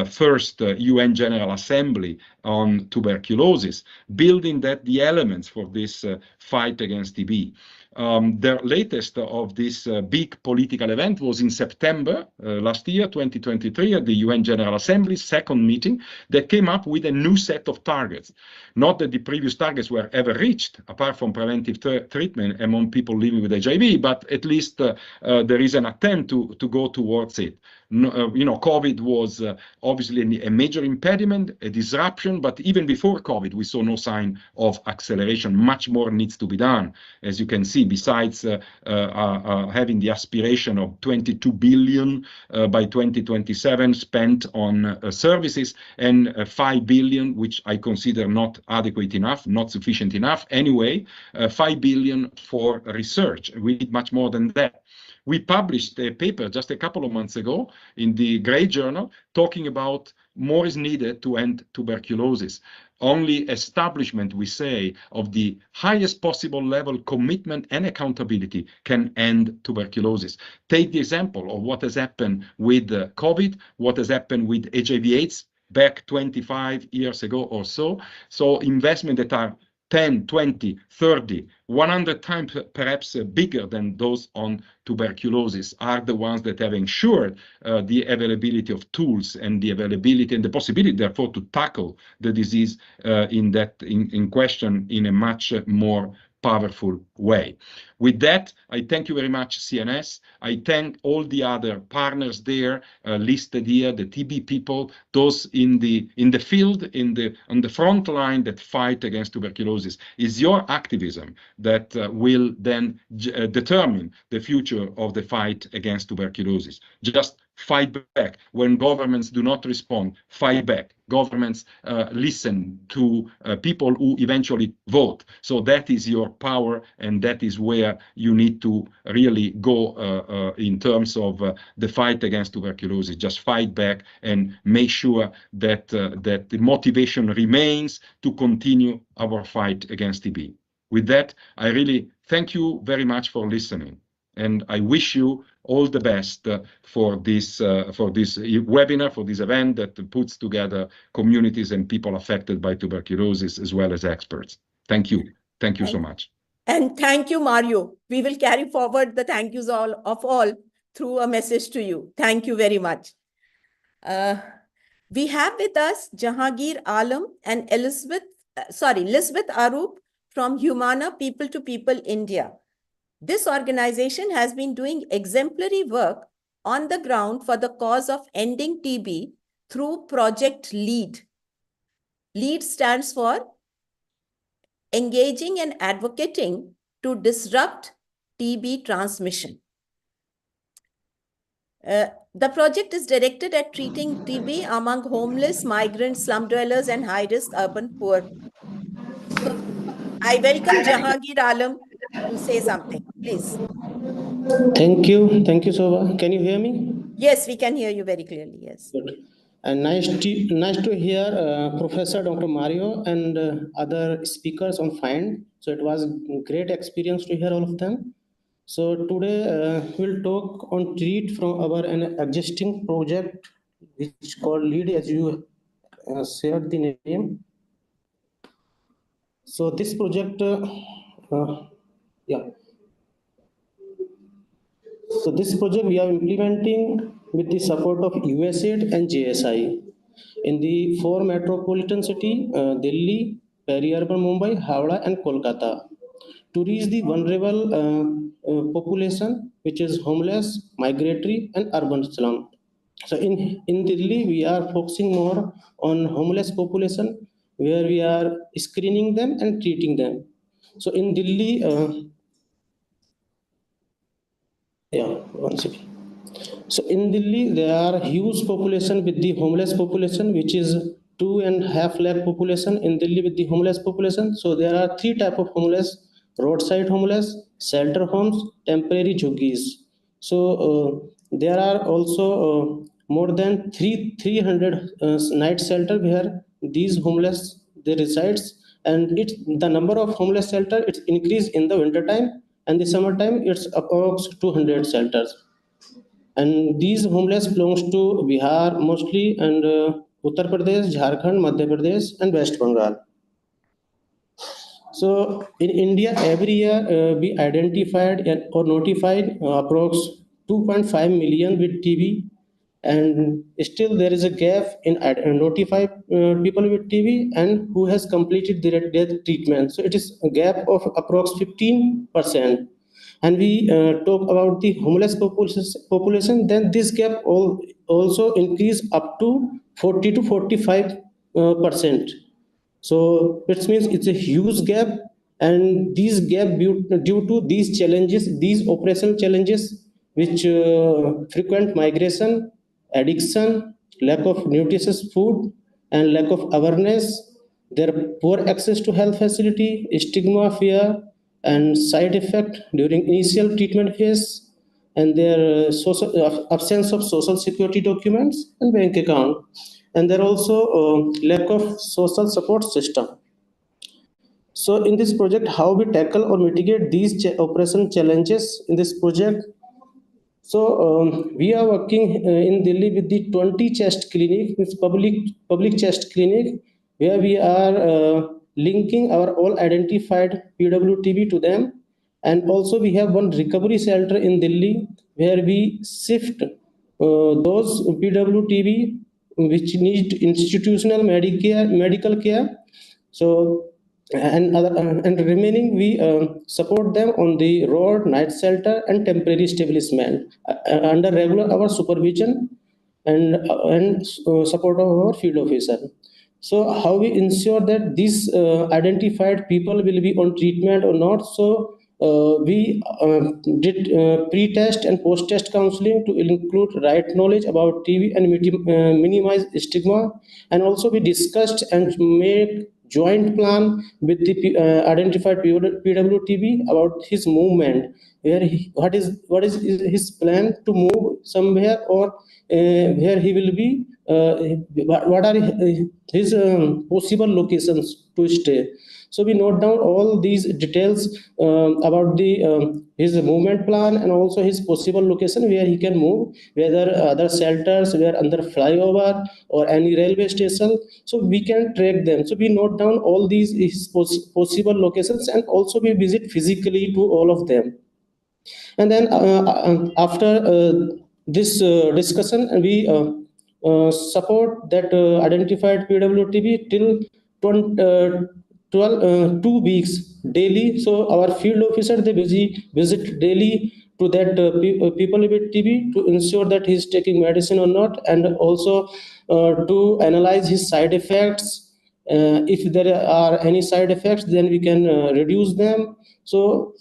first UN General Assembly on tuberculosis, building the elements for this fight against TB. The latest of this big political event was in September last year, 2023, at the UN General Assembly, second meeting, that came up with a new set of targets. Not that the previous targets were ever reached, apart from preventive treatment among people living with HIV, but at least there is an attempt to go towards it. COVID was obviously a major impediment, a disruption, but even before COVID, we saw no sign of acceleration. Much more needs to be done, as you can see, besides having the aspiration of 22 billion by 2027 spent on services, and 5 billion, which I consider not adequate enough, not sufficient enough. Anyway, 5 billion for research. We need much more than that. We published a paper just a couple of months ago in the Grey Journal talking about more is needed to end tuberculosis. Only establishment, we say, of the highest possible level commitment and accountability can end tuberculosis. Take the example of what has happened with COVID, what has happened with HIV/AIDS back 25 years ago or so. So investment that are 10, 20, 30, 100 times perhaps bigger than those on tuberculosis are the ones that have ensured the availability of tools and the availability and the possibility, therefore, to tackle the disease in question in a much more powerful way. With that, I thank you very much, CNS. I thank all the other partners there listed here, the Tbpeople, those in the field, on the front line that fight against tuberculosis. It's your activism that will then determine the future of the fight against tuberculosis. Just fight back. When governments do not respond, fight back. Governments listen to people who eventually vote. So that is your power, and that is where you need to really go in terms of the fight against tuberculosis. Just fight back and make sure that the motivation remains to continue our fight against TB. With that, I really thank you very much for listening, and I wish you all the best for this webinar, for this event that puts together communities and people affected by tuberculosis as well as experts. Thank you. Thank you so much. And thank you, Mario. We will carry forward the thank yous of all through a message to you. Thank you very much. We have with us Jahangeer Alam and Lisbeth Aarup from Humana People to People India. This organization has been doing exemplary work on the ground for the cause of ending TB through Project LEAD. LEAD stands for Engaging and Advocating to Disrupt TB Transmission. The project is directed at treating TB among homeless, migrants, slum dwellers, and high-risk urban poor. So I welcome Jahangeer Alam to say something, please. Thank you, Shobha. Can you hear me? Yes, we can hear you very clearly. Yes. Good. And nice to hear Professor Dr. Mario and other speakers on FIND. So it was a great experience to hear all of them. So today we'll talk on treat from our an existing project which called LEAD, as you shared the name. So this project, yeah. So this project we are implementing with the support of USAID and JSI in the 4 metropolitan city, Delhi, peri-urban Mumbai, Howrah and Kolkata, to reach the vulnerable population, which is homeless, migratory and urban slum. So in Delhi, we are focusing more on homeless population, where we are screening them and treating them. So in Delhi, one second. So in Delhi, there are huge population with the homeless population, which is 2.5 lakh population in Delhi with the homeless population. So there are 3 type of homeless: roadside homeless, shelter homes, temporary jhuggies. So there are also more than 300 night shelter where these homeless they resides, and it's the number of homeless shelter it's increased in the winter time, and the summertime it's approx 200 shelters. And these homeless belongs to Bihar mostly, and Uttar Pradesh, Jharkhand, Madhya Pradesh, and West Bengal. So in India, every year we identified or notified approx 2.5 million with TB, and still there is a gap in notified people with TB and who has completed their treatment. So it is a gap of approx 15%. And we talk about the homeless population, then this gap also increase up to 40 to 45%. So it means it's a huge gap, and these gap due to these challenges, these operational challenges, which frequent migration, addiction, lack of nutritious food, and lack of awareness, their poor access to health facility, stigma, fear, and side effect during initial treatment phase, and their absence of social security documents and bank account, and there also lack of social support system. So in this project, how we tackle or mitigate these operation challenges in this project? So we are working in Delhi with the 20 chest clinic, it's public chest clinic, where we are linking our all identified PWTB to them. And also we have one recovery shelter in Delhi where we shift those PWTB which need institutional medical care. So and remaining we support them on the road, night shelter, and temporary establishment under regular our supervision and support of our field officer. So how we ensure that these identified people will be on treatment or not? So we did pre-test and post-test counseling to include right knowledge about TB and minimize stigma, and also we discussed and made joint plan with the identified PWTB about his movement, where what is his plan to move somewhere, or where he will be, what are his possible locations to stay. So we note down all these details about the his movement plan and also his possible location where he can move, whether other shelters, where under flyover or any railway station. So we can track them. So we note down all these his possible locations, and also we visit physically to all of them. And then after this discussion, we support that identified PWTB till 2 weeks daily. So our field officer, they visit daily to that people with TB to ensure that he's taking medicine or not, and also to analyze his side effects. If there are any side effects, then we can reduce them. So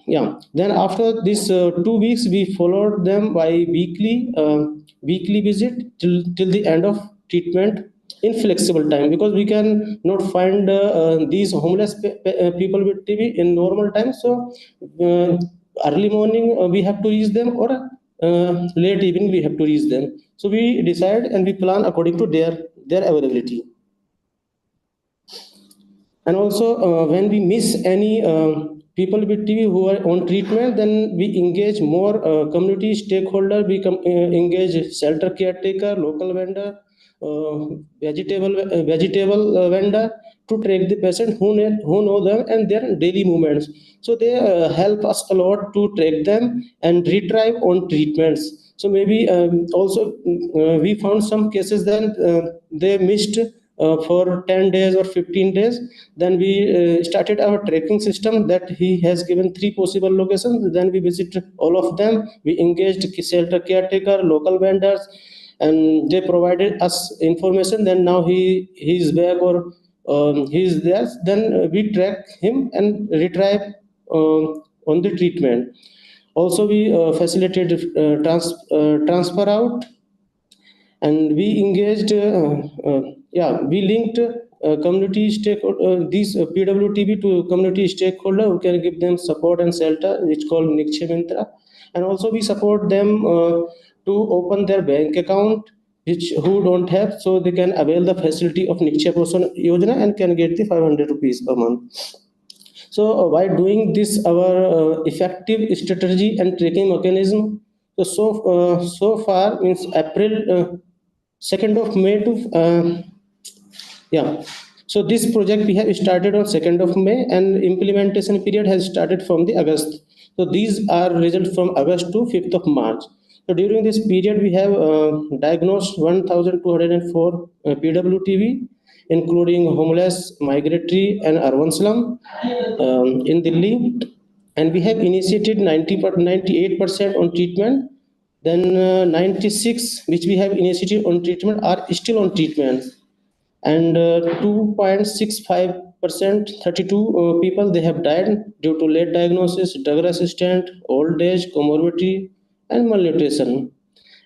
yeah, then after this 2 weeks, we followed them by weekly visit till the end of treatment in flexible time, because we can not find these homeless people with TB in normal time. So early morning we have to reach them, or late evening we have to reach them. So we decide and we plan according to their availability. And also, when we miss any people with TB who are on treatment, then we engage more community stakeholder. We engage shelter caretaker, local vendor, vegetable vendor to track the patient who know them and their daily movements. So they help us a lot to track them and retrieve on treatments. So maybe also we found some cases then they missed for 10 days or 15 days. Then we started our tracking system that he has given 3 possible locations. Then we visited all of them. We engaged shelter caretaker, local vendors, and they provided us information. Then now he is back or he is there. Then we track him and retrieve on the treatment. Also, we facilitated transfer out, and we engaged we linked community stakeholder these PWTB to community stakeholder who can give them support and shelter, which called Nikshay Mintra. And also we support them to open their bank account, which who don't have, so they can avail the facility of Chairperson Yojana and can get the 500 rupees per month. So by doing this, our effective strategy and tracking mechanism, so far means April 2nd of May to so this project we have started on 2nd of May, and implementation period has started from the August. So these are results from August to 5th of March. So during this period we have diagnosed 1,204 PWTB, including homeless, migratory and urban slum in Delhi, and we have initiated 98% on treatment. Then 96 which we have initiated on treatment are still on treatment, and 2.65%, 32 people they have died due to late diagnosis, drug resistant, old age, comorbidity and malnutrition.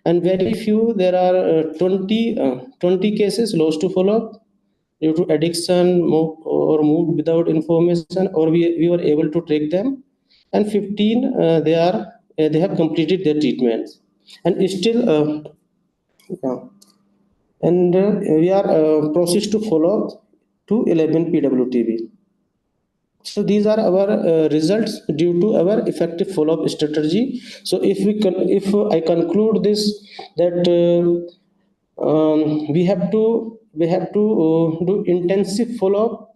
And very few, there are 20 cases lost to follow-up due to addiction or moved without information, or we were able to track them. And 15 they have completed their treatments, and still we are processed to follow up to 11 PWTB. So these are our results due to our effective follow-up strategy. So if I conclude this, that we have to do intensive follow-up,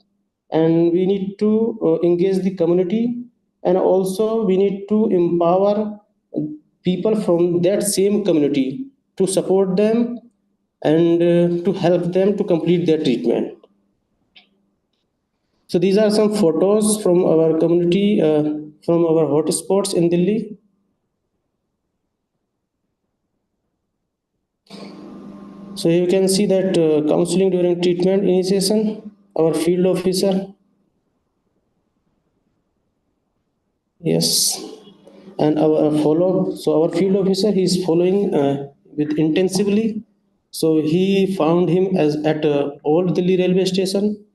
and we need to engage the community, and also we need to empower people from that same community to support them and to help them to complete their treatment. So these are some photos from our community, from our hotspots in Delhi. So you can see that counseling during treatment initiation, our field officer. Yes, and our follow. So our field officer, he is following with intensively. So he found him at Old Delhi railway station.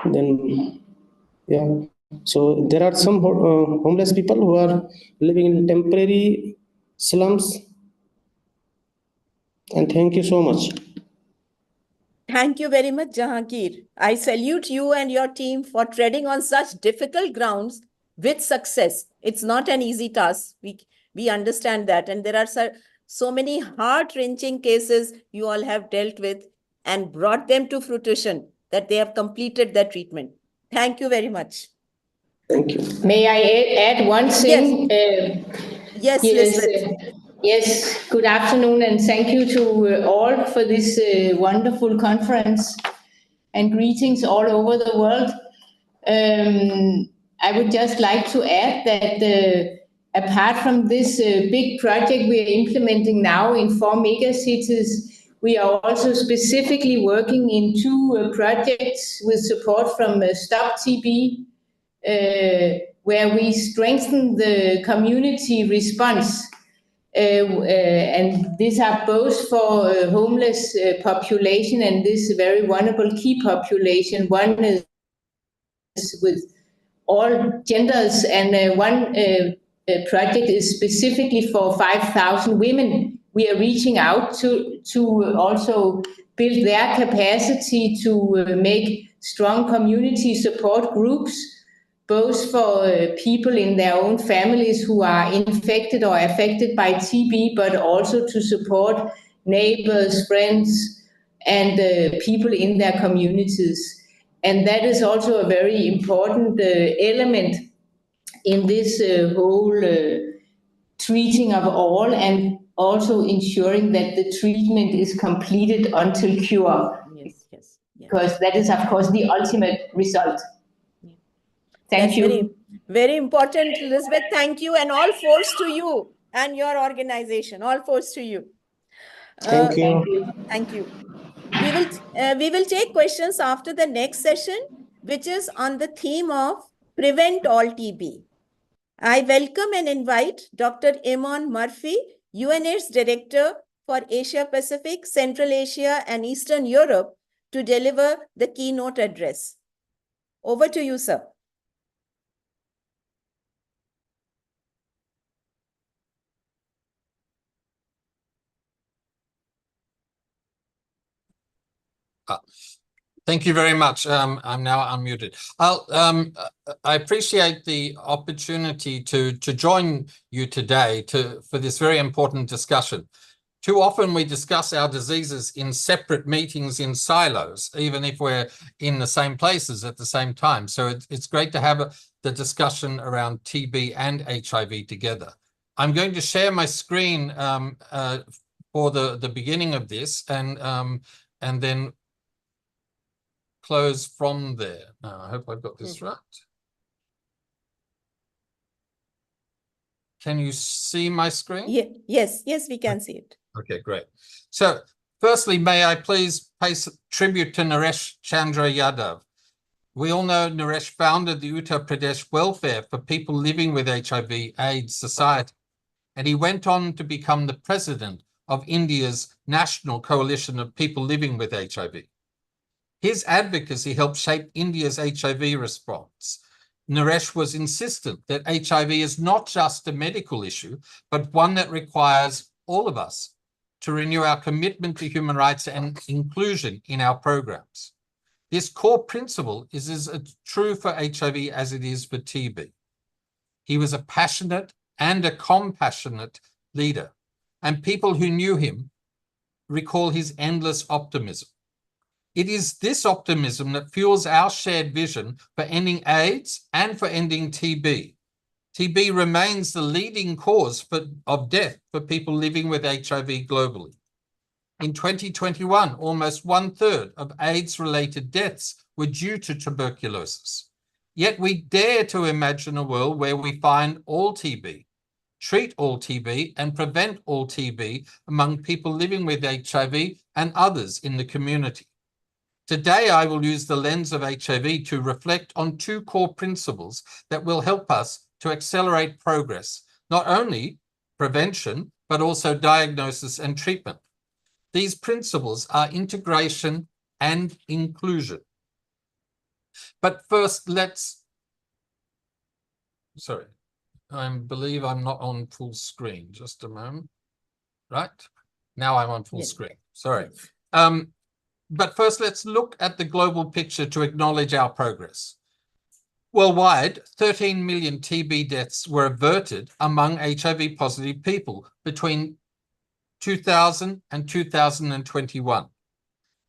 Then so there are some homeless people who are living in temporary slums. And thank you so much. Thank you very much, Jahangeer. I salute you and your team for treading on such difficult grounds with success. It's not an easy task. We understand that. And there are so many heart-wrenching cases you all have dealt with and brought them to fruition, that they have completed their treatment. Thank you very much. Thank you. May I add one thing? Yes, Lisbeth. Yes, good afternoon, and thank you to all for this wonderful conference, and greetings all over the world. I would just like to add that apart from this big project we are implementing now in 4 megacities, we are also specifically working in 2 projects with support from Stop TB, where we strengthen the community response. And these are both for homeless population and this very vulnerable key population. One is with all genders, and one project is specifically for 5,000 women we are reaching out to also build their capacity to make strong community support groups, both for people in their own families who are infected or affected by TB, but also to support neighbors, friends, and people in their communities. And that is also a very important element in this whole treating of all, and also ensuring that the treatment is completed until cure. Yes, yes, yes. Because that is, of course, the ultimate result. Yeah. Thank you. Very, very important, Lisbeth. Thank you, and all force to you and your organization. All force to you. Thank you. Thank you. We will take questions after the next session, which is on the theme of Prevent All TB. I welcome and invite Dr. Eamon Murphy, UNAIDS Director for Asia Pacific, Central Asia, and Eastern Europe, to deliver the keynote address. Over to you, sir. Thank you very much. I'm now unmuted. I appreciate the opportunity to join you today for this very important discussion. Too often we discuss our diseases in separate meetings in silos, even if we're in the same places at the same time. So it's great to have the discussion around TB and HIV together. I'm going to share my screen for the beginning of this, and then close from there. Now, I hope I've got this right. Can you see my screen? Yes, we can see it. Okay, great. So firstly, may I please pay tribute to Naresh Chandra Yadav. We all know Naresh founded the Uttar Pradesh Welfare for People Living with HIV/AIDS Society, and he went on to become the president of India's National Coalition of People Living with HIV. His advocacy helped shape India's HIV response. Naresh was insistent that HIV is not just a medical issue, but one that requires all of us to renew our commitment to human rights and inclusion in our programs. This core principle is as true for HIV as it is for TB. He was a passionate and a compassionate leader, and people who knew him recall his endless optimism. It is this optimism that fuels our shared vision for ending AIDS and for ending TB. TB remains the leading cause of death for people living with HIV globally. In 2021, almost 1/3 of AIDS-related deaths were due to tuberculosis. Yet we dare to imagine a world where we find all TB, treat all TB, and prevent all TB among people living with HIV and others in the community. Today, I will use the lens of HIV to reflect on two core principles that will help us to accelerate progress, not only prevention, but also diagnosis and treatment. These principles are integration and inclusion. But first, I believe I'm not on full screen. Just a moment. Right? Now I'm on full screen. Sorry. But first, let's look at the global picture to acknowledge our progress. Worldwide, 13 million TB deaths were averted among HIV-positive people between 2000 and 2021.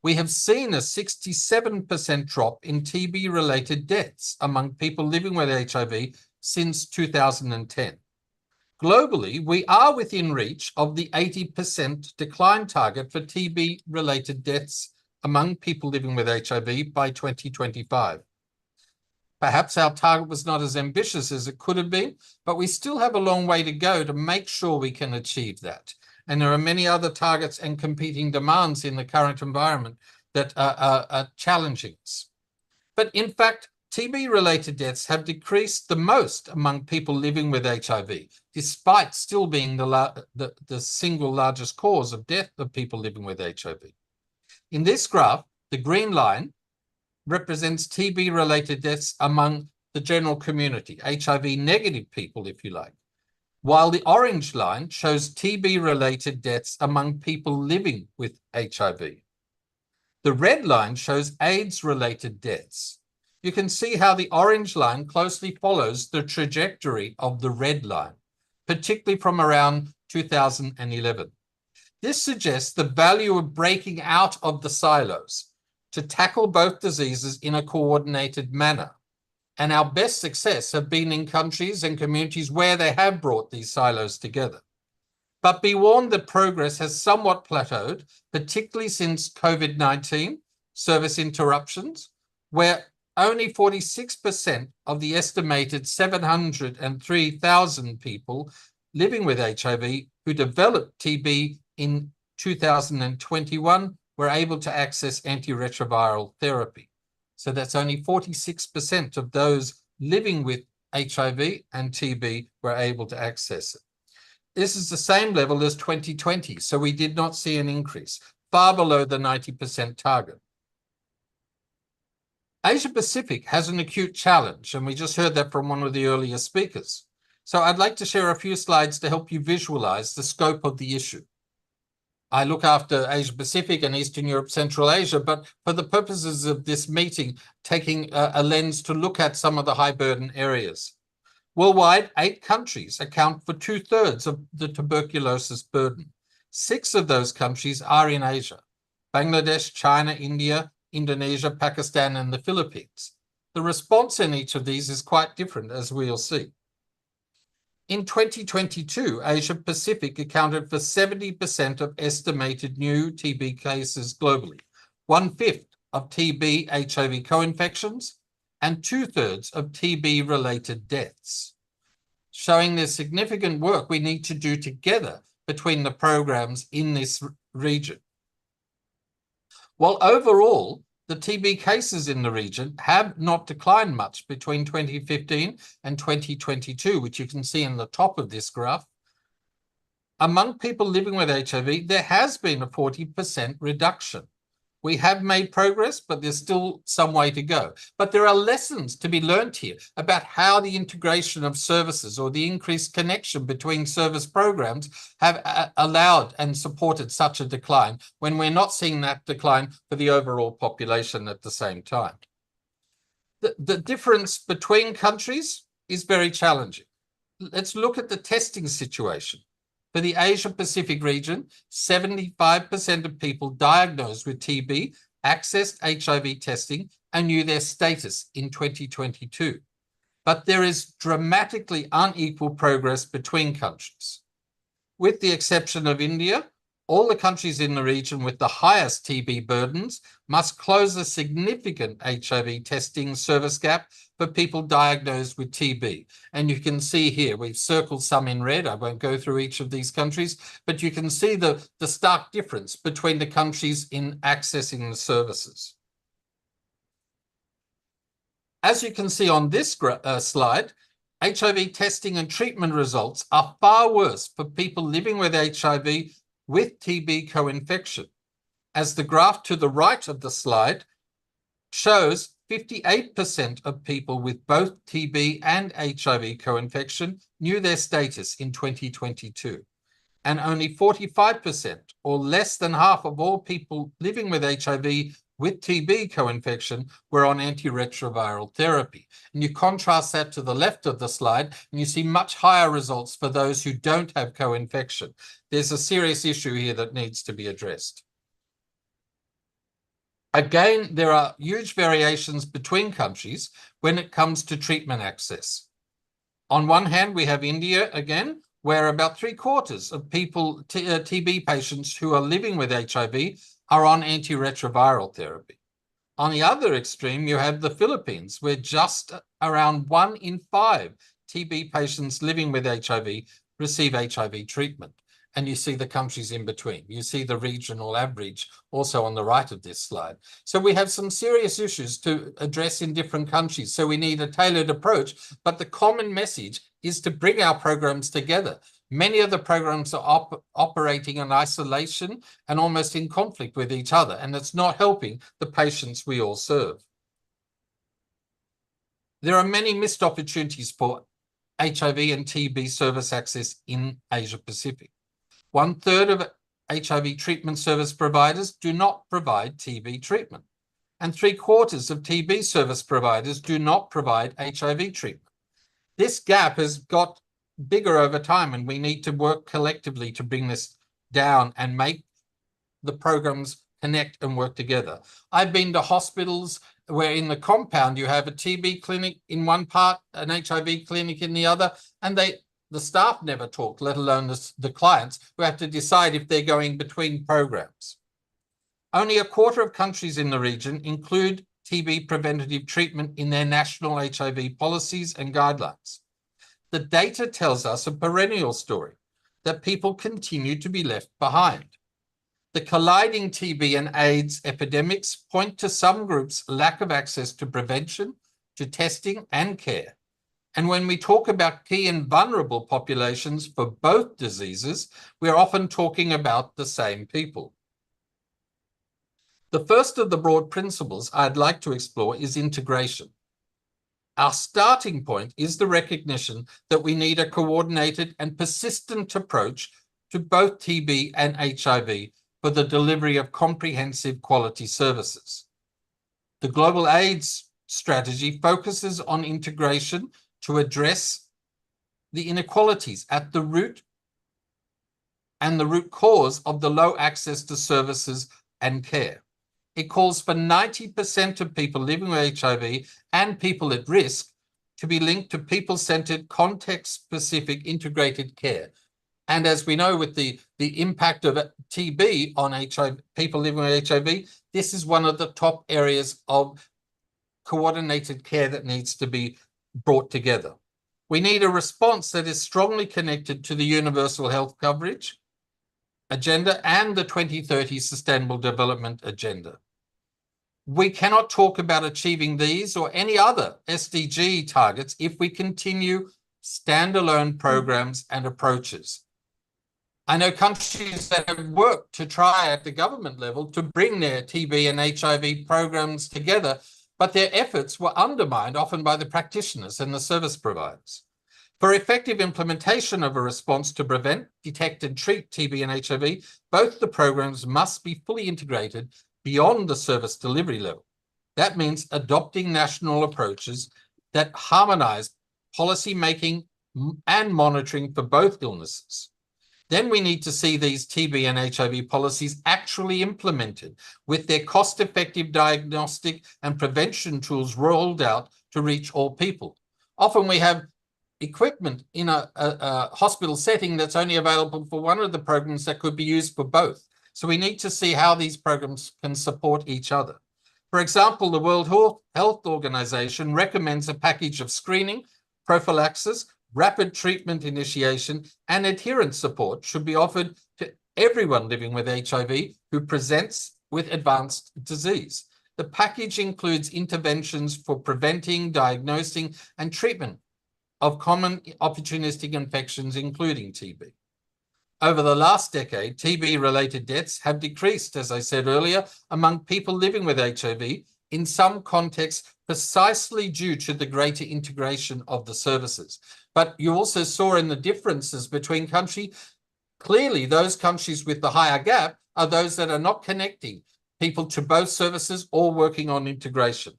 We have seen a 67% drop in TB-related deaths among people living with HIV since 2010. Globally, we are within reach of the 80% decline target for TB-related deaths among people living with HIV by 2025. Perhaps our target was not as ambitious as it could have been, but we still have a long way to go to make sure we can achieve that. And there are many other targets and competing demands in the current environment that are challenging us. But in fact, TB-related deaths have decreased the most among people living with HIV, despite still being the single largest cause of death of people living with HIV. In this graph, the green line represents TB-related deaths among the general community, HIV-negative people, if you like. while the orange line shows TB-related deaths among people living with HIV. The red line shows AIDS-related deaths. You can see how the orange line closely follows the trajectory of the red line, particularly from around 2011. This suggests the value of breaking out of the silos to tackle both diseases in a coordinated manner. And our best success have been in countries and communities where they have brought these silos together. But be warned that progress has somewhat plateaued, particularly since COVID-19, service interruptions, where only 46% of the estimated 703,000 people living with HIV who developed TB in 2021 were able to access antiretroviral therapy. So that's only 46% of those living with HIV and TB were able to access it. This is the same level as 2020, so we did not see an increase, far below the 90% target. Asia Pacific has an acute challenge, and we just heard that from one of the earlier speakers. So I'd like to share a few slides to help you visualize the scope of the issue. I look after Asia Pacific and Eastern Europe, Central Asia, but for the purposes of this meeting, taking a lens to look at some of the high burden areas. Worldwide, 8 countries account for 2/3 of the tuberculosis burden. 6 of those countries are in Asia: Bangladesh, China, India, Indonesia, Pakistan, and the Philippines. The response in each of these is quite different, as we'll see. In 2022, Asia Pacific accounted for 70% of estimated new TB cases globally, 1/5 of TB HIV co-infections, and 2/3 of TB-related deaths, showing there's significant work we need to do together between the programs in this region. While overall, the TB cases in the region have not declined much between 2015 and 2022, which you can see in the top of this graph, among people living with HIV, there has been a 40% reduction. We have made progress, but there's still some way to go. But there are lessons to be learned here about how the integration of services or the increased connection between service programs have allowed and supported such a decline when we're not seeing that decline for the overall population at the same time. The difference between countries is very challenging. Let's look at the testing situation. For the Asia-Pacific region, 75% of people diagnosed with TB accessed HIV testing and knew their status in 2022. But there is dramatically unequal progress between countries. With the exception of India, all the countries in the region with the highest TB burdens must close a significant HIV testing service gap for people diagnosed with TB. And you can see here, we've circled some in red. I won't go through each of these countries, but you can see the stark difference between the countries in accessing the services. As you can see on this slide, HIV testing and treatment results are far worse for people living with HIV with TB co-infection. As the graph to the right of the slide shows, 58% of people with both TB and HIV co-infection knew their status in 2022, and only 45%, or less than half of all people living with HIV with TB co-infection, were on antiretroviral therapy. And you contrast that to the left of the slide, and you see much higher results for those who don't have co-infection. There's a serious issue here that needs to be addressed. Again, there are huge variations between countries when it comes to treatment access. On one hand, we have India again, where about 3/4 of people, TB patients who are living with HIV are on antiretroviral therapy. On the other extreme, you have the Philippines, where just around 1 in 5 TB patients living with HIV receive HIV treatment. And you see the countries in between. You see the regional average also on the right of this slide. So we have some serious issues to address in different countries. So we need a tailored approach, but the common message is to bring our programs together. Many of the programs are operating in isolation and almost in conflict with each other, and it's not helping the patients we all serve. There are many missed opportunities for HIV and TB service access in Asia Pacific. 1/3 of HIV treatment service providers do not provide TB treatment, and 3/4 of TB service providers do not provide HIV treatment. This gap has got bigger over time, and we need to work collectively to bring this down and make the programs connect and work together. I've been to hospitals where in the compound you have a TB clinic in one part, an HIV clinic in the other, and the staff never talk, let alone the clients, who have to decide if they're going between programs. Only 1/4 of countries in the region include TB preventative treatment in their national HIV policies and guidelines. The data tells us a perennial story, that people continue to be left behind. The colliding TB and AIDS epidemics point to some groups' lack of access to prevention, to testing and care. And when we talk about key and vulnerable populations for both diseases, we're often talking about the same people. The first of the broad principles I'd like to explore is integration. Our starting point is the recognition that we need a coordinated and persistent approach to both TB and HIV for the delivery of comprehensive quality services. The Global AIDS strategy focuses on integration to address the inequalities at the root and the root cause of the low access to services and care. It calls for 90% of people living with HIV and people at risk to be linked to people-centered, context-specific integrated care. And as we know, with the impact of TB on HIV, people living with HIV, this is one of the top areas of coordinated care that needs to be brought together. We need a response that is strongly connected to the universal health coverage agenda and the 2030 Sustainable Development Agenda. We cannot talk about achieving these or any other SDG targets if we continue standalone programs and approaches. I know countries that have worked to try at the government level to bring their TB and HIV programs together, but their efforts were undermined often by the practitioners and the service providers. For effective implementation of a response to prevent, detect and treat TB and HIV, both the programs must be fully integrated beyond the service delivery level. That means adopting national approaches that harmonize policy making and monitoring for both illnesses. Then we need to see these TB and HIV policies actually implemented with their cost-effective diagnostic and prevention tools rolled out to reach all people. Often we have equipment in a hospital setting that's only available for one of the programs that could be used for both. So we need to see how these programs can support each other. For example, the World Health Organization recommends a package of screening, prophylaxis, rapid treatment initiation, and adherence support should be offered to everyone living with HIV who presents with advanced disease. The package includes interventions for preventing, diagnosing, and treatment of common opportunistic infections, including TB. Over the last decade, TB-related deaths have decreased, as I said earlier, among people living with HIV, in some contexts precisely due to the greater integration of the services. But you also saw in the differences between countries, clearly those countries with the higher gap are those that are not connecting people to both services or working on integration.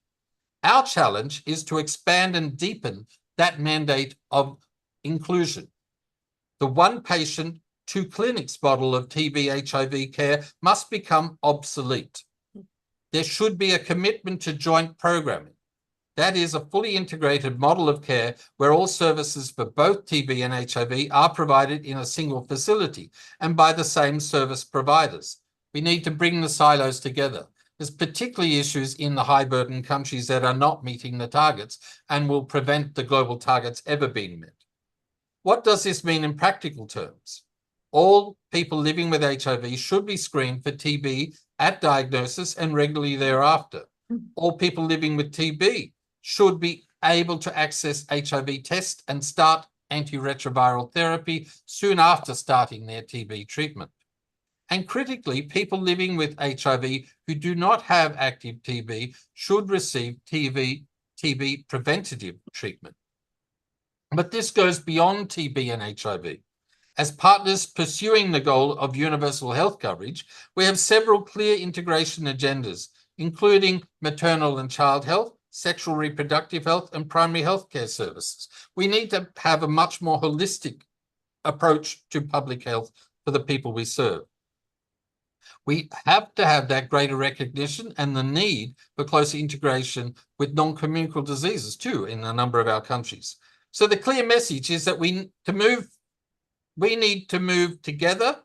Our challenge is to expand and deepen that mandate of inclusion. The one patient, two clinics model of TB HIV care must become obsolete. There should be a commitment to joint programming. That is a fully integrated model of care where all services for both TB and HIV are provided in a single facility and by the same service providers. We need to bring the silos together. There's particularly issues in the high burden countries that are not meeting the targets and will prevent the global targets ever being met. What does this mean in practical terms? All people living with HIV should be screened for TB at diagnosis and regularly thereafter. All people living with TB should be able to access HIV tests and start antiretroviral therapy soon after starting their TB treatment. And critically, people living with HIV who do not have active TB should receive TB preventative treatment. But this goes beyond TB and HIV. As partners pursuing the goal of universal health coverage, we have several clear integration agendas, including maternal and child health, sexual reproductive health, and primary health care services. We need to have a much more holistic approach to public health for the people we serve. We have to have that greater recognition and the need for closer integration with non-communicable diseases too in a number of our countries. So the clear message is that we need to move together,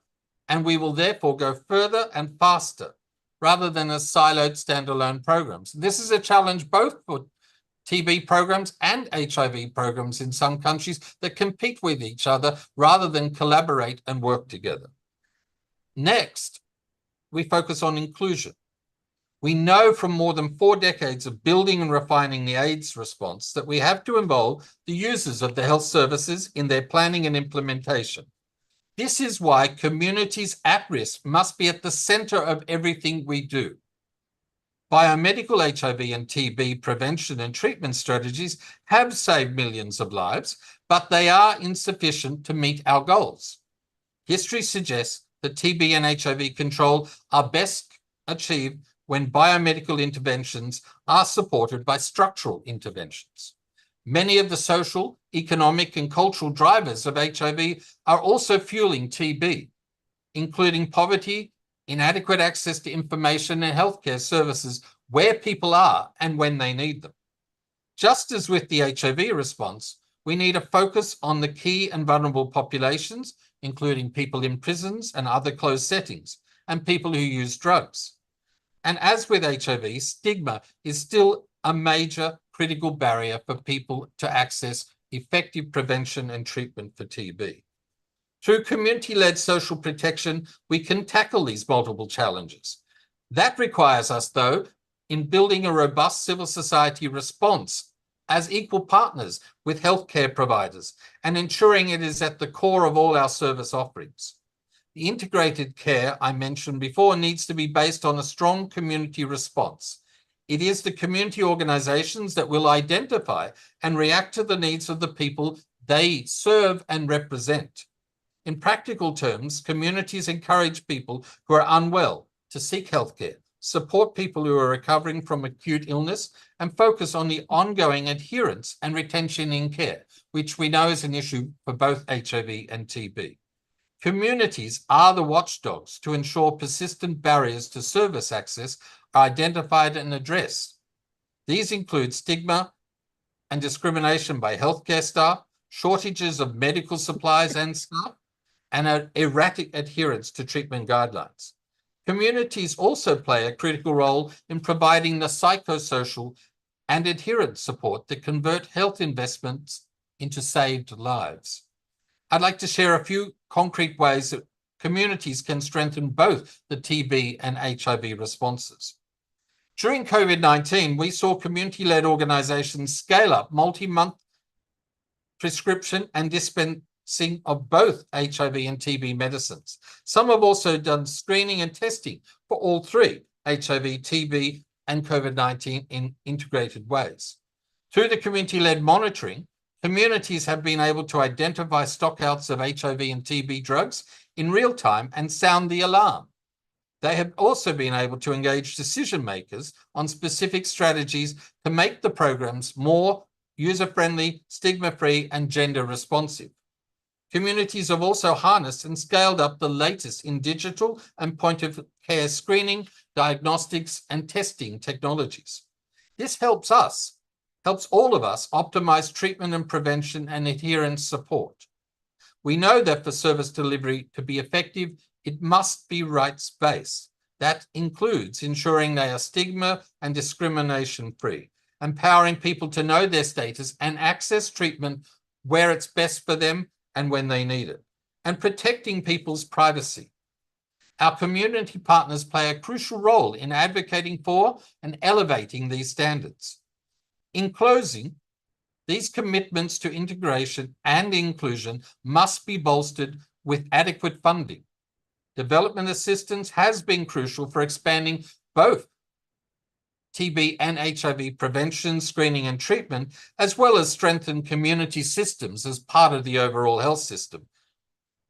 and we will therefore go further and faster rather than as siloed standalone programs. This is a challenge both for TB programs and HIV programs in some countries that compete with each other rather than collaborate and work together. Next, we focus on inclusion. We know from more than 4 decades of building and refining the AIDS response that we have to involve the users of the health services in their planning and implementation. This is why communities at risk must be at the center of everything we do. Biomedical HIV and TB prevention and treatment strategies have saved millions of lives, but they are insufficient to meet our goals. History suggests that TB and HIV control are best achieved when biomedical interventions are supported by structural interventions. Many of the social, economic, and cultural drivers of HIV are also fueling TB, including poverty, inadequate access to information and healthcare services where people are and when they need them. Just as with the HIV response, we need a focus on the key and vulnerable populations, including people in prisons and other closed settings, and people who use drugs. And as with HIV, stigma is still a major critical barrier for people to access effective prevention and treatment for TB. Through community-led social protection, we can tackle these multiple challenges. That requires us, though, in building a robust civil society response as equal partners with healthcare providers and ensuring it is at the core of all our service offerings. The integrated care I mentioned before needs to be based on a strong community response. It is the community organizations that will identify and react to the needs of the people they serve and represent. In practical terms, communities encourage people who are unwell to seek healthcare, support people who are recovering from acute illness, and focus on the ongoing adherence and retention in care, which we know is an issue for both HIV and TB. Communities are the watchdogs to ensure persistent barriers to service access are identified and addressed. These include stigma and discrimination by healthcare staff, shortages of medical supplies and staff, and an erratic adherence to treatment guidelines. Communities also play a critical role in providing the psychosocial and adherence support that convert health investments into saved lives. I'd like to share a few concrete ways that communities can strengthen both the TB and HIV responses. During COVID-19, we saw community-led organizations scale up multi-month prescription and dispensing of both HIV and TB medicines. Some have also done screening and testing for all three, HIV, TB, and COVID-19 in integrated ways. Through the community-led monitoring, communities have been able to identify stockouts of HIV and TB drugs in real time and sound the alarm. They have also been able to engage decision makers on specific strategies to make the programs more user-friendly, stigma-free, and gender-responsive. Communities have also harnessed and scaled up the latest in digital and point-of-care screening, diagnostics, and testing technologies. This helps all of us optimize treatment and prevention and adherence support. We know that for service delivery to be effective, it must be rights-based. That includes ensuring they are stigma and discrimination-free, empowering people to know their status and access treatment where it's best for them and when they need it, and protecting people's privacy. Our community partners play a crucial role in advocating for and elevating these standards. In closing, these commitments to integration and inclusion must be bolstered with adequate funding. Development assistance has been crucial for expanding both TB and HIV prevention, screening and treatment, as well as strengthen community systems as part of the overall health system.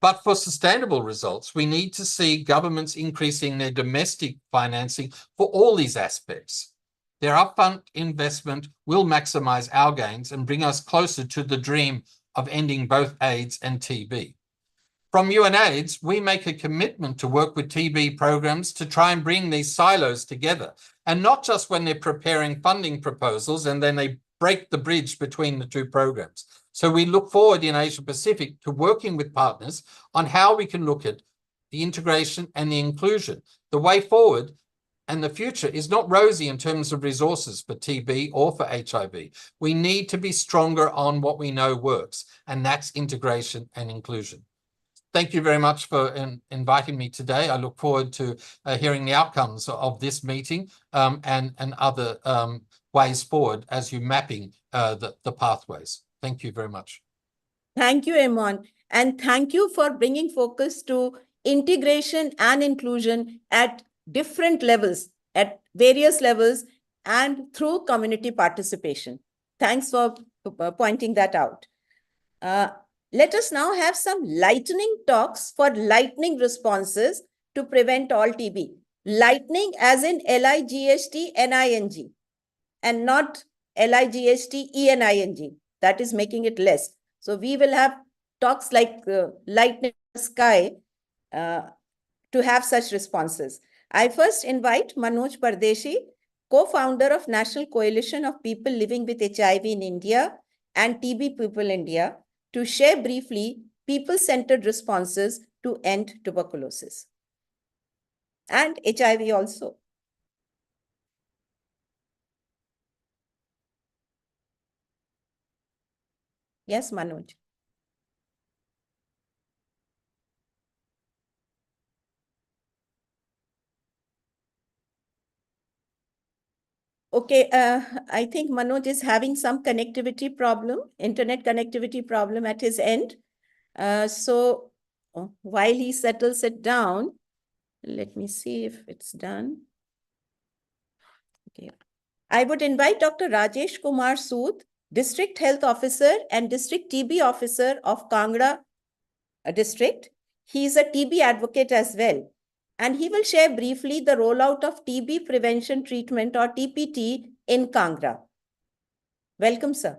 But for sustainable results, we need to see governments increasing their domestic financing for all these aspects. Their upfront investment will maximize our gains and bring us closer to the dream of ending both AIDS and TB. From UNAIDS, we make a commitment to work with TB programs to try and bring these silos together, and not just when they're preparing funding proposals and then they break the bridge between the two programs. So we look forward in Asia Pacific to working with partners on how we can look at the integration and the inclusion. The way forward and the future is not rosy in terms of resources for TB or for HIV. We need to be stronger on what we know works, and that's integration and inclusion. Thank you very much for inviting me today. I look forward to hearing the outcomes of this meeting and other ways forward as you're mapping the pathways. Thank you very much. Thank you, Emon. And thank you for bringing focus to integration and inclusion at different levels, at various levels, and through community participation. Thanks for pointing that out. Let us now have some lightning talks for lightning responses to prevent all TB. Lightning as in L-I-G-H-T-N-I-N-G and not L-I-G-H-T-E-N-I-N-G. That is making it less. So we will have talks like lightning in the sky to have such responses. I first invite Manoj Pardeshi, co-founder of National Coalition of People Living with HIV in India and Tbpeople India, to share briefly people-centered responses to end tuberculosis and HIV also. Yes, Manoj. Okay, I think Manoj is having some connectivity problem, internet connectivity problem at his end. So while he settles it down, let me see if it's done. Okay. I would invite Dr. Rajesh Kumar Sood, District Health Officer and District TB Officer of Kangra District. He is a TB advocate as well. And he will share briefly the rollout of TB prevention treatment or TPT in Kangra. Welcome, sir.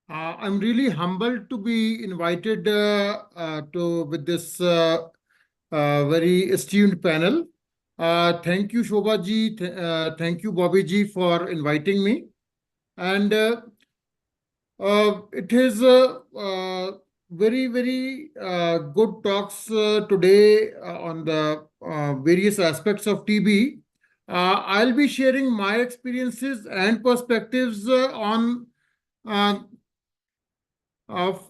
I'm really humbled to be invited with this very esteemed panel. Thank you, Shobha ji. Thank you, Bobby ji, for inviting me. And it is very, very good talks today on the various aspects of TB. I'll be sharing my experiences and perspectives on of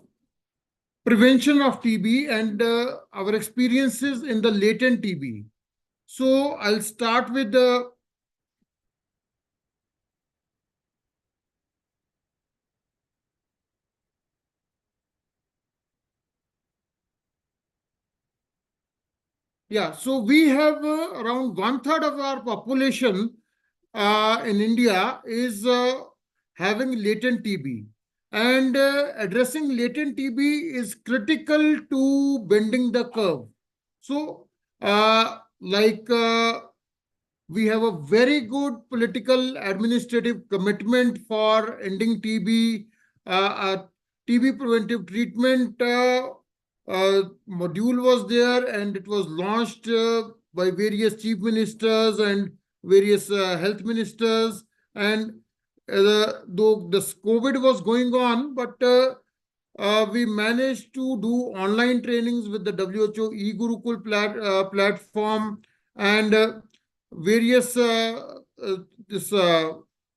prevention of TB and our experiences in the latent TB. So I'll start with the so we have around 1/3 of our population in India is having latent TB. And addressing latent TB is critical to bending the curve. So, we have a very good political administrative commitment for ending TB. TB preventive treatment module was there, and it was launched by various chief ministers and various health ministers. And though this COVID was going on, but we managed to do online trainings with the WHO e-Gurukul platform, and various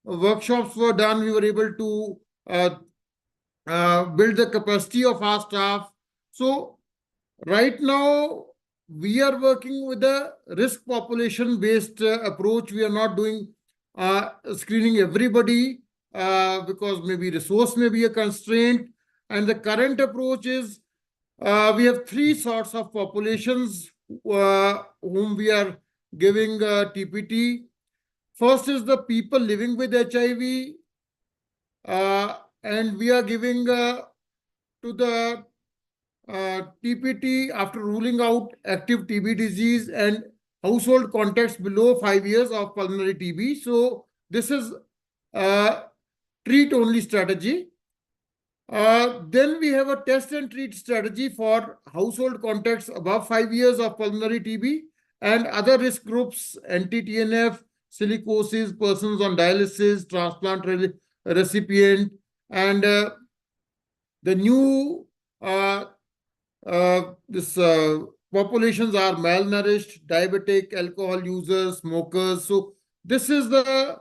workshops were done. We were able to build the capacity of our staff. So right now, we are working with a risk population-based approach. We are not doing screening everybody. because maybe resource may be a constraint. And the current approach is we have three sorts of populations whom we are giving TPT. First is the people living with HIV, and we are giving to the TPT after ruling out active TB disease and household contacts below 5 years of pulmonary TB. So this is a treat-only strategy. Then we have a test and treat strategy for household contacts above 5 years of pulmonary TB and other risk groups, anti-TNF, silicosis, persons on dialysis, transplant recipient, and the new populations are malnourished, diabetic, alcohol users, smokers. So this is the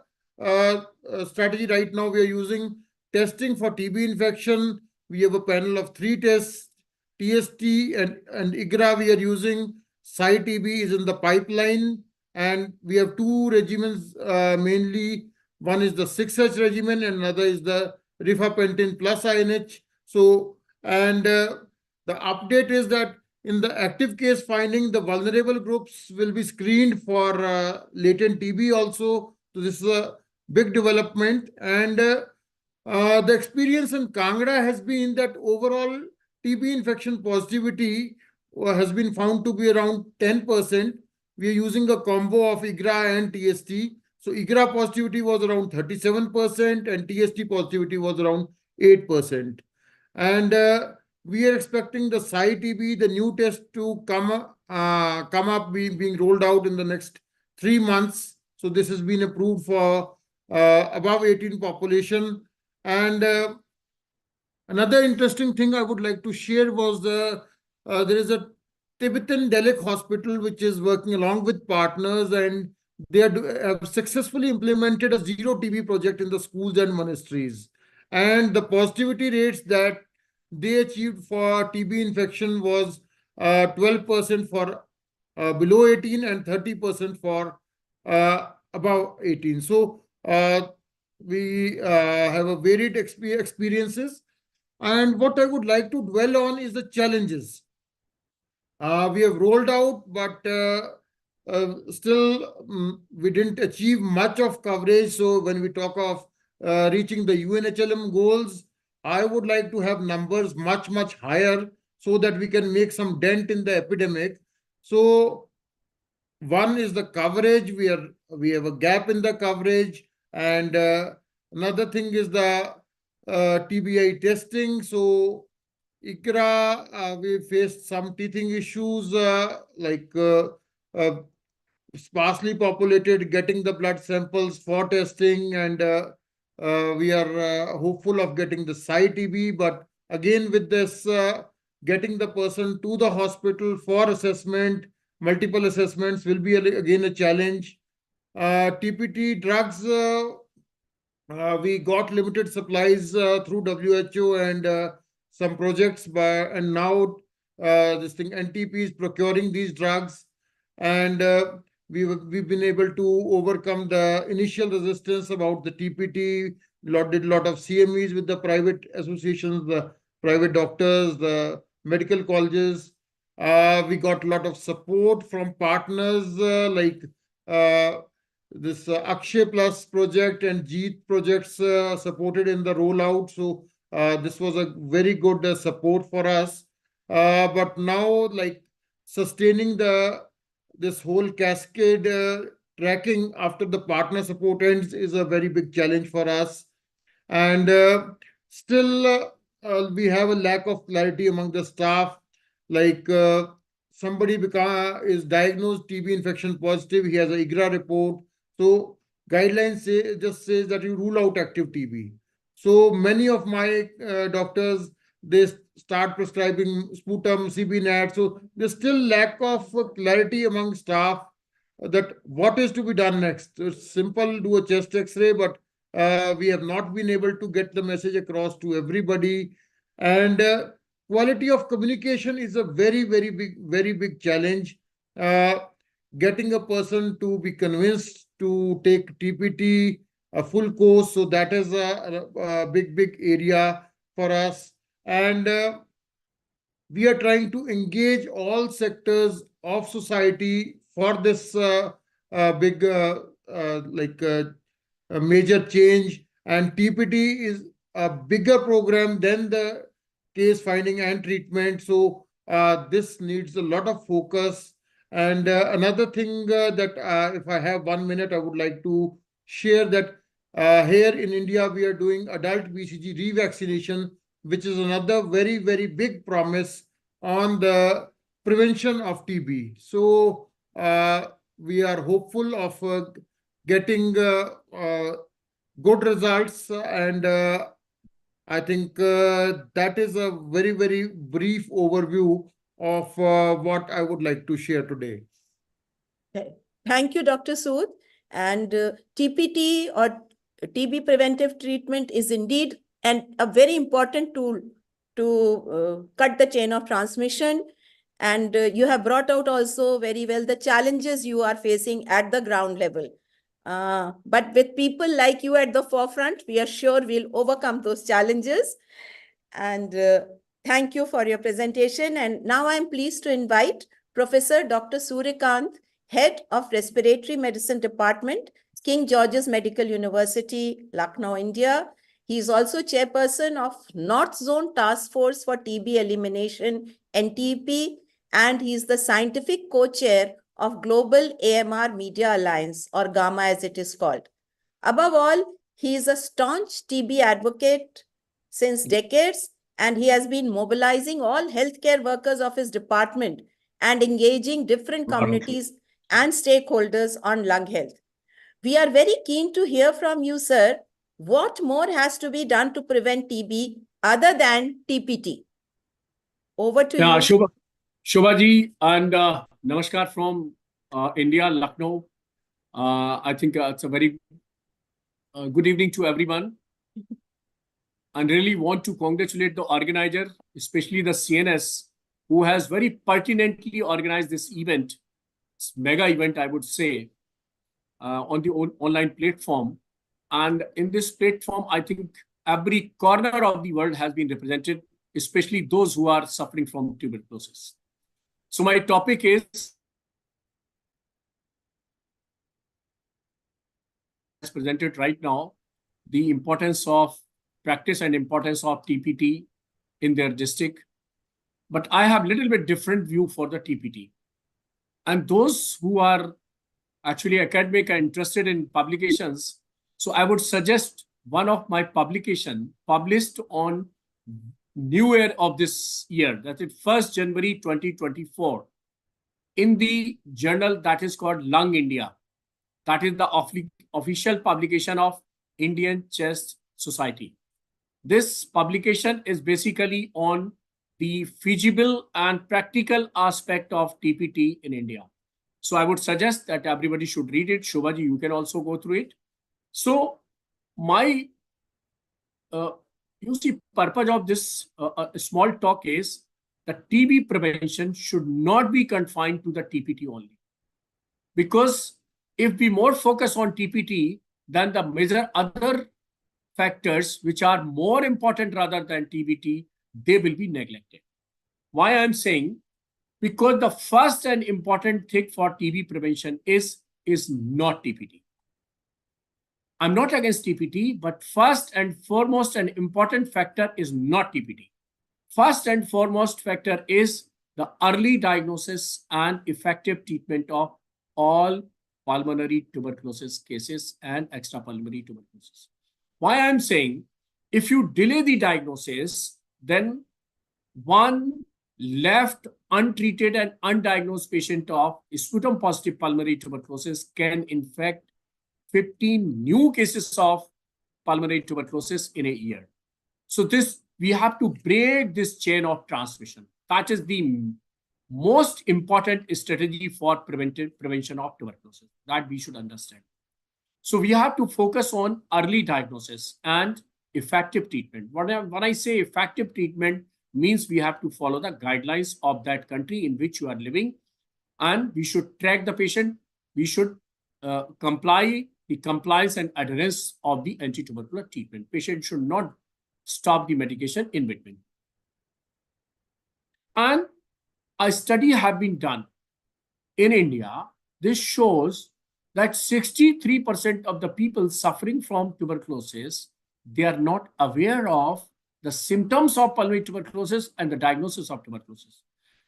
strategy right now we are using. Testing for TB infection, we have a panel of 3 tests, TST and IGRA we are using. Sci-TB is in the pipeline, and we have 2 regimens mainly. One is the 6H regimen and another is the rifapentin plus INH. So, and the update is that in the active case finding, the vulnerable groups will be screened for latent TB also. So this is a big development. And the experience in Kangra has been that overall TB infection positivity has been found to be around 10%. We are using a combo of IGRA and TST. So IGRA positivity was around 37% and TST positivity was around 8%. And we are expecting the Sci-TB, the new test, to come up being rolled out in the next 3 months. So this has been approved for above 18 population. And another interesting thing I would like to share was there is a Tibetan Delic hospital which is working along with partners, and they have successfully implemented a zero TB project in the schools and monasteries. And the positivity rates that they achieved for TB infection was 12% for below 18 and 30% for above 18. So we have a varied experiences. And what I would like to dwell on is the challenges. We have rolled out, but still we didn't achieve much of coverage. So when we talk of reaching the UNHLM goals, I would like to have numbers much higher so that we can make some dent in the epidemic. So one is the coverage. We have a gap in the coverage, and another thing is the TBI testing. So ICRA, we faced some teething issues like sparsely populated, getting the blood samples for testing, and we are hopeful of getting the Sci-TB. But again, with this, getting the person to the hospital for assessment, multiple assessments will be again a challenge. TPT drugs, we got limited supplies through WHO and some projects, and now this thing NTP is procuring these drugs, and we've been able to overcome the initial resistance about the TPT. Did a lot of CMEs with the private associations, the private doctors, the medical colleges. We got a lot of support from partners like this Akshay Plus project and Jeet projects supported in the rollout. So this was a very good support for us. But now, like sustaining this whole cascade tracking after the partner support ends is a very big challenge for us. And still, we have a lack of clarity among the staff. Like somebody is diagnosed TB infection positive, he has a IGRA report. So guidelines just says that you rule out active TB. So many of my doctors, they start prescribing sputum, CB-NAT. So there's still lack of clarity among staff that what is to be done next. It's simple, do a chest X-ray, but we have not been able to get the message across to everybody. And quality of communication is a very big challenge. Getting a person to be convinced to take TPT a full course. So that is a big area for us. And we are trying to engage all sectors of society for this big a major change. And TPT is a bigger program than the case finding and treatment. So this needs a lot of focus. And another thing that if I have 1 minute, I would like to share that here in India, we are doing adult BCG revaccination, which is another very big promise on the prevention of TB. So we are hopeful of getting good results, and I think that is a very brief overview of what I would like to share today. Thank you, Dr. Sood. And TPT or TB preventive treatment is indeed a very important tool to cut the chain of transmission. And you have brought out also very well the challenges you are facing at the ground level. But with people like you at the forefront, we are sure we'll overcome those challenges. And thank you for your presentation. And now I'm pleased to invite Professor Dr. Suryakant, Head of Respiratory Medicine Department, King George's Medical University, Lucknow, India. He is also Chairperson of North Zone Task Force for TB Elimination, NTP, and he is the Scientific Co-Chair of Global AMR Media Alliance, or GAMA as it is called. Above all, he is a staunch TB advocate since decades, and he has been mobilizing all healthcare workers of his department and engaging different communities and stakeholders on lung health. We are very keen to hear from you, sir. What more has to be done to prevent TB other than TPT? Over to you. Shobha ji, and namaskar from India, Lucknow. I think it's a very good evening to everyone. And really want to congratulate the organizer, especially the CNS, who has very pertinently organized this event, this mega event, I would say, on the online platform. And in this platform, I think every corner of the world has been represented, especially those who are suffering from tuberculosis. So my topic is presented right now, the importance of practice and importance of TPT in their district. But I have a little bit different view for the TPT. And those who are actually academic and interested in publications, so I would suggest one of my publication published on New Year of this year, that is 1st January 2024, in the journal that is called Lung India. That is the official publication of Indian Chest Society. This publication is basically on the feasible and practical aspect of TPT in India. So I would suggest that everybody should read it. Shobha ji, you can also go through it. So my purpose of this small talk is that TB prevention should not be confined to the TPT only. Because if we more focus on TPT, then the major other factors which are more important rather than TBT, they will be neglected. Why I'm saying? Because the first and important thing for TB prevention is not TPT. I'm not against TPT, but first and foremost and important factor is not TPT. First and foremost factor is the early diagnosis and effective treatment of all pulmonary tuberculosis cases and extrapulmonary tuberculosis. Why I'm saying, if you delay the diagnosis, then one left untreated and undiagnosed patient of sputum positive pulmonary tuberculosis can infect 15 new cases of pulmonary tuberculosis in a year. So we have to break this chain of transmission. That is the most important strategy for prevention of tuberculosis that we should understand. So we have to focus on early diagnosis and effective treatment. When I say effective treatment, means we have to follow the guidelines of that country in which you are living, and we should track the patient. We should comply the compliance and adherence of the anti-tubercular treatment. Patient should not stop the medication in between. And a study have been done in India. This shows that 63% of the people suffering from tuberculosis, they are not aware of the symptoms of pulmonary tuberculosis and the diagnosis of tuberculosis.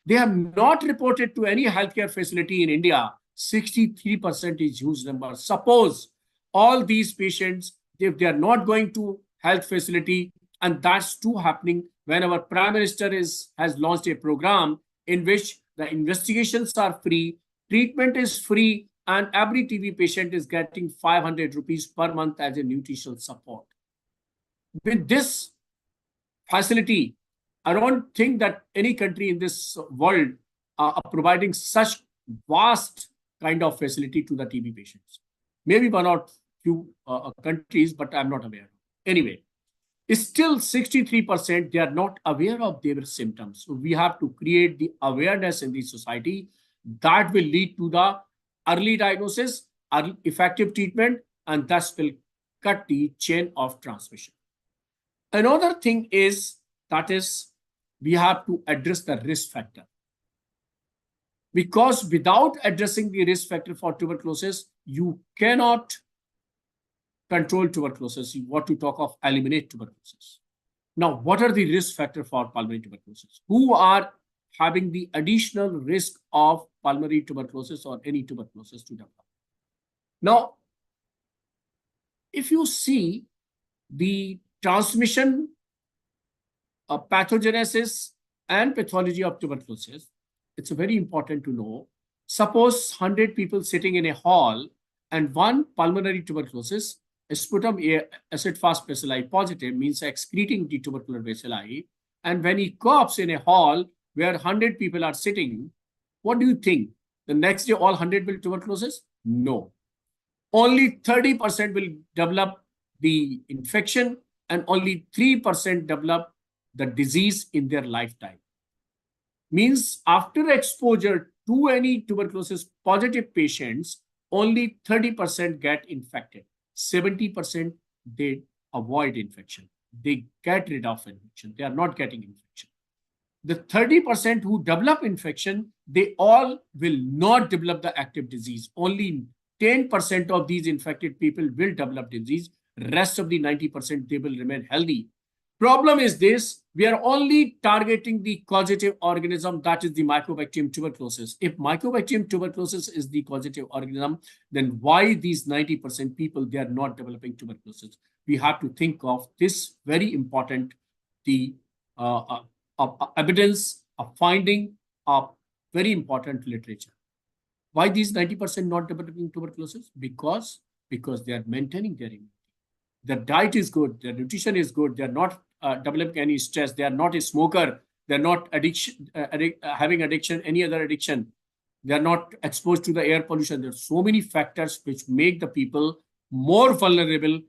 They have not reported to any healthcare facility in India. 63% is huge number. Suppose all these patients, if they are not going to health facility, and that's too happening when our Prime Minister has launched a program in which the investigations are free, treatment is free, and every TB patient is getting 500 rupees per month as a nutritional support. With this facility, I don't think that any country in this world are providing such vast kind of facility to the TB patients. Maybe one or few countries, but I'm not aware. Anyway, still 63%, they are not aware of their symptoms. So we have to create the awareness in the society that will lead to the early diagnosis, early effective treatment, and thus will cut the chain of transmission. Another thing is, that is, we have to address the risk factor. Because without addressing the risk factor for tuberculosis, you cannot control tuberculosis. You want to talk of eliminate tuberculosis. Now, what are the risk factors for pulmonary tuberculosis? Who are having the additional risk of pulmonary tuberculosis or any tuberculosis to develop? Now, if you see the transmission, pathogenesis, and pathology of tuberculosis, it's very important to know. Suppose 100 people sitting in a hall and one pulmonary tuberculosis, sputum acid-fast bacilli positive, means excreting the tubercular bacilli. And when he coughs in a hall where 100 people are sitting, what do you think? The next day, all 100 will tuberculosis? No. Only 30% will develop the infection and only 3% develop the disease in their lifetime. Means after exposure to any tuberculosis positive patients, only 30% get infected. 70% they avoid infection. They get rid of infection. They are not getting infection. The 30% who develop infection, they all will not develop the active disease. Only 10% of these infected people will develop disease. Rest of the 90%, they will remain healthy. Problem is this, we are only targeting the causative organism, that is the Mycobacterium tuberculosis. If Mycobacterium tuberculosis is the causative organism, then why these 90% people, they are not developing tuberculosis? We have to think of this very important, the evidence, a finding of very important literature. Why these 90% not developing tuberculosis? Because they are maintaining their immunity. Their diet is good, their nutrition is good, they're not developing any stress, they are not a smoker, they're not having addiction, any other addiction, they are not exposed to the air pollution. There are so many factors which make the people more vulnerable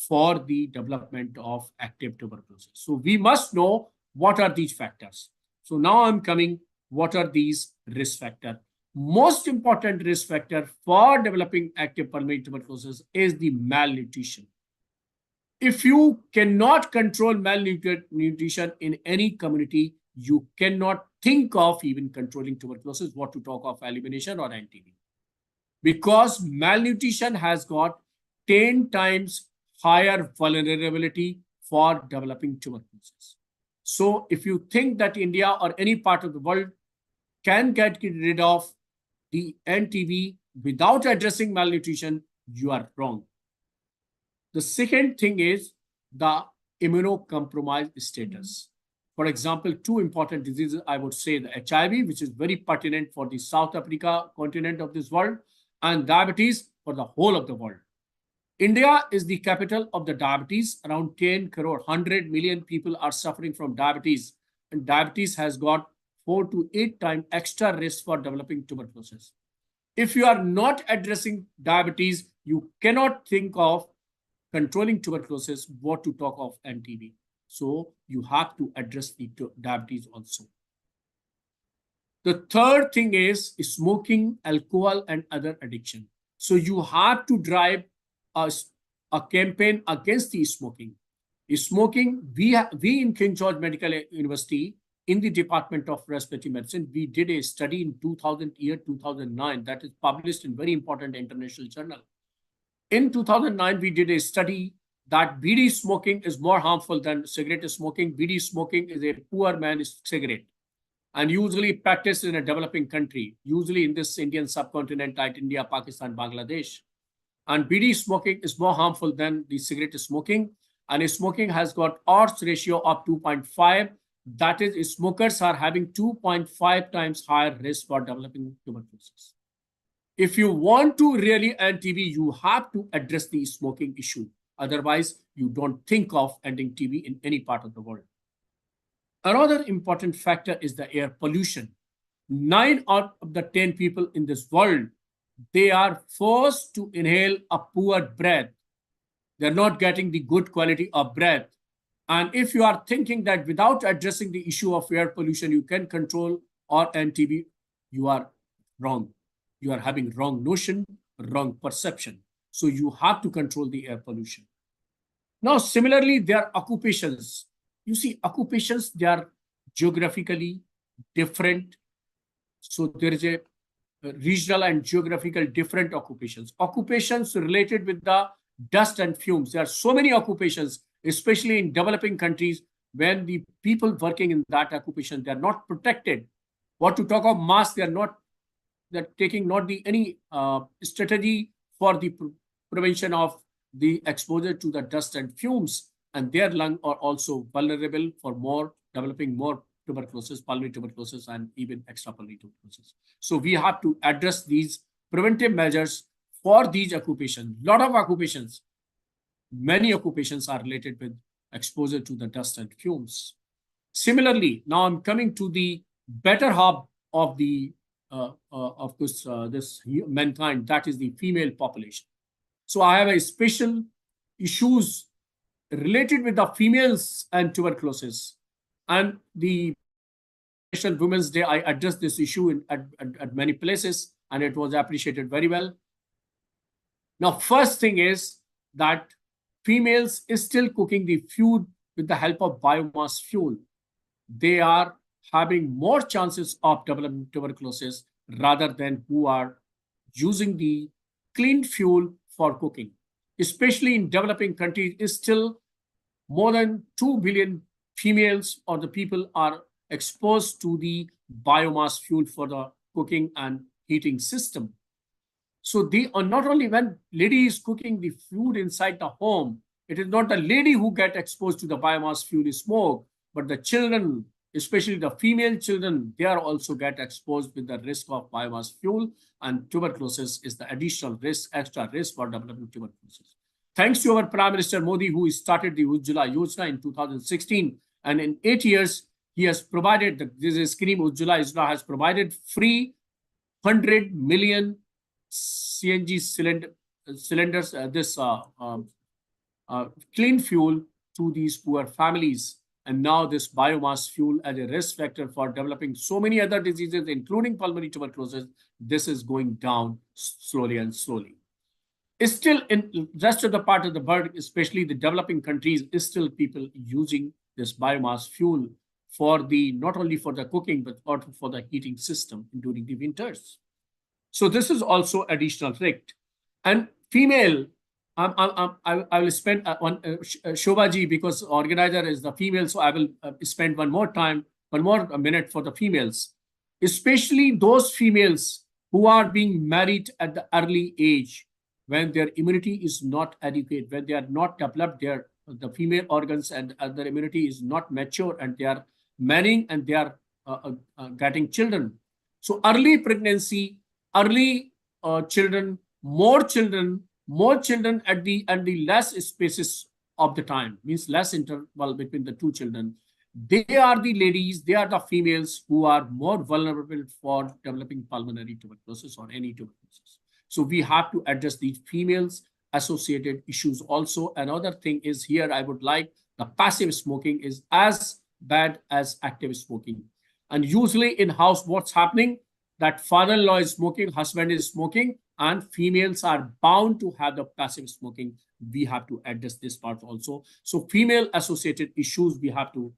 for the development of active tuberculosis. So we must know what are these factors. So now I'm coming, what are these risk factors? Most important risk factor for developing active pulmonary tuberculosis is the malnutrition. If you cannot control malnutrition in any community, you cannot think of even controlling tuberculosis, what to talk of elimination or NTB. Because malnutrition has got 10 times higher vulnerability for developing tuberculosis. So if you think that India or any part of the world can get rid of the NTB without addressing malnutrition, you are wrong. The second thing is the immunocompromised status. For example, two important diseases, I would say the HIV, which is very pertinent for the South Africa continent of this world, and diabetes for the whole of the world. India is the capital of the diabetes. Around 10 crore, 100 million people are suffering from diabetes. And diabetes has got 4 to 8 times extra risk for developing tuberculosis. If you are not addressing diabetes, you cannot think of controlling tuberculosis, what to talk of NTB. So you have to address the diabetes also. The third thing is smoking, alcohol, and other addiction. So you have to drive a campaign against the smoking. Smoking, we in King George Medical University, in the Department of Respiratory Medicine, we did a study in 2009 that is published in very important international journal. In 2009, we did a study that BD smoking is more harmful than cigarette smoking. BD smoking is a poor man's cigarette and usually practiced in a developing country, usually in this Indian subcontinent like India, Pakistan, Bangladesh. And BD smoking is more harmful than the cigarette smoking. And smoking has got odds ratio of 2.5. That is, smokers are having 2.5 times higher risk for developing tuberculosis. If you want to really end TB, you have to address the smoking issue. Otherwise, you don't think of ending TB in any part of the world. Another important factor is the air pollution. 9 out of the 10 people in this world, they are forced to inhale a poor breath. They're not getting the good quality of breath. And if you are thinking that without addressing the issue of air pollution, you can control or end TB, you are wrong. You are having wrong notion, wrong perception. So you have to control the air pollution. Now, similarly, there are occupations. You see, occupations, they are geographically different. So there is a regional and geographical different occupations. Occupations related with the dust and fumes. There are so many occupations, especially in developing countries, when the people working in that occupation, they are not protected. What to talk of masks, they're taking not any strategy for the prevention of the exposure to the dust and fumes, and their lungs are also vulnerable for developing more tuberculosis, pulmonary tuberculosis, and even extrapulmonary tuberculosis. So we have to address these preventive measures for these occupations. Lot of occupations, many occupations are related with exposure to the dust and fumes. Similarly, now I'm coming to the better half of the this mankind, that is the female population. So I have a special issues related with the females and tuberculosis. And the National Women's Day, I addressed this issue at many places, and it was appreciated very well. Now, first thing is that females is still cooking the food with the help of biomass fuel. They are having more chances of developing tuberculosis rather than who are using the clean fuel for cooking. Especially in developing countries, is still more than 2 billion females or the people are exposed to the biomass fuel for the cooking and heating system. So they are not only when lady is cooking the food inside the home, it is not the lady who get exposed to the biomass fuel smoke, but the children, especially the female children, they are also get exposed with the risk of biomass fuel, and tuberculosis is the additional risk, extra risk for developing tuberculosis. Thanks to our Prime Minister Modi, who started the Ujjwala Yojana in 2016, and in 8 years, he has provided, this is scheme Ujjwala Yojana has provided free 100 million CNG cylinders, clean fuel to these poor families. And now this biomass fuel as a risk factor for developing so many other diseases, including pulmonary tuberculosis, this is going down slowly and slowly. It's still in rest of the part of the world, especially the developing countries, is still people using this biomass fuel for the, not only for the cooking, but also for the heating system during the winters. So this is also additional risk. And female, I will spend on Shobha ji, because organizer is the female, so I will spend one more minute for the females, especially those females who are being married at the early age, when their immunity is not adequate, when they are not developed, the female organs and their immunity is not mature, and they are marrying and they are getting children. So early pregnancy, early children, more children at the less spaces of the time, means less interval between the two children. They are the ladies, they are the females who are more vulnerable for developing pulmonary tuberculosis or any tuberculosis. So we have to address these females associated issues also. Another thing is here, I would like, the passive smoking is as bad as active smoking. And usually in house, what's happening? That father-in-law is smoking, husband is smoking, and females are bound to have the passive smoking. We have to address this part also. So female associated issues we have to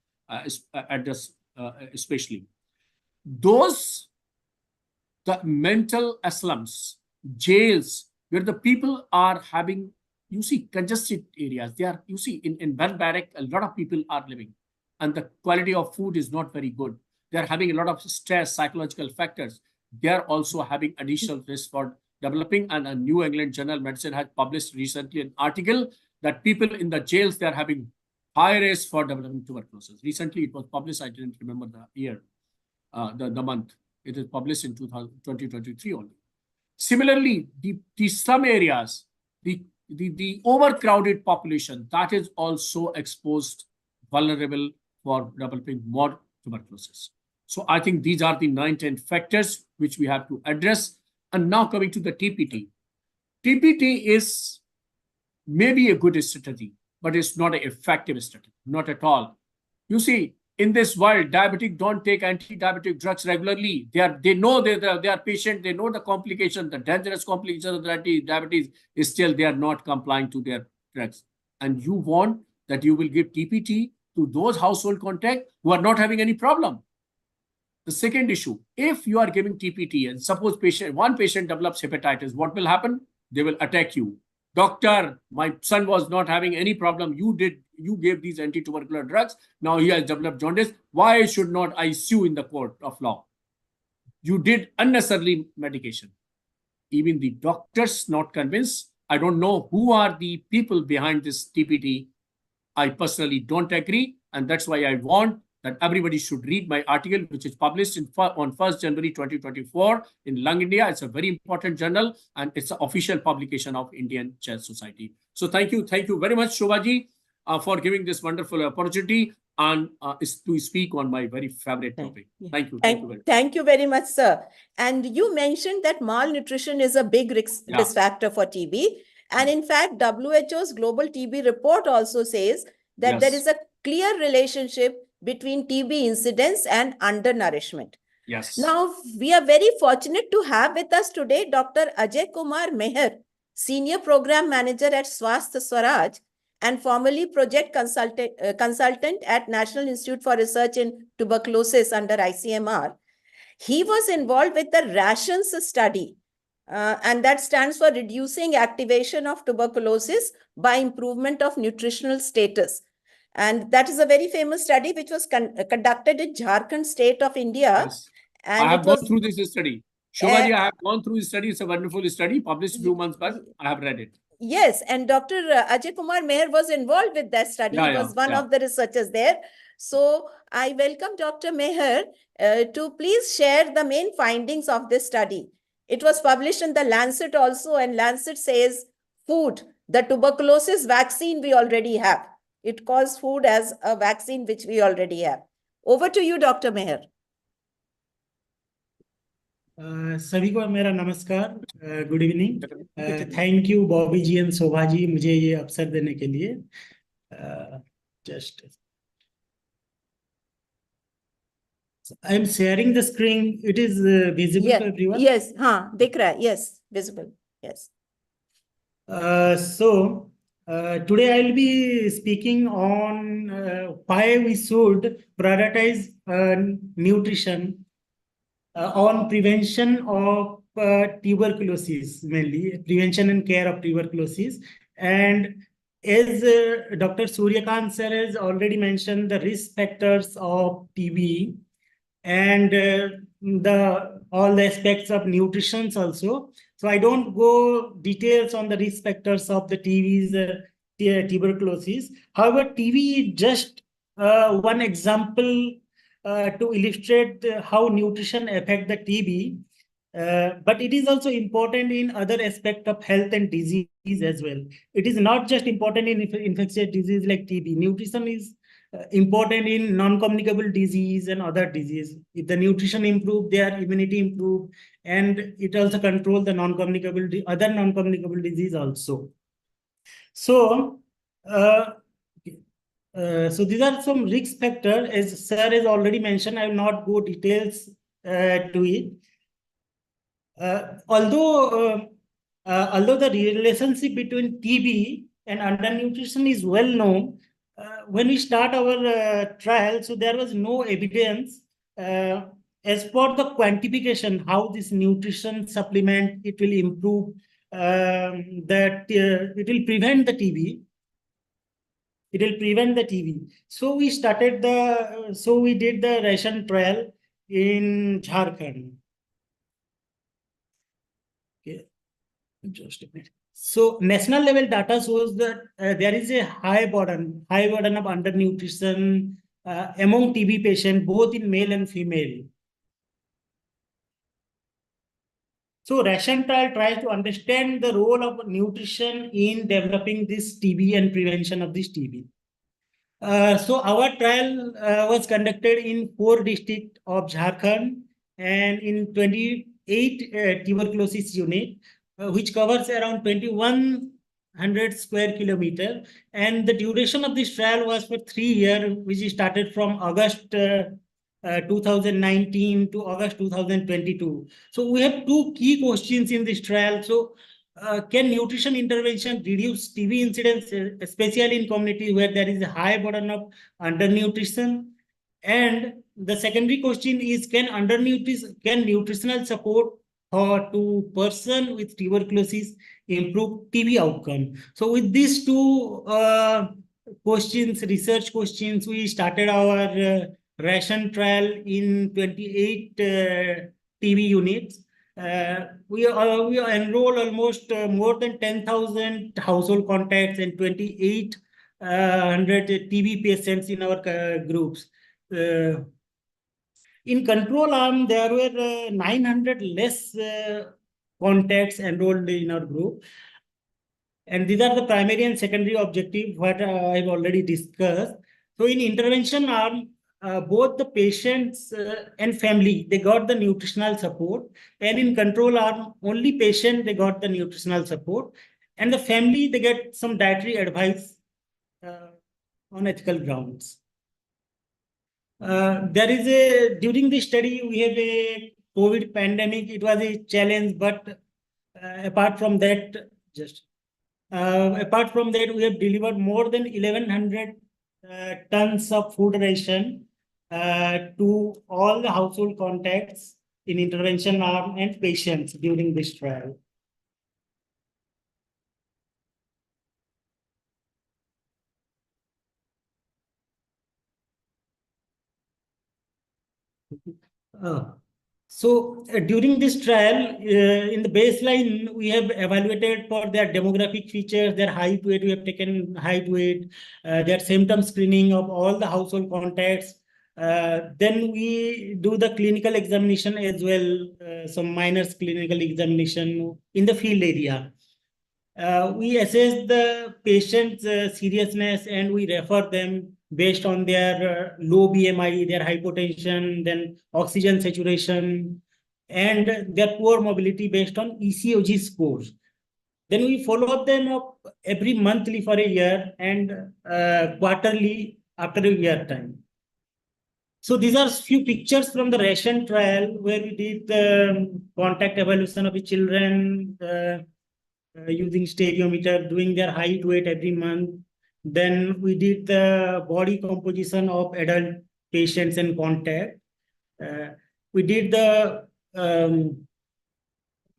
address especially. The mental asylums, jails, where the people are having, you see, congested areas. They are, you see, in barrack, a lot of people are living, and the quality of food is not very good. They are having a lot of stress, psychological factors. They are also having additional risk for developing, and a New England Journal of Medicine has published recently an article that people in the jails, they are having high risk for developing tuberculosis. Recently, it was published. I didn't remember the year, the month. It is published in 2023 only. Similarly, the slum areas, the overcrowded population, that is also exposed, vulnerable for developing more tuberculosis. So I think these are the 9-10 factors which we have to address. And now coming to the TPT. TPT is maybe a good strategy, but it's not an effective strategy, not at all. You see, in this world, diabetic don't take anti-diabetic drugs regularly. They know they are patient, they know the complication, the dangerous complication of the anti-diabetes is still they are not complying to their drugs. And you want that you will give TPT to those household contacts who are not having any problem. The second issue, if you are giving TPT and suppose one patient develops hepatitis, what will happen? They will attack you. Doctor, my son was not having any problem. You gave these anti-tubercular drugs. Now he has developed jaundice. Why should not I sue in the court of law? You did unnecessarily medication. Even the doctors not convinced. I don't know who are the people behind this TPT. I personally don't agree. And that's why I want that everybody should read my article, which is published on 1st January 2024 in Lung India. It's a very important journal, and it's an official publication of Indian Chest Society. So thank you very much, Shobha, for giving this wonderful opportunity and to speak on my very favorite topic. Thank you. Thank you very much, sir. And you mentioned that malnutrition is a big risk factor for TB. And in fact, WHO's global TB report also says that there is a clear relationship between TB incidence and undernourishment. Yes. Now, we are very fortunate to have with us today Dr. Ajay Kumar Meher, Senior Program Manager at Swasth Swaraj and formerly Project Consultant at National Institute for Research in Tuberculosis under ICMR. He was involved with the RATIONS study, and that stands for Reducing Activation of Tuberculosis by Improvement of Nutritional Status. And that is a very famous study which was conducted in Jharkhand state of India. Yes. And I have gone through this study. Shobha, I have gone through this study. It's a wonderful study published a few months back. I have read it. Yes, and Dr. Ajay Kumar Meher was involved with that study. He was one of the researchers there. So I welcome Dr. Meher to please share the main findings of this study. It was published in the Lancet also, and Lancet says food, the tuberculosis vaccine we already have. It calls food as a vaccine which we already have. Over to you, Dr. Meher. सभी को मेरा नमस्कार, good evening. Thank you Bobby ji and Shobha ji मुझे ये अवसर देने के लिए. Just I am sharing the screen. It is visible to everyone? Yes, दिख रहा है. Yes, visible. Yes. So today I will be speaking on why we should prioritize nutrition on prevention of tuberculosis, mainly prevention and care of tuberculosis. And as Dr. Suryakant sir has already mentioned, the risk factors of TB and all the aspects of nutrition also. So I don't go details on the risk factors of the tuberculosis. However, TB is just one example to illustrate how nutrition affects the TB. But it is also important in other aspects of health and disease as well. It is not just important in infectious disease like TB. Nutrition is important in non-communicable disease and other disease. If the nutrition improve, their immunity improve, and it also controls the other non-communicable disease also. So, so these are some risk factors, as sir has already mentioned. I will not go details to it. Although although the relationship between TB and undernutrition is well known, when we start our trial, so there was no evidence as for the quantification, how this nutrition supplement, it will improve, that it will prevent the TB. It will prevent the TB. So we started we did the ration trial in Jharkhand. Okay, just a minute. So national level data shows that there is a high burden of undernutrition among TB patients, both in male and female. So ration trial tries to understand the role of nutrition in developing this TB and prevention of this TB. So our trial was conducted in 4 districts of Jharkhand and in 28 tuberculosis unit, which covers around 2100 square kilometer. And the duration of this trial was for 3 years, which started from August 2019 to August 2022. So we have 2 key questions in this trial. So can nutrition intervention reduce TB incidence, especially in communities where there is a high burden of undernutrition? And the secondary question is, can nutritional support to person with tuberculosis improve TB outcome? So with these 2 research questions, we started our ration trial in 28 TB units. We enroll almost more than 10,000 household contacts and 2,800 TB patients in our groups. In control arm, there were 900 less contacts enrolled in our group. And these are the primary and secondary objectives, what I've already discussed. So in intervention arm, both the patients and family, they got the nutritional support. And in control arm, only patient, they got the nutritional support. And the family, they get some dietary advice on ethical grounds. During the study, we have a COVID pandemic. It was a challenge, but apart from that, we have delivered more than 1,100 tons of food ration to all the household contacts in intervention arm and patients during this trial. During this trial, in the baseline, we have evaluated for their demographic features, their height, weight. We have taken height, weight, their symptom screening of all the household contacts. Then we do the clinical examination as well, some minor clinical examination in the field area. We assess the patient's seriousness and we refer them based on their low BMI, their hypotension, then oxygen saturation, and their poor mobility based on ECOG scores. Then we follow them up every monthly for a year and quarterly after a year time. So these are few pictures from the ration trial where we did the contact evaluation of the children using stereometer, doing their height, weight every month. Then we did the body composition of adult patients in contact. We did the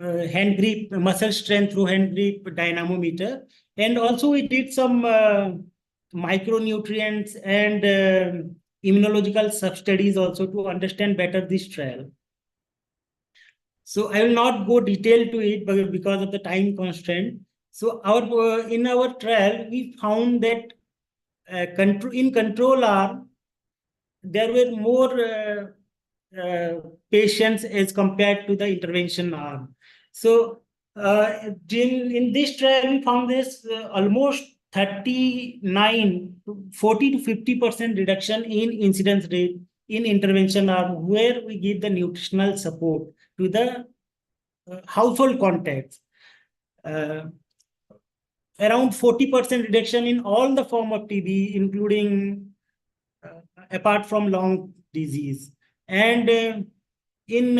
hand grip, muscle strength through hand grip dynamometer. And also we did some micronutrients and immunological sub-studies also to understand better this trial. So I will not go detailed to it because of the time constraint. So in our trial, we found that in control arm, there were more patients as compared to the intervention arm. So in this trial, we found this almost 40 to 50% reduction in incidence rate in intervention arm, where we give the nutritional support to the household contacts. Around 40% reduction in all the form of TB, including apart from lung disease. And in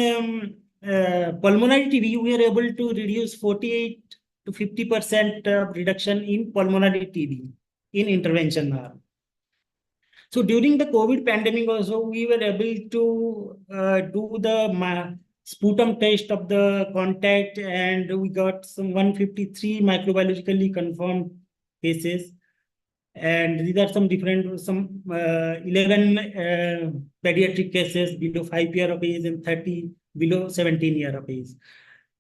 pulmonary TB, we are able to reduce 48 to 50% reduction in pulmonary TB in intervention arm. So during the COVID pandemic also, we were able to do the sputum test of the contact, and we got some 153 microbiologically confirmed cases. And these are some 11 pediatric cases below 5 years of age and 30 below 17 years of age.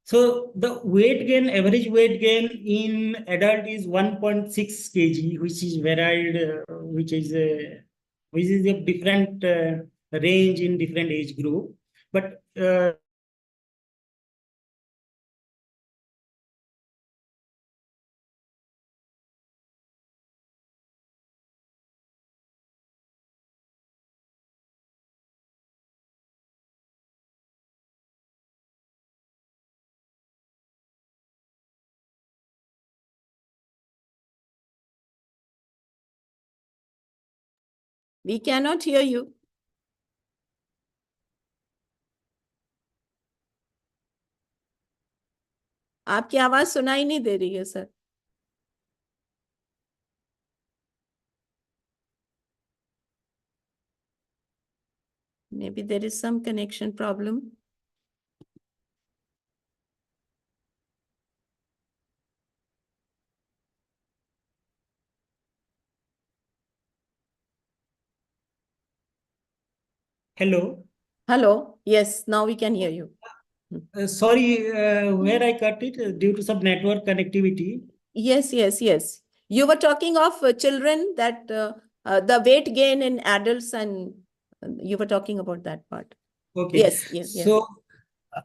So the weight gain, average weight gain in adult is 1.6 kg, which is varied, which is a different range in different age group. But We cannot hear you. आपकी आवाज सुनाई नहीं दे रही है sir. Maybe there is some connection problem. hello. Hello. Yes, now we can hear you. Sorry, where I cut it due to some network connectivity. Yes. You were talking of children, that the weight gain in adults, and you were talking about that part. Okay. Yes. So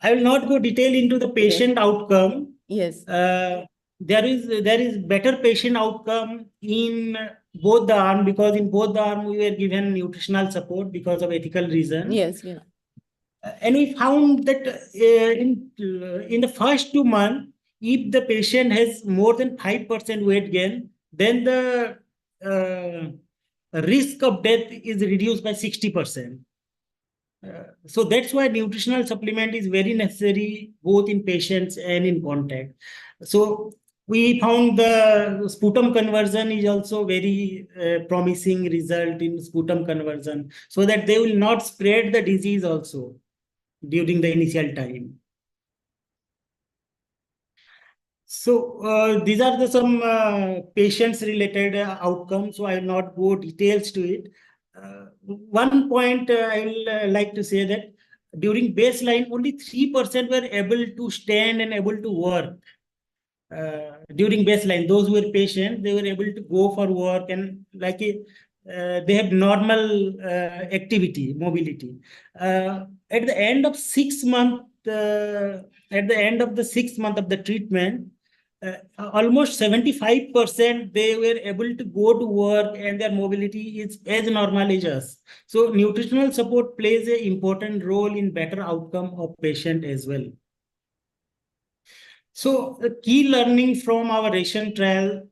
I will not go detail into the patient outcome. Yes. There is better patient outcome in both the arm, because in both the arm we were given nutritional support because of ethical reason. Yes. And we found that in the first 2 months, if the patient has more than 5% weight gain, then the risk of death is reduced by 60%. So that's why nutritional supplement is very necessary both in patients and in contact. So we found the sputum conversion is also very promising result in sputum conversion, so that they will not spread the disease also during the initial time. So these are some patients related outcomes, so I will not go details to it. One point I will like to say that during baseline, only 3% were able to stand and able to work. During baseline, those who were patient, they were able to go for work and they have normal activity, mobility. At the end of 6 months, at the end of the 6th month of the treatment, almost 75% they were able to go to work and their mobility is as normal as us. So nutritional support plays an important role in better outcome of patient as well. So the key learning from our ration trial,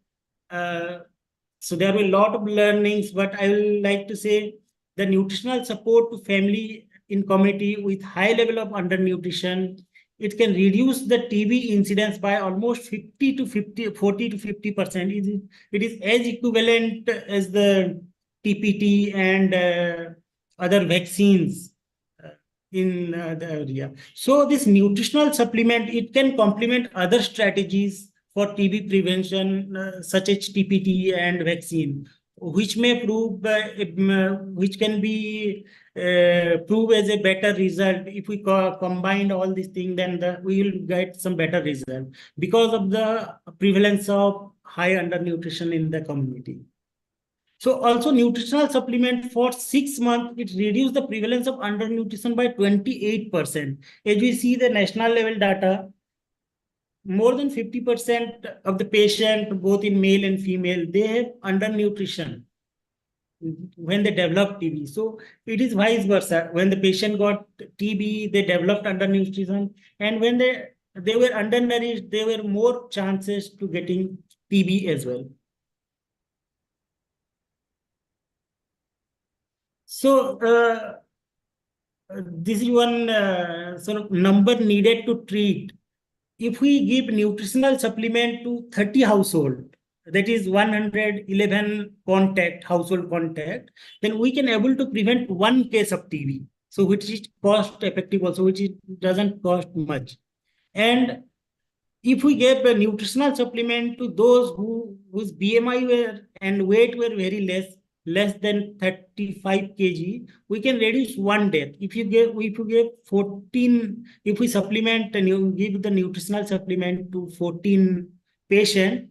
so there were a lot of learnings, but I will like to say the nutritional support to family in community with high level of undernutrition, it can reduce the TB incidence by almost 40 to 50%. It is as equivalent as the TPT and other vaccines in the area. So this nutritional supplement, it can complement other strategies for TB prevention, such as TPT and vaccine, which may prove, which can be prove as a better result. If we combine all these things, then we will get some better result because of the prevalence of high undernutrition in the community. So also nutritional supplement for 6 months, it reduced the prevalence of undernutrition by 28%. As we see the national level data, more than 50% of the patient, both in male and female, they have undernutrition when they develop TB. So it is vice versa. When the patient got TB, they developed undernutrition, and when they were undernourished, there were more chances to getting TB as well. So this is one sort of number needed to treat. If we give nutritional supplement to 30 household, that is 111 household contact, then we can able to prevent one case of TB. So which is cost effective also, which doesn't cost much. And if we give a nutritional supplement to those whose BMI and weight were very less than 35 kg, we can reduce one death. If you give 14, if we supplement and you give the nutritional supplement to 14 patients,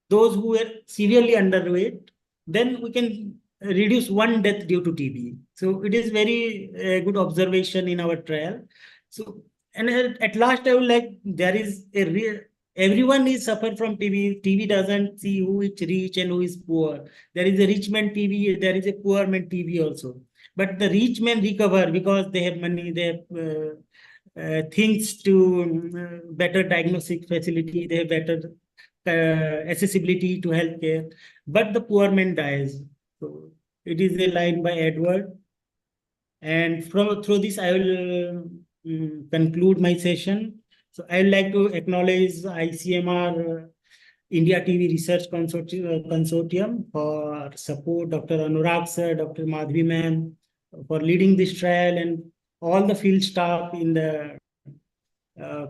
those who were severely underweight, then we can reduce one death due to TB. So it is very good observation in our trial. So, and at last, I would like, there is a real, everyone is suffer from TB. TB doesn't see who is rich and who is poor. There is a rich man TB, there is a poor man TB also. But the rich men recover because they have money, they have things to better diagnostic facility, they have better accessibility to healthcare, but the poor man dies. So it is a line by Edward. And through this, I will conclude my session. So I would like to acknowledge ICMR India TB Research Consortium for support, Dr. Anurag sir, Dr. Madhvi ma'am, for leading this trial, and all the field staff in the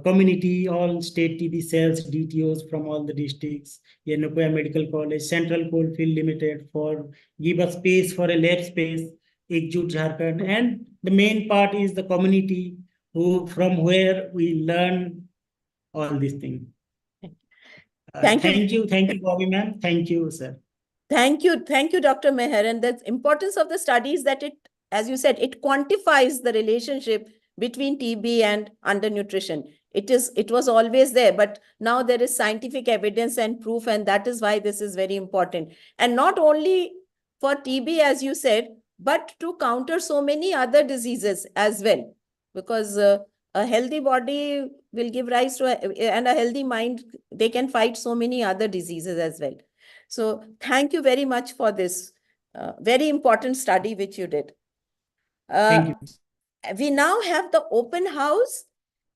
community, all state TB cells, DTOs from all the districts, Yenopoya Medical College, Central Coalfield Limited for give us space for a lab space, Ekjut Jharkhand, and the main part is the community from where we learn all these things. Thank you, Bobby ma'am. Thank you, sir. Thank you, Dr. Meher. And the importance of the study is that it, as you said, it quantifies the relationship between TB and undernutrition. It was always there, but now there is scientific evidence and proof, and that is why this is very important. And not only for TB, as you said, but to counter so many other diseases as well, because a healthy body will give rise to, and a healthy mind, they can fight so many other diseases as well. So thank you very much for this very important study which you did. Thank you. We now have the open house.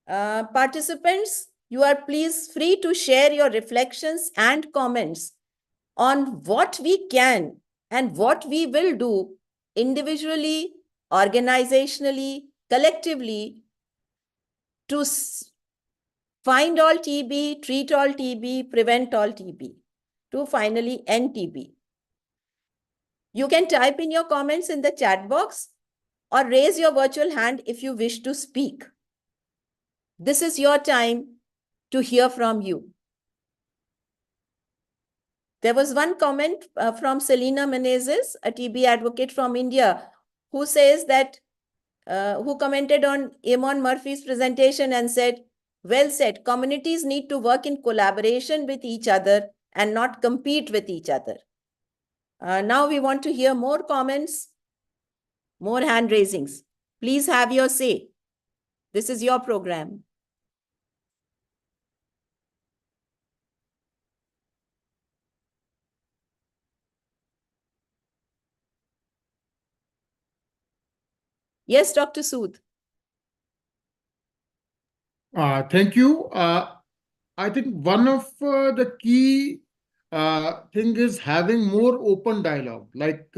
Participants, you are please free to share your reflections and comments on what we can and what we will do individually, organizationally, collectively to find all TB, treat all TB, prevent all TB, to finally end TB. You can type in your comments in the chat box or raise your virtual hand if you wish to speak. This is your time to hear from you. There was one comment from Selena Menezes, a TB advocate from India, who says that, who commented on Eamon Murphy's presentation and said, well said, communities need to work in collaboration with each other and not compete with each other. Now we want to hear more comments, more hand raisings. Please have your say. This is your program. Yes, Dr. Sood. Thank you. I think one of the key thing is having more open dialogue. Like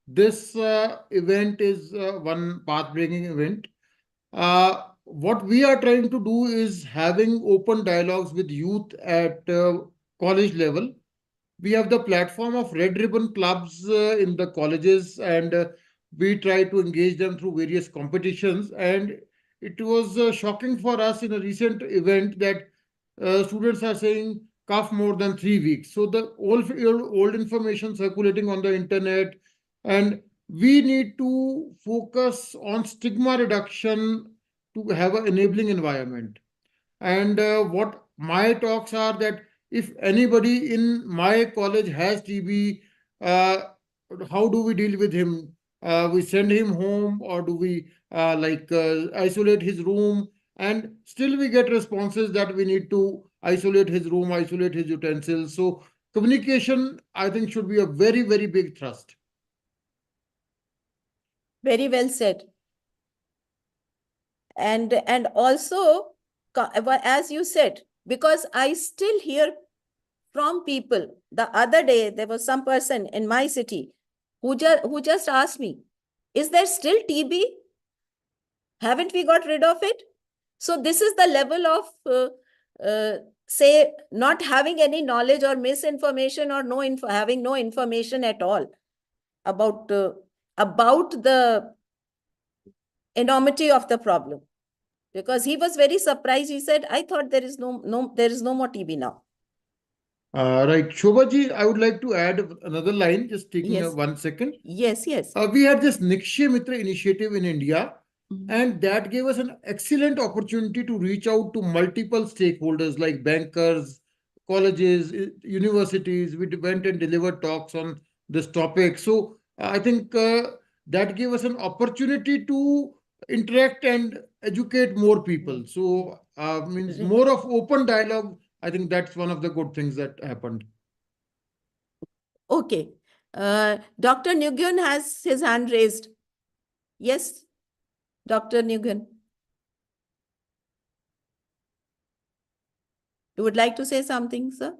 this event is one path-breaking event. What we are trying to do is having open dialogues with youth at college level. We have the platform of Red Ribbon clubs in the colleges, and we try to engage them through various competitions. And it was shocking for us in a recent event that students are saying cough more than 3 weeks. So the old information circulating on the internet, and we need to focus on stigma reduction to have an enabling environment. And what my talks are that if anybody in my college has TB, how do we deal with him? We send him home, or do we isolate his room? And still we get responses that we need to isolate his room, isolate his utensils. So communication, I think, should be a very, very big thrust. Very well said. And also, as you said, because I still hear from people. The other day, there was some person in my city who just asked me, is there still TB? Haven't we got rid of it? So this is the level of, say, not having any knowledge or misinformation or having no information at all about the enormity of the problem. Because he was very surprised. He said, I thought there is no more TB now. Right. Shobha, I would like to add another line, just taking Yes. 1 second. Yes, yes. We had this Nikshay Mitra initiative in India, and that gave us an excellent opportunity to reach out to multiple stakeholders like bankers, colleges, universities. We went and delivered talks on this topic. So I think that gave us an opportunity to interact and educate more people. So means more of open dialogue. I think that's one of the good things that happened. Okay. Dr. Nguyen has his hand raised. Yes, Dr. Nguyen. You would like to say something, sir?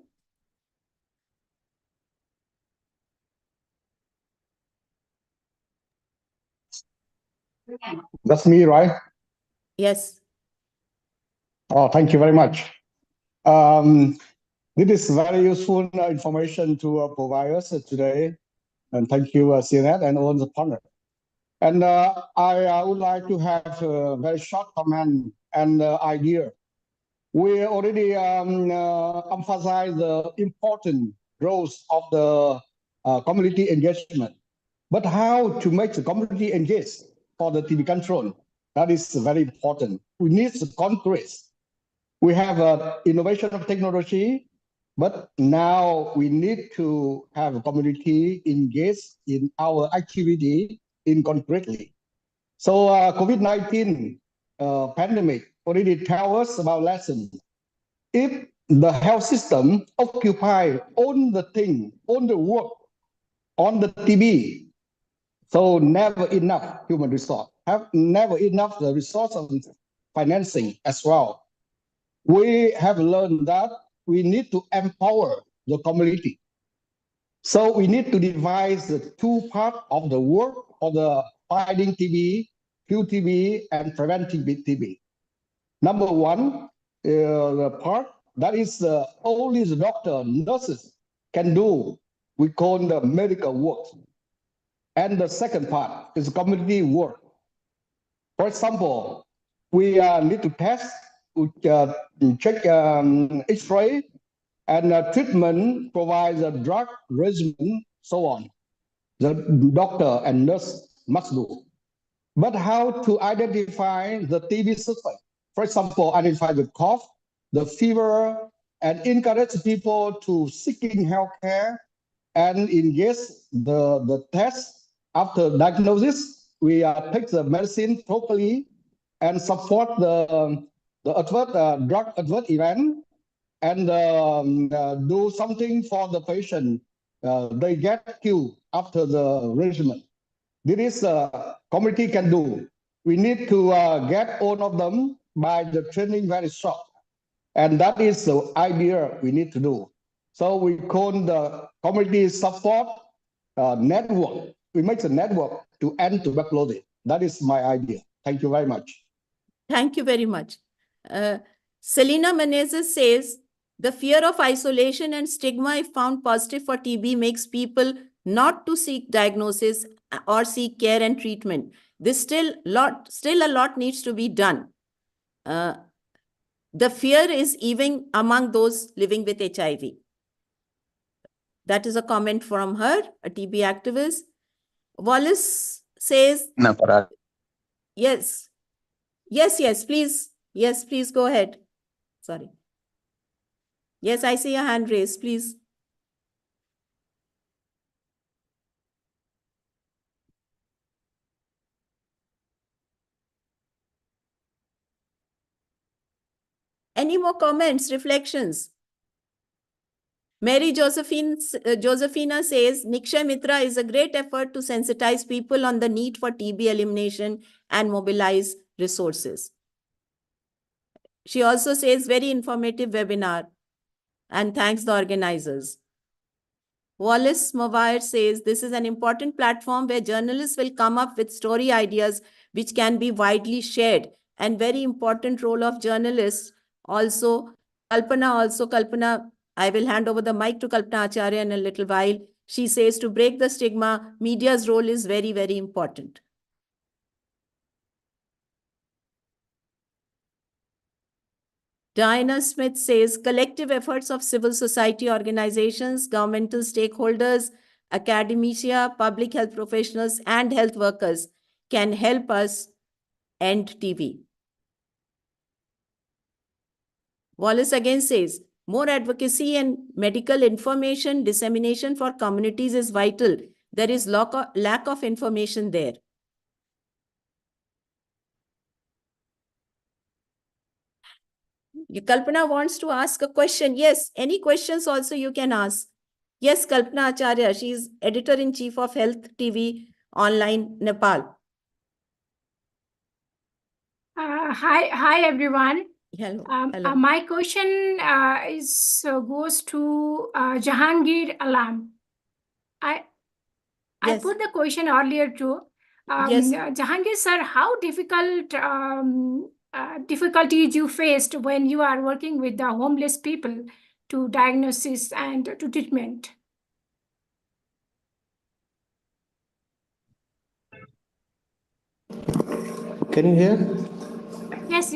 That's me, right? Yes. Oh, thank you very much. This is very useful information to provide us today. And thank you, CNET and all the partners. And I would like to have a very short comment and idea. We already emphasize the important growth of the community engagement. But how to make the community engaged for the TB control? That is very important. We need the concrete. We have innovation of technology, but now we need to have a community engaged in our activity concretely. So COVID-19 pandemic already tells us about lessons. If the health system occupy all the thing, all the work on the TB, so never enough human resource, have never enough the resource of financing as well. We have learned that we need to empower the community. So we need to devise the two parts of the work of the fighting TB, cure TB, and preventing TB. Number one, the part that is only the doctor, nurses can do. We call the medical work. And the second part is community work. For example, we need to test, check X-ray, and treatment provides a drug regimen, so on. The doctor and nurse must do. But how to identify the TB suspect? For example, identify the cough, the fever, and encourage people to seeking healthcare and engage the test. After diagnosis, we take the medicine properly and support the drug adverse event and do something for the patient. They get cured after the regimen. This is community can do. We need to get all of them by the training very short. And that is the idea we need to do. So we call the community support network. We make a network to end tuberculosis. That is my idea. Thank you very much. Thank you very much. Selena Menezes says, the fear of isolation and stigma, if found positive for TB, makes people not to seek diagnosis or seek care and treatment. This still a lot needs to be done. The fear is even among those living with HIV. That is a comment from her, a TB activist. Wallace says, yes, please. Yes, please go ahead. Sorry. Yes, I see a hand raised, please. Any more comments, reflections? Mary Josephina says, Nikshay Mitra is a great effort to sensitize people on the need for TB elimination and mobilize resources. She also says very informative webinar and thanks the organizers. Wallace Mawire says this is an important platform where journalists will come up with story ideas which can be widely shared, and very important role of journalists. Also, Kalpana, I will hand over the mic to Kalpana Acharya in a little while. She says to break the stigma, media's role is very, very important. Diana Smith says collective efforts of civil society organizations, governmental stakeholders, academia, public health professionals, and health workers can help us end TB. Wallace again says, more advocacy and medical information dissemination for communities is vital. There is lack of information there. Kalpana wants to ask a question. Yes, any questions also you can ask. Yes, Kalpana Acharya, she is editor-in-chief of Health TV Online, Nepal. Hi everyone. Hello. My question goes to Jahangeer Alam. I put the question earlier too. Yes. Jahangeer sir, how difficulties you faced when you are working with the homeless people to diagnosis and to treatment? Can you hear? Yes.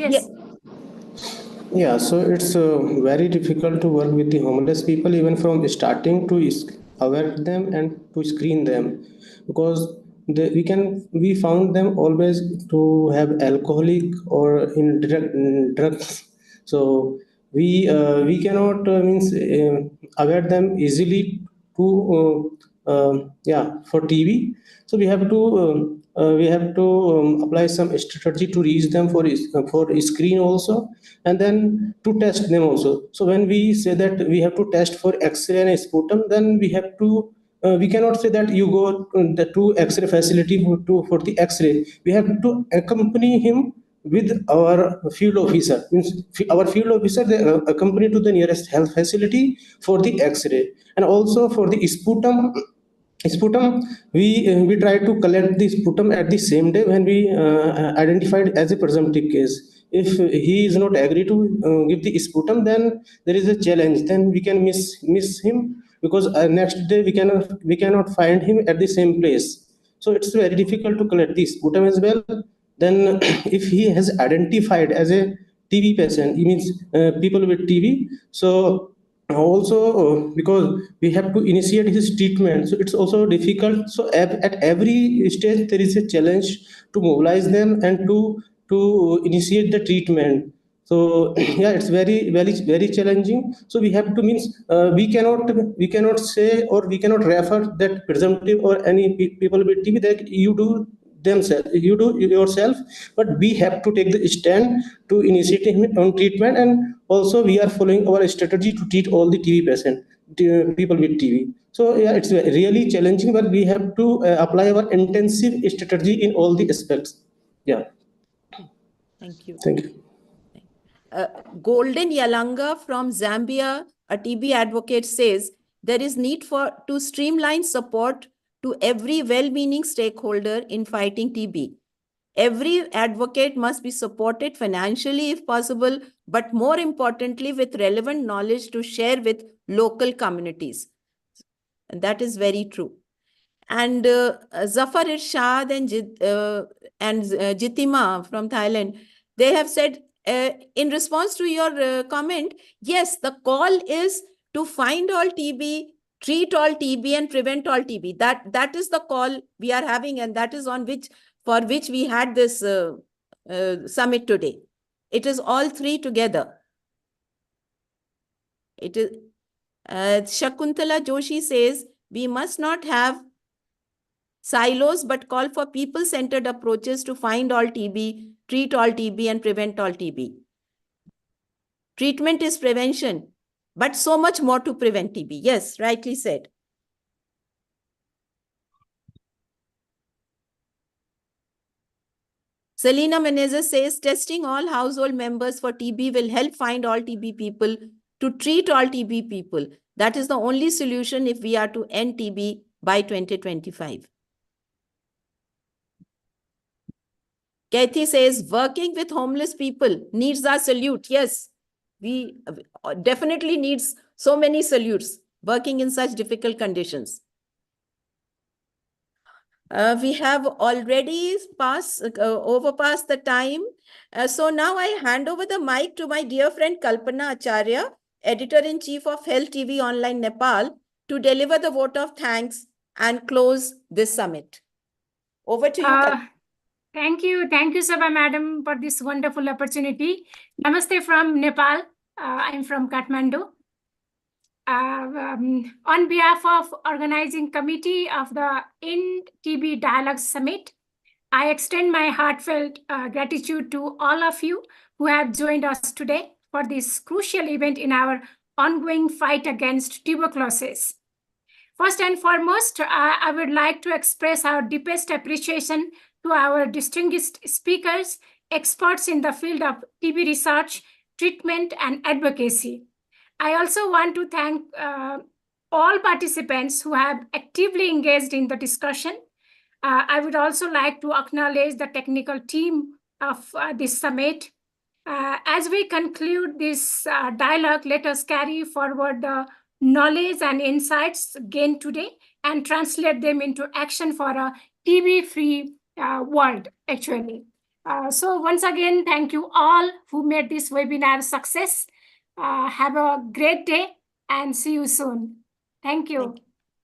Yeah, so it's very difficult to work with the homeless people, even from starting to aware them and to screen them, because we found them always to have alcoholic or in drugs. So we cannot aware them easily to for TB. So we have to apply some strategy to reach them for screen also, and then to test them also. So when we say that we have to test for X-ray and sputum, then we have to we cannot say that you go to X-ray facility for the X-ray. We have to accompany him with our field officer. Means our field officer, they accompany to the nearest health facility for the X-ray, and also for the sputum. We try to collect the sputum at the same day when we identified as a presumptive case. If he is not agree to give the sputum, then there is a challenge. Then we can miss him, because next day we cannot find him at the same place. So it's very difficult to collect the sputum as well. Then if he has identified as a TB patient, it means people with TB. So also because we have to initiate his treatment, so it's also difficult. So at every stage there is a challenge to mobilize them and to initiate the treatment. So yeah, it's very challenging. So we have to we cannot say, or we cannot refer that presumptive or any people with TB that you do yourself, but we have to take the stand to initiate him on treatment. And also we are following our strategy to treat all the TB patients, people with TB. So yeah, it's really challenging, but we have to apply our intensive strategy in all the aspects. Yeah. Thank you. Thank you. Golden Yalanga from Zambia, a TB advocate, says there is need to streamline support to every well-meaning stakeholder in fighting TB. Every advocate must be supported financially if possible, but more importantly with relevant knowledge to share with local communities. And that is very true. And Zafar Irshad and Jitima from Thailand, they have said, in response to your comment, yes, the call is to find all TB, treat all TB, and prevent all TB. That is the call we are having, and that is for which we had this summit today. It is all three together. It is Shakuntala Joshi says we must not have silos, but call for people-centered approaches to find all TB, treat all TB, and prevent all TB. Treatment is prevention, but so much more to prevent TB. Yes, rightly said. Selena Menezes says testing all household members for TB will help find all TB people to treat all TB people. That is the only solution if we are to end TB by 2025. Kathy says working with homeless people needs our salute. Yes, we definitely needs so many salutes working in such difficult conditions. We have already overpassed the time. So now I hand over the mic to my dear friend Kalpana Acharya, Editor-in-Chief of Health TV Online Nepal, to deliver the vote of thanks and close this summit. Over to you. Thank you, Shobha Madam, for this wonderful opportunity. Namaste from Nepal. I'm from Kathmandu. On behalf of organizing committee of the End TB Dialogue Summit, I extend my heartfelt gratitude to all of you who have joined us today for this crucial event in our ongoing fight against tuberculosis. First and foremost, I would like to express our deepest appreciation to our distinguished speakers, experts in the field of TB research, treatment, and advocacy. I also want to thank all participants who have actively engaged in the discussion. I would also like to acknowledge the technical team of this summit. As we conclude this dialogue, let us carry forward the knowledge and insights gained today and translate them into action for a TB-free world, actually. So once again, thank you all who made this webinar a success. Have a great day and see you soon. Thank you.